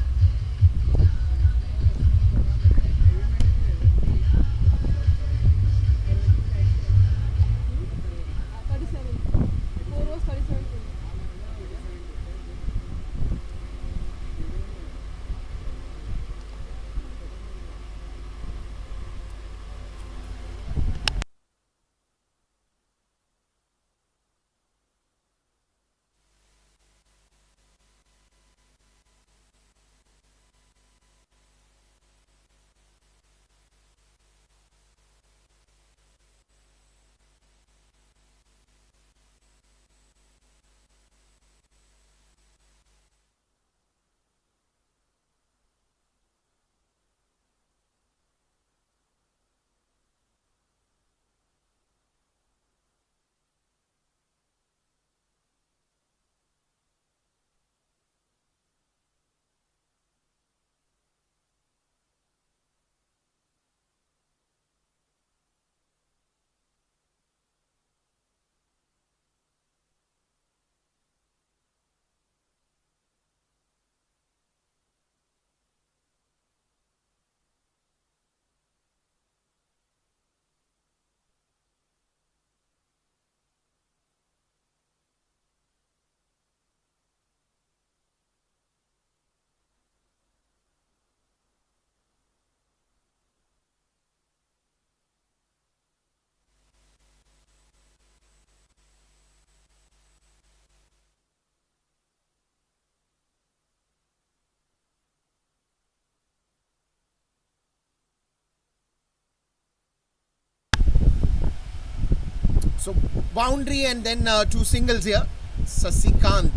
So boundary and then two singles here. Sasikant.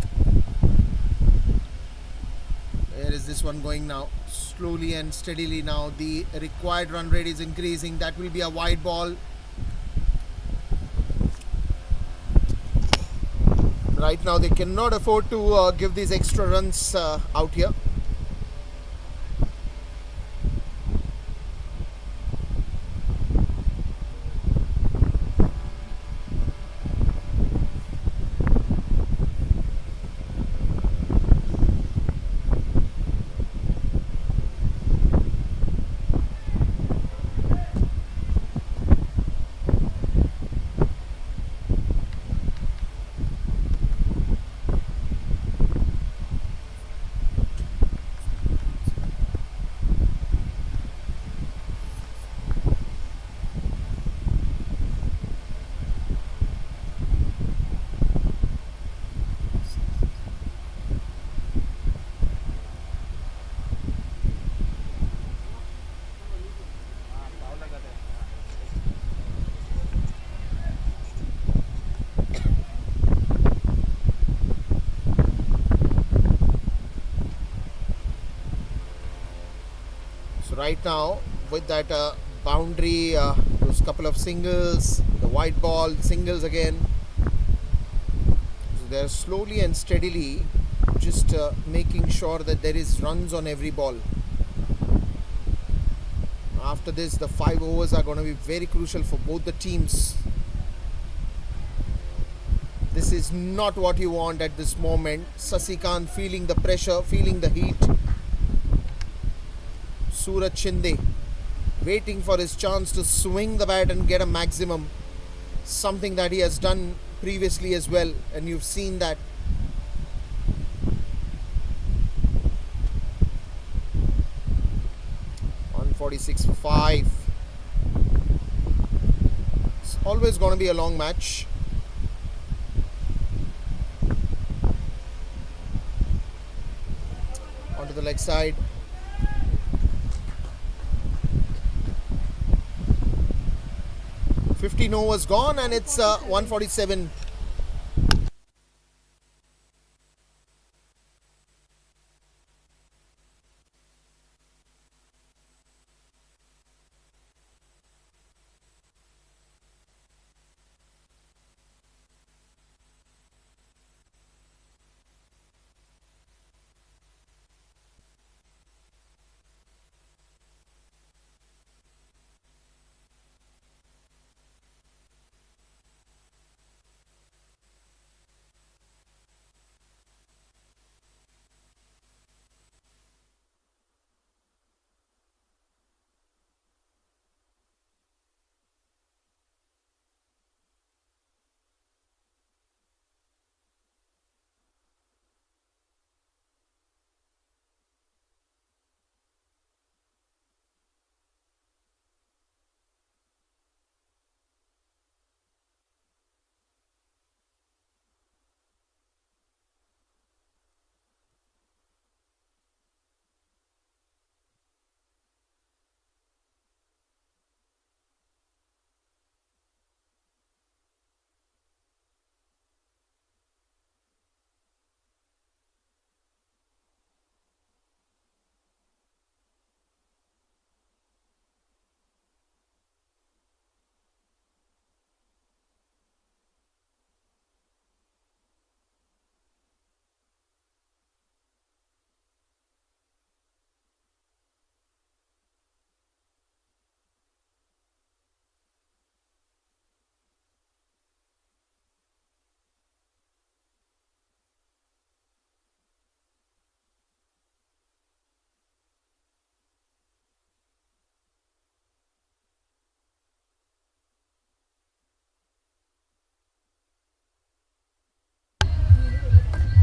Where is this one going now? Slowly and steadily now. The required run rate is increasing. That will be a wide ball. Right now they cannot afford to give these extra runs out here. So right now with that boundary, those couple of singles, the white ball, singles again. So they're slowly and steadily just making sure that there is runs on every ball. After this, the 5 overs are going to be very crucial for both the teams. This is not what you want at this moment. Sasikant feeling the pressure, feeling the heat. Suraj Shinde waiting for his chance to swing the bat and get a maximum. Something that he has done previously as well, and you've seen that. .146.5. It's always going to be a long match. Onto the leg side. .15 overs gone and it's 147.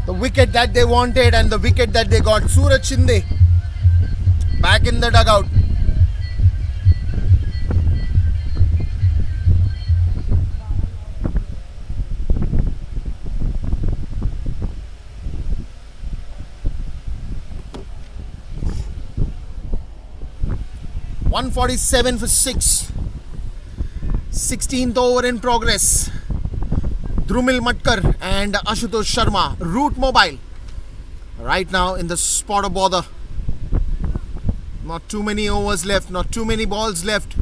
The wicket that they wanted and the wicket that they got. Suraj Shinde back in the dugout. .147 for 6. 16th over in progress. Drumil Matkar and Ashutosh Sharma. Route Mobile right now in the spot of bother. Not too many overs left, not too many balls left,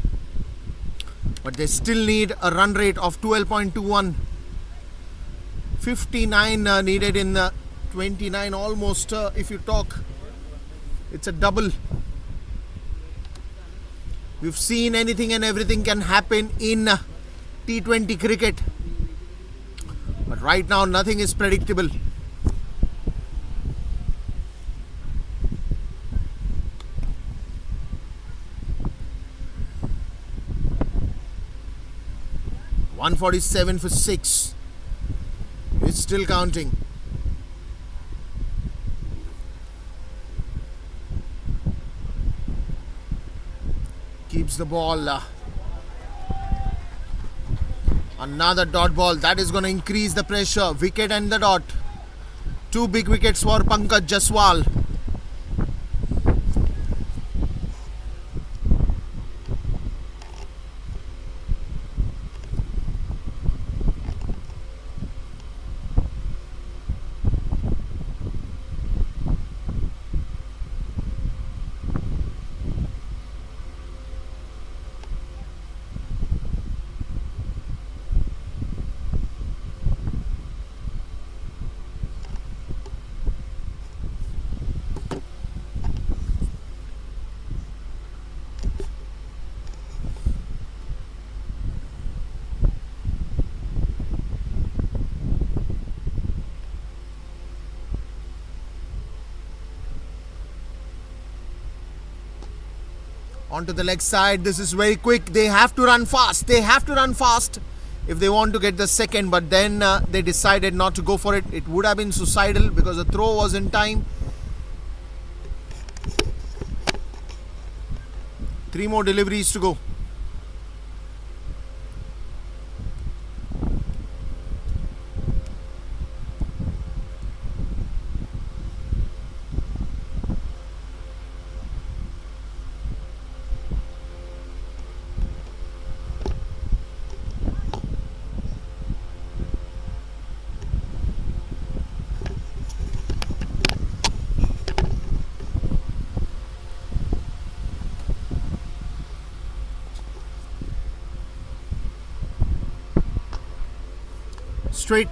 but they still need a run rate of 12.21. 59 needed in 29 almost. If you talk, it's a double. We've seen anything and everything can happen in T20 cricket, but right now nothing is predictable. .147 for 6. It's still counting. Keeps the ball. Another dot ball. That is going to increase the pressure. Wicket and the dot. 2 big wickets for Pankaj Jaswal. Onto the leg side. This is very quick. They have to run fast. They have to run fast if they want to get the second. But then they decided not to go for it. It would have been suicidal because the throw was in time. 3 more deliveries to go. Straight.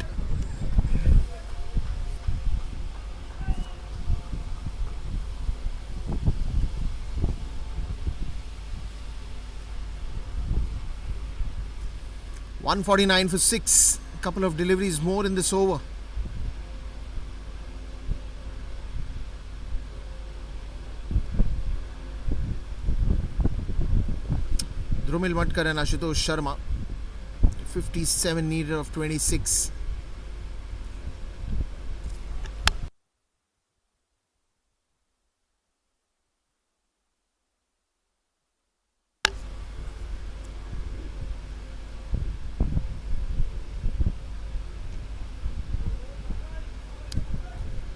.149 for 6. A couple of deliveries more in this over. Drumil Matkar and Ashutosh Sharma. 57 needed of 26.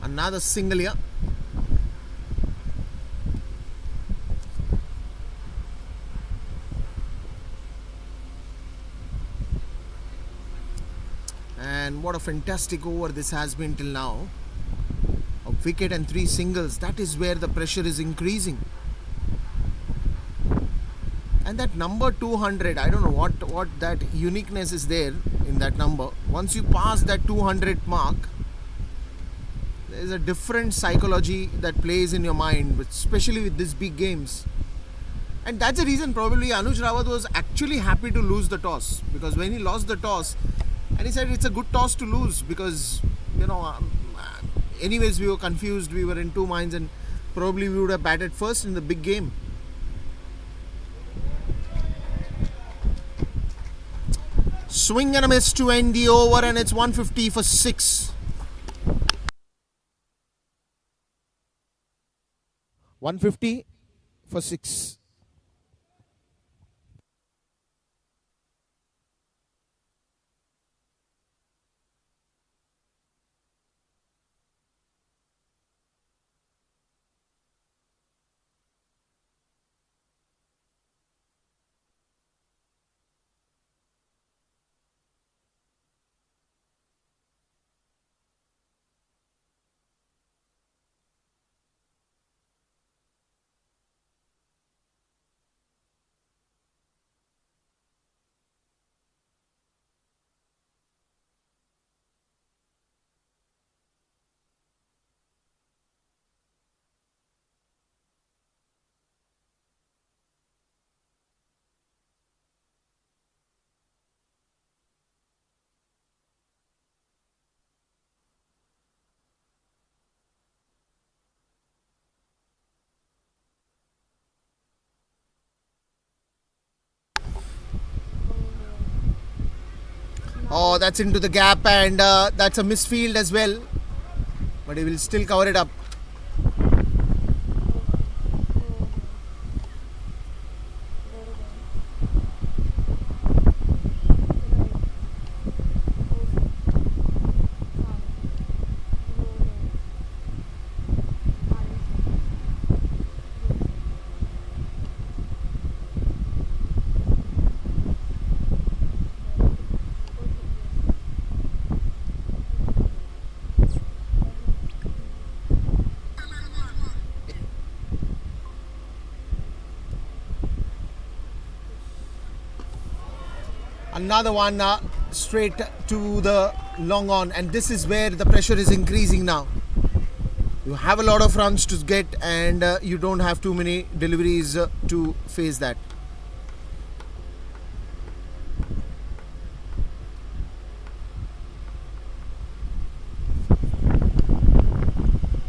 Another single here. And what a fantastic over this has been till now. A wicket and 3 singles. That is where the pressure is increasing. And that number 200, I don't know what that uniqueness is there in that number. Once you pass that 200 mark, there is a different psychology that plays in your mind, especially with these big games. And that's the reason probably Anuj Rawat was actually happy to lose the toss, because when he lost the toss, and he said it's a good toss to lose because, anyways we were confused, we were in 2 minds, and probably we would have batted first in the big game. Swing and a miss to end the over, and it's 150 for 6. 150 for 6. Oh, that's into the gap, and that's a misfield as well. But he will still cover it up. Another one straight to the long on, and this is where the pressure is increasing now. You have a lot of runs to get, and you don't have too many deliveries to face that.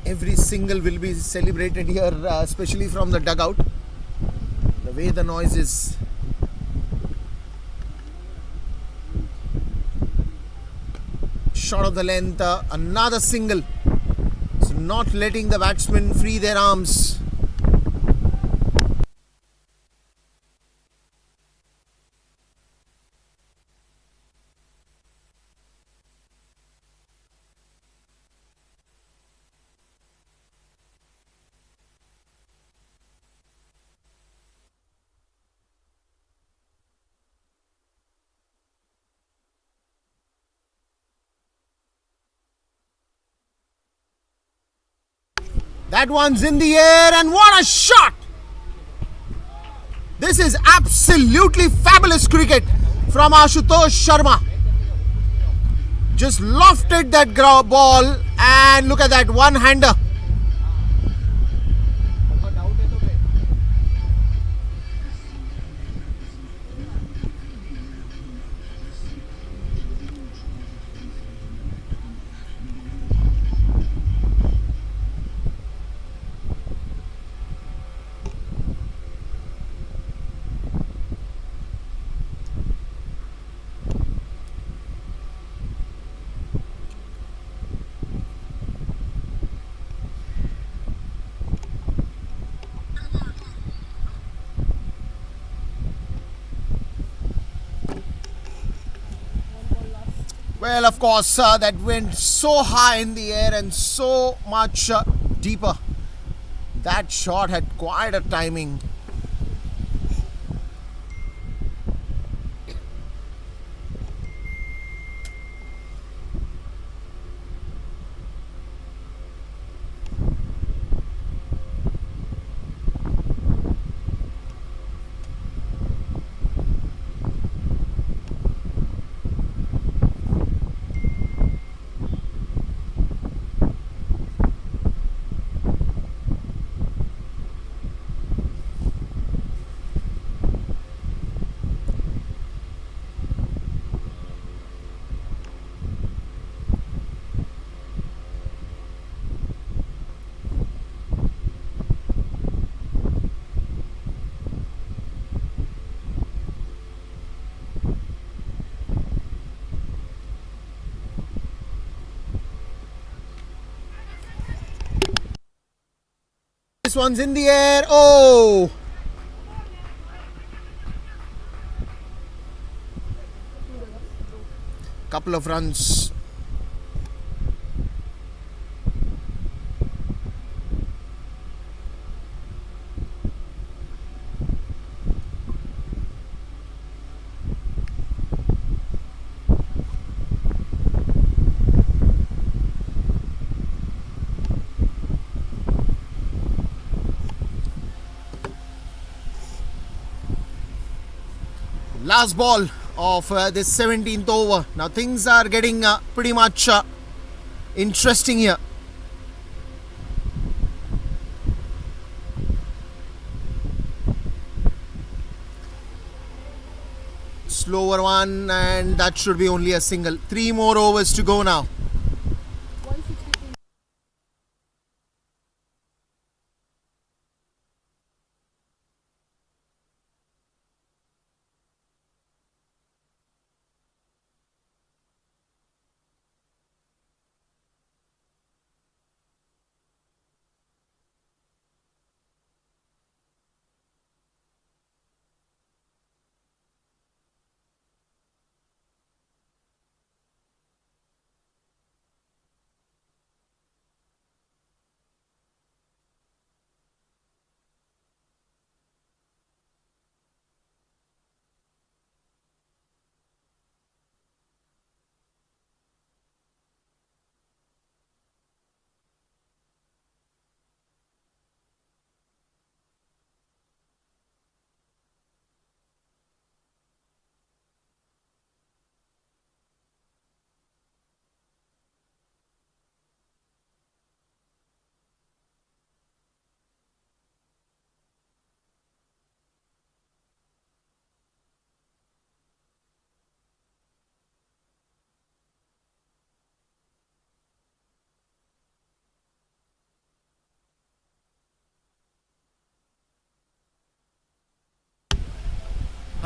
Every single will be celebrated here, especially from the dugout. The way the noise is. Shot of the length, another single. So not letting the batsmen free their arms. That one's in the air, and what a shot! This is absolutely fabulous cricket from Ashutosh Sharma. Just lofted that ball, and look at that one-hander. Well, of course, that went so high in the air and so much deeper. That shot had quite a timing. This one's in the air. Oh! Couple of runs. Last ball of this 17th over. Now things are getting pretty much interesting here. Slower one, and that should be only a single. 3 more overs to go now.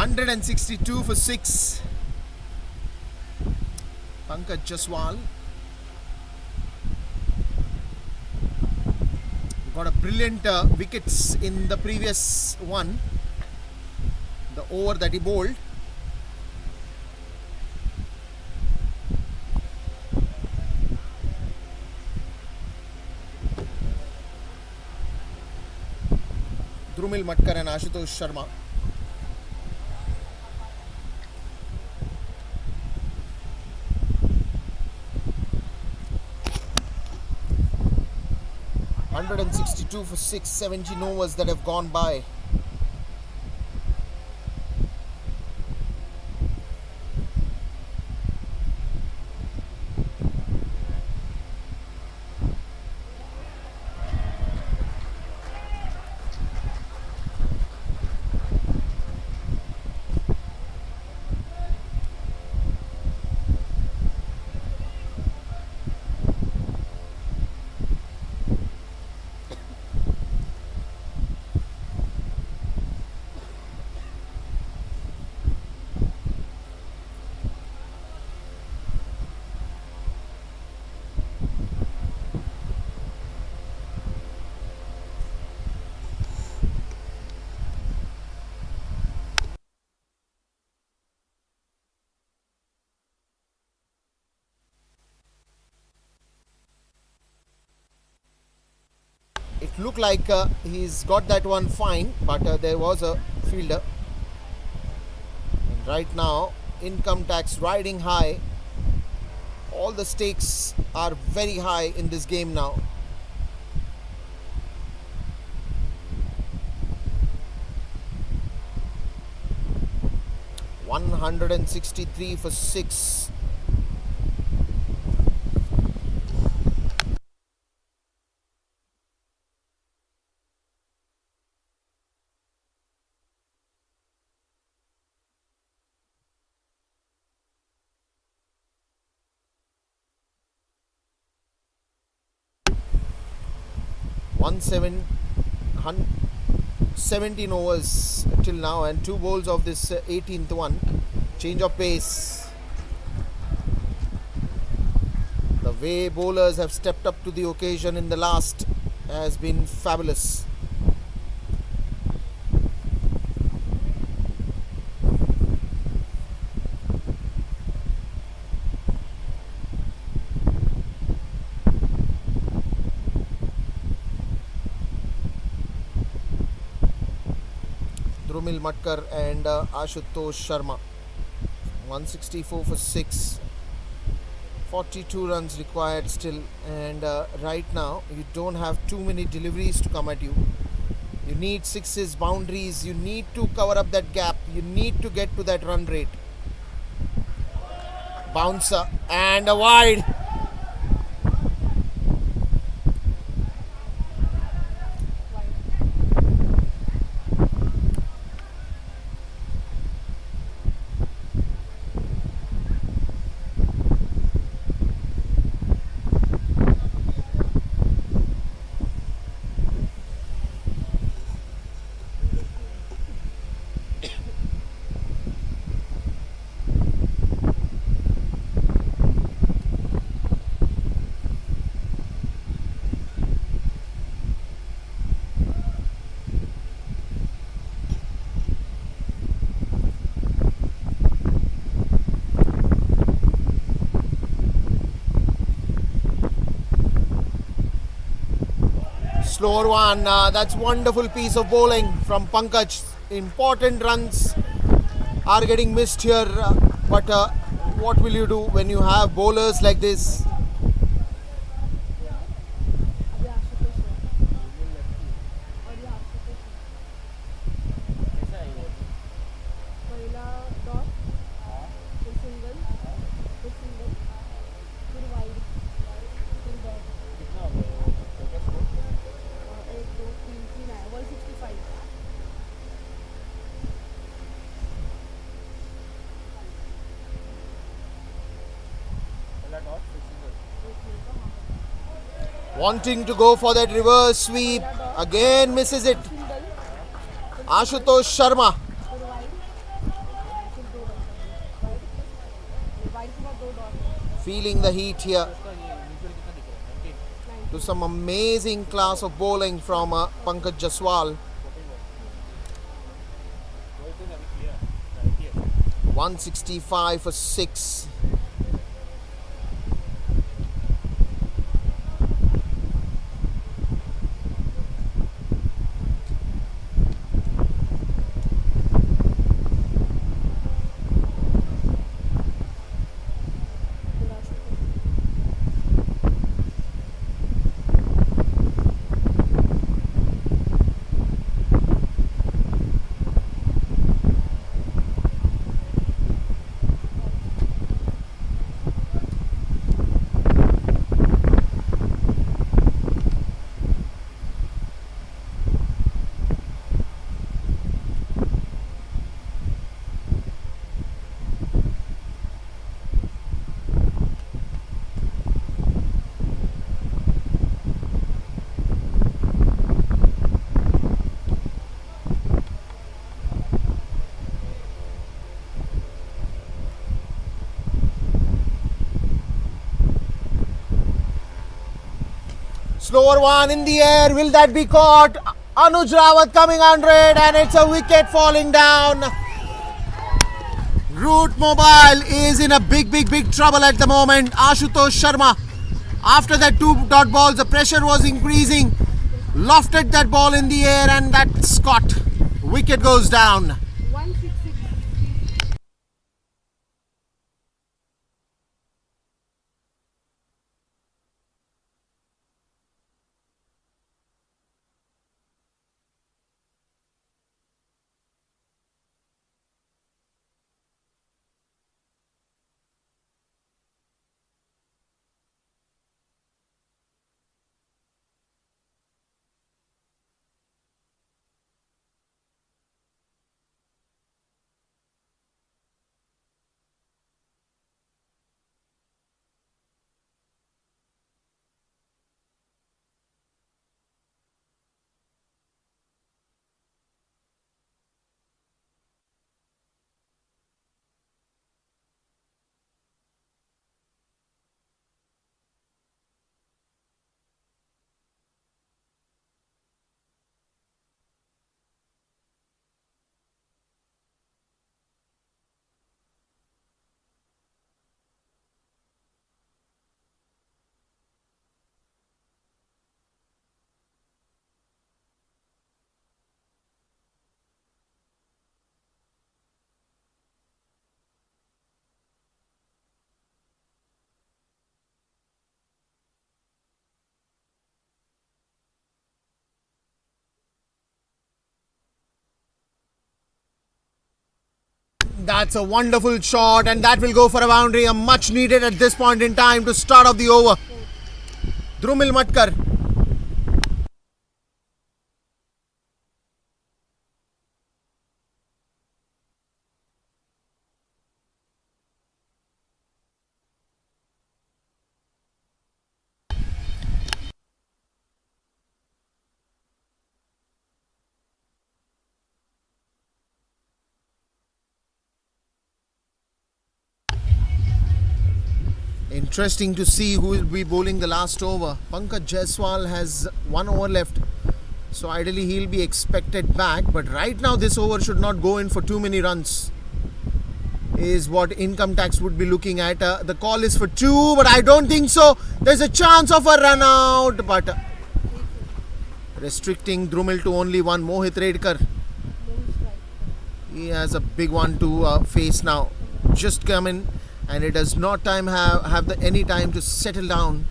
162 for 6. Pankaj Jaswal got a brilliant wickets in the previous one, the over that he bowled. Drumil Matkar and Ashutosh Sharma. $162 for 6, 17 overs that have gone by. It looked like he's got that one fine, but there was a fielder. And right now, income tax riding high. All the stakes are very high in this game now. $163 for 6. One 17 overs till now and 2 bowls of this 18th one. Change of pace. The way bowlers have stepped up to the occasion in the last has been fabulous. Drumil Matkar and Ashutosh Sharma. 164 for 6. 42 runs required still, and right now you don't have too many deliveries to come at you. You need sixes, boundaries, you need to cover up that gap, you need to get to that run rate. Bouncer and a wide. Slower one. That's wonderful piece of bowling from Pankaj. Important runs are getting missed here, but what will you do when you have bowlers like this? Wanting to go for that reverse sweep, again misses it. Ashutosh Sharma. feeling the heat here. To some amazing class of bowling from Pankaj Jaswal. 165 for 6. Slower one in the air. Will that be caught? Anuj Rawat coming 100 and it's a wicket falling down. Root Mobile is in a big trouble at the moment. Ashutosh Sharma, after that 2 dot balls, the pressure was increasing. Lofted that ball in the air and that's caught. Wicket goes down. That's a wonderful shot and that will go for a boundary. A much needed at this point in time to start off the over. Drumil Matkar. Interesting to see who will be bowling the last over. Pankaj Jaiswal has 1 over left, so ideally he'll be expected back, but right now this over should not go in for too many runs is what income tax would be looking at. The call is for 2, but I don't think so. There's a chance of a run out, but restricting Drumil to only 1. Mohit Redkar, he has a big one to face now. Just come in and it does not have any time to settle down.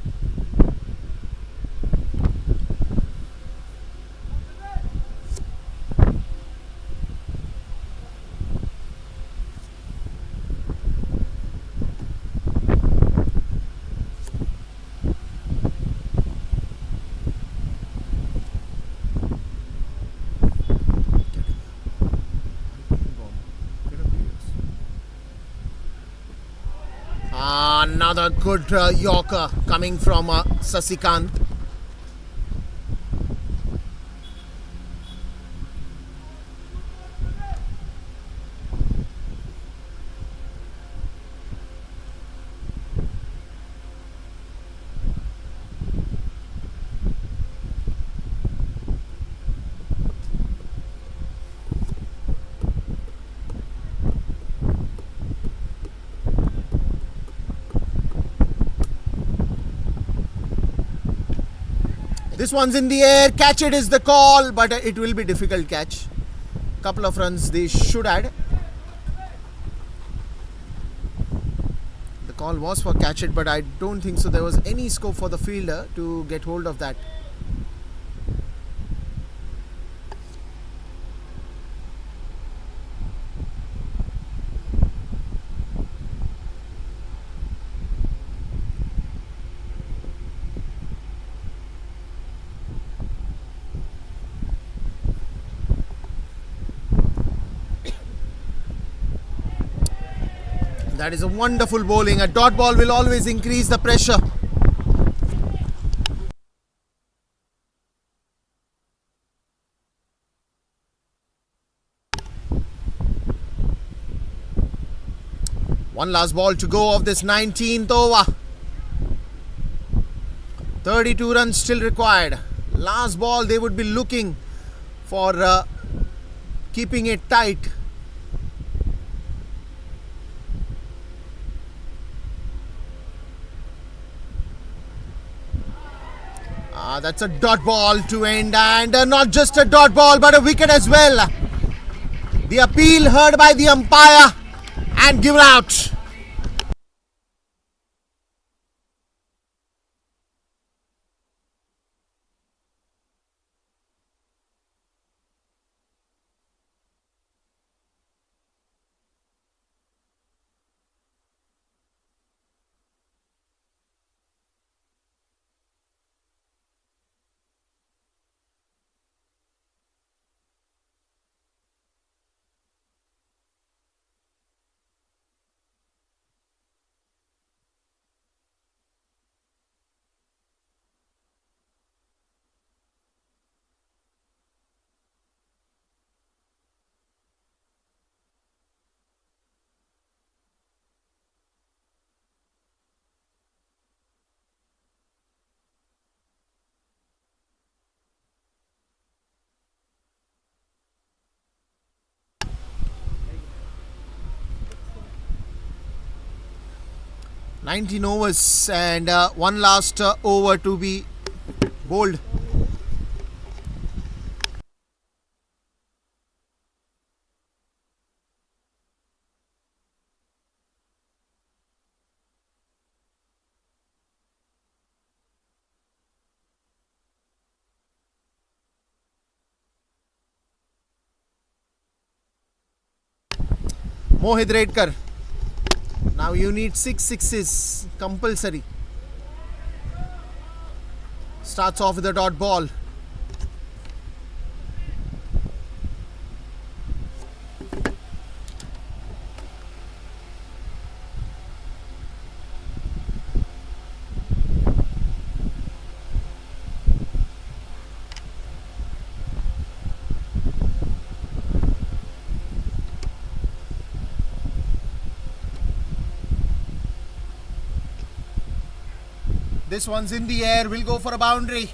Another good Yorker coming from Sasikant. This one's in the air. Catch it is the call, but it will be difficult catch. Couple of runs they should add. The call was for catch it, but I don't think so there was any scope for the fielder to get hold of that. That is a wonderful bowling. A dot ball will always increase the pressure. One last ball to go of this 19th over. 32 runs still required. Last ball they would be looking for keeping it tight. That's a dot ball to end, and not just a dot ball but a wicket as well. The appeal heard by the umpire and given out. "19 overs and one last over to be bowled." Mohit Redkar. Now you need 6 sixes compulsory. Starts off with a dot ball. This one's in the air, will go for a boundary.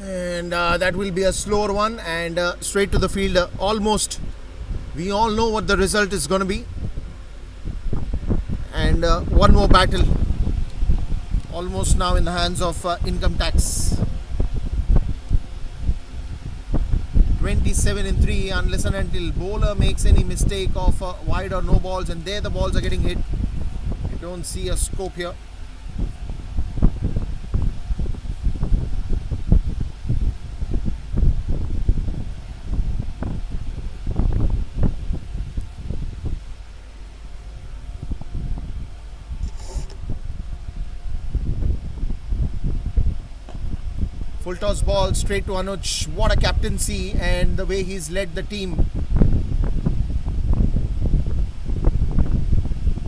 And that will be a slower one and straight to the fielder. Almost. We all know what the result is going to be. And one more battle. Almost now in the hands of income tax. 27-3 unless and until bowler makes any mistake of wide or no balls, and there the balls are getting hit. You don't see a scope here. Full toss ball straight to Anuj. What a captaincy, and the way he's led the team.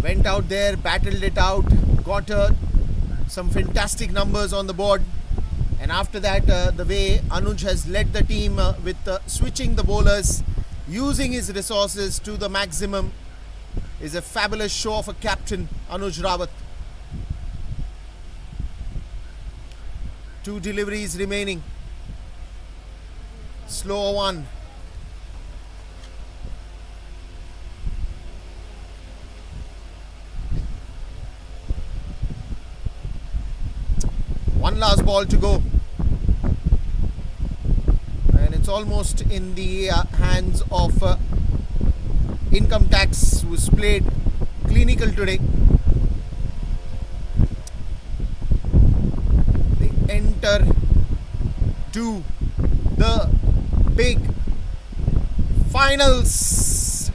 Went out there, battled it out, got some fantastic numbers on the board. And after that, the way Anuj has led the team with switching the bowlers, using his resources to the maximum, is a fabulous show of a captain, Anuj Rawat. 2 deliveries remaining. Slow one. One last ball to go. And it's almost in the hands of Income Tax, who's played clinical today. They enter to the big finals.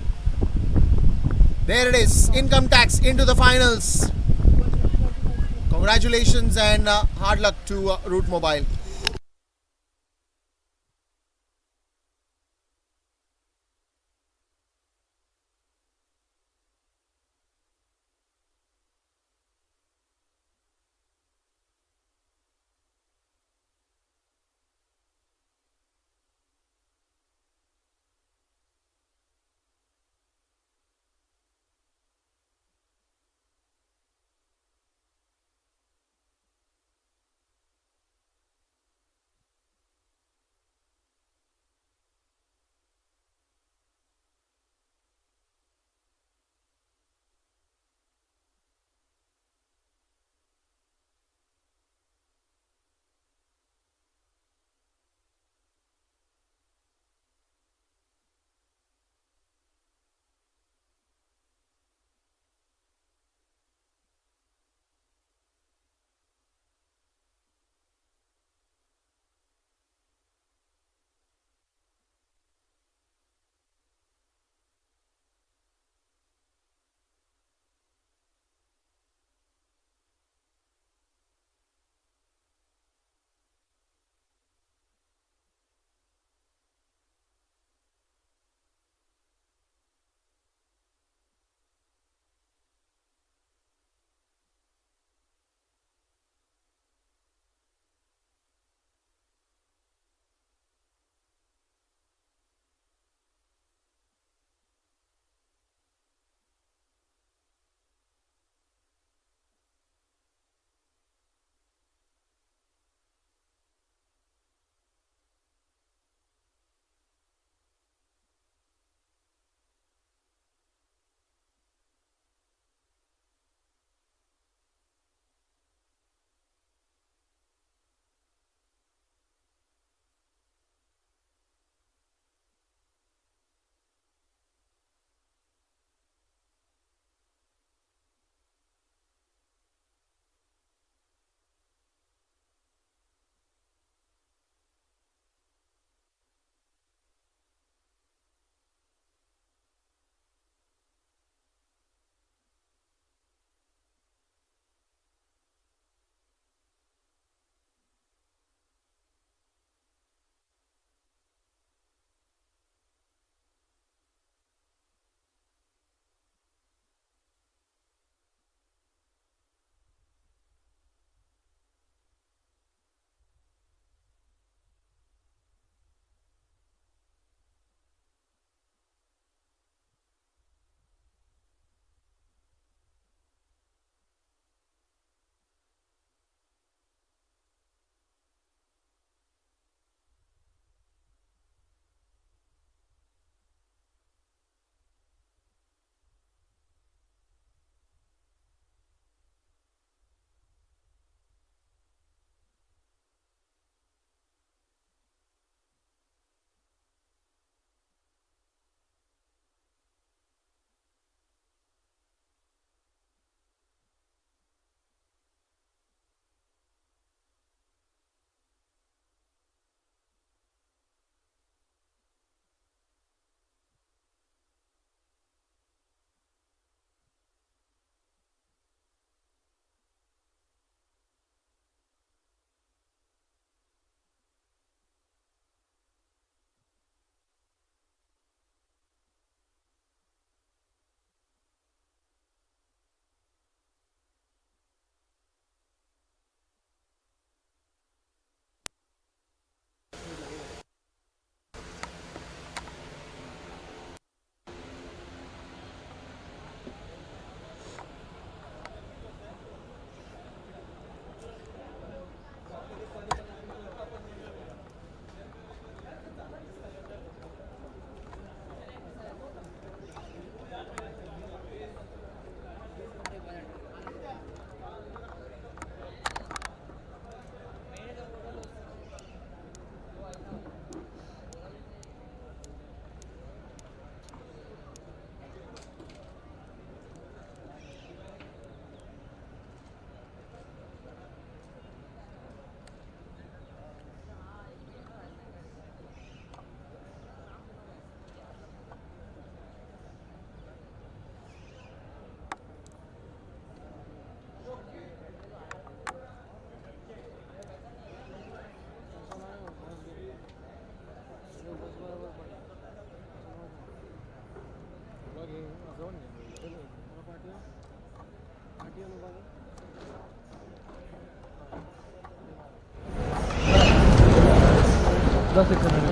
There it is, Income Tax into the finals. Congratulations and hard luck to Root Mobile. 14 से खेलेंगे।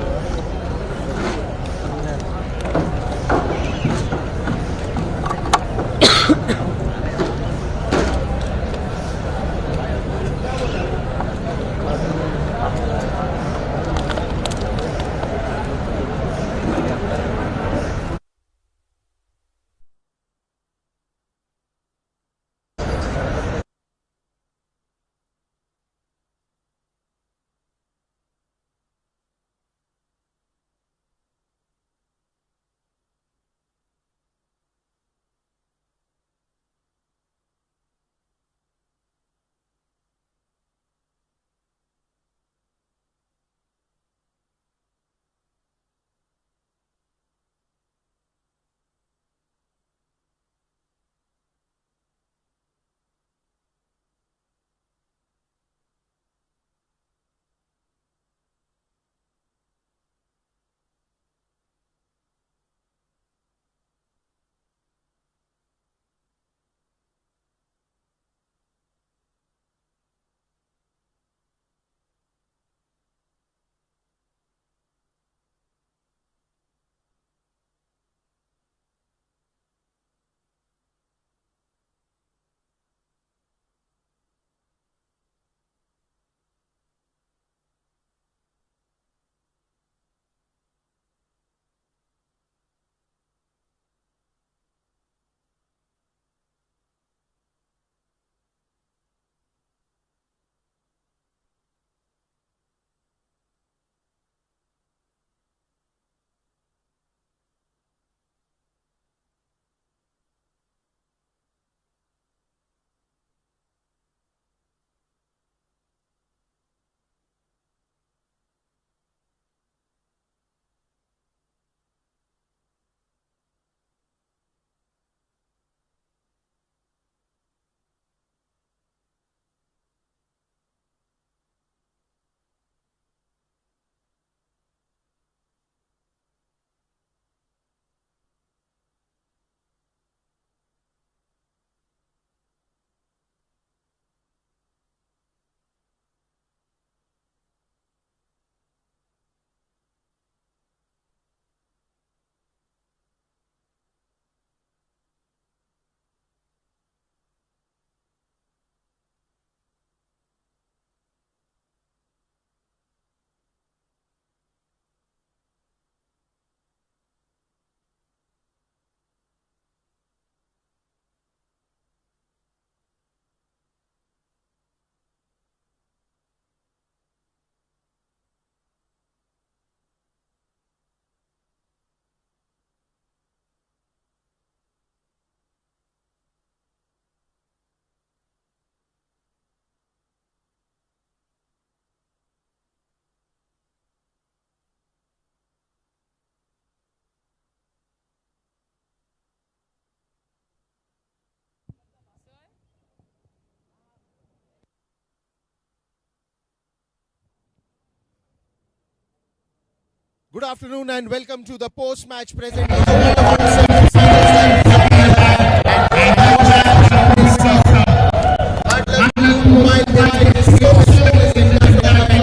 Good afternoon and welcome to the post-match presentation of the semi-finals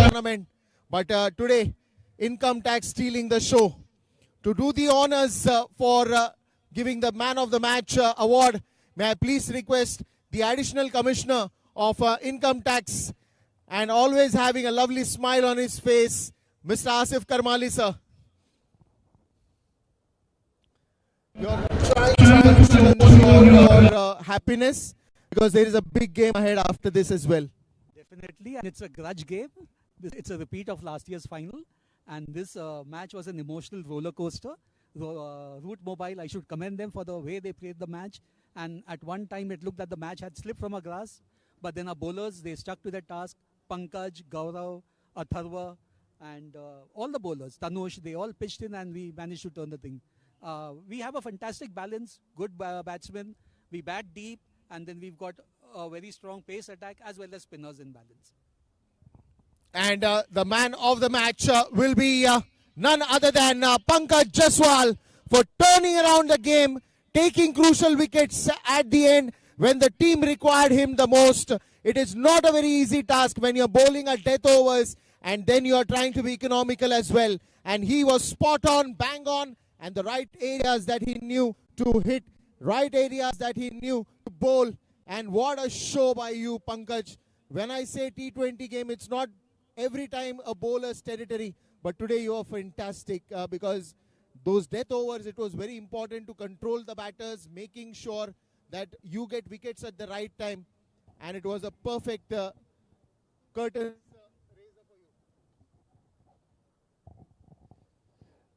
tournament. But today, income tax stealing the show. To do the honors for giving the man of the match award, may I please request the additional commissioner of income tax and always having a lovely smile on his face, Mr. Asif Karmali, sir. You're trying to ensure your happiness because there is a big game ahead after this as well. Definitely, and it's a grudge game. It's a repeat of last year's final, and this match was an emotional roller coaster. Root Mobile, I should commend them for the way they played the match. And at one time, it looked that the match had slipped from our grasp, but then our bowlers, they stuck to their task. Pankaj, Gaurav, Atharva, and all the bowlers, Tanush, they all pitched in, and we managed to turn the thing. We have a fantastic balance, good batsmen. We bat deep, and then we've got a very strong pace attack as well as spinners in balance. And the man of the match will be none other than Pankaj Jaswal for turning around the game, taking crucial wickets at the end when the team required him the most. It is not a very easy task when you're bowling at death overs and then you are trying to be economical as well. And he was spot on, bang on, and the right areas that he knew to hit, right areas that he knew to bowl. And what a show by you, Pankaj. When I say T20 game, it's not every time a bowler's territory, but today you are fantastic because those death overs, it was very important to control the batters, making sure that you get wickets at the right time. And it was a perfect curtain.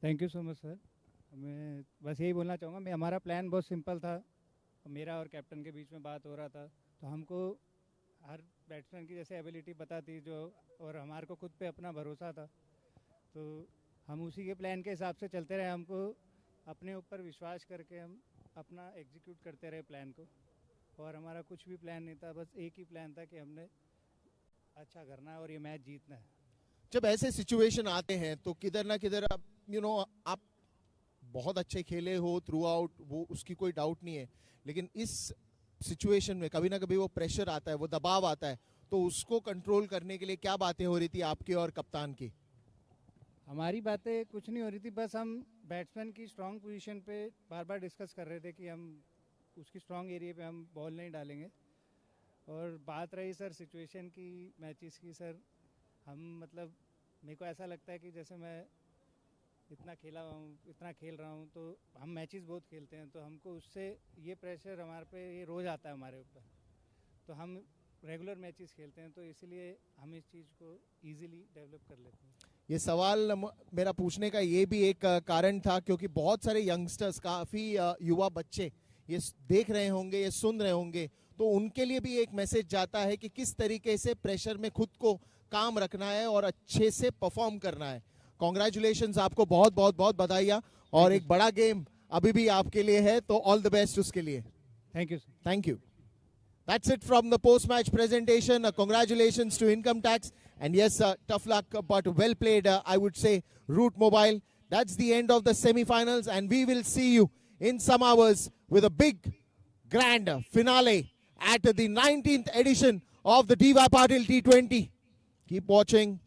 Thank you so much sir. मैं बस यही बोलना चाहूँगा, मैं हमारा plan बहुत simple था. मेरा और कैप्टन के बीच में बात हो रहा था, तो हमको हर बैट्समैन की जैसे एबिलिटी पता थी जो, और हमारे को खुद पे अपना भरोसा था, तो हम उसी के प्लान के हिसाब से चलते रहे. हमको अपने ऊपर विश्वास करके हम अपना एग्जीक्यूट करते रहे प्लान को, और हमारा कुछ भी प्लान नहीं था, बस एक ही प्लान था कि हमने अच्छा करना है और ये मैच जीतना है. जब ऐसे सिचुएशन आते हैं तो किधर ना किधर आप आप बहुत अच्छे खेले हो थ्रू आउट, वो उसकी कोई डाउट नहीं है, लेकिन इस सिचुएशन में कभी ना कभी वो प्रेशर आता है, वो दबाव आता है, तो उसको कंट्रोल करने के लिए क्या बातें हो रही थी आपकी और कप्तान की? हमारी बातें कुछ नहीं हो रही थी, बस हम बैट्समैन की स्ट्रांग पोजीशन पे बार बार डिस्कस कर रहे थे कि हम उसकी स्ट्रांग एरिया पे हम बॉल नहीं डालेंगे. और बात रही सर सिचुएशन की, मैचेस की, सर हम मतलब मेरे को ऐसा लगता है कि जैसे मैं इतना खेला हूँ, इतना खेल रहा हूँ, तो हम मैचेस बहुत खेलते हैं, तो हमको उससे ये प्रेशर हमारे पे ये रोज़ आता है हमारे ऊपर, तो हम रेगुलर मैचेस खेलते हैं, तो इसलिए हम इस चीज़ को इजीली डेवलप कर लेते हैं. ये सवाल मेरा पूछने का ये भी एक कारण था क्योंकि बहुत सारे यंगस्टर्स, काफ़ी युवा बच्चे ये देख रहे होंगे, ये सुन रहे होंगे, तो उनके लिए भी एक मैसेज जाता है कि किस तरीके से प्रेशर में खुद को काम रखना है और अच्छे से परफॉर्म करना है. कॉन्ग्रेचुलेशंस, आपको बहुत बहुत बहुत बधाइयाँ, और एक बड़ा गेम अभी भी आपके लिए है, तो ऑल द बेस्ट उसके लिए. Thank you sir. Thank you. That's it from the post-match presentation. Congratulations to Income Tax. And yes, tough luck, but well played, I would say, Route Mobile. That's the end of the semi-finals, and we will see you in some hours with a big, grand finale at the 19th edition of the DY Patil T20. Keep watching.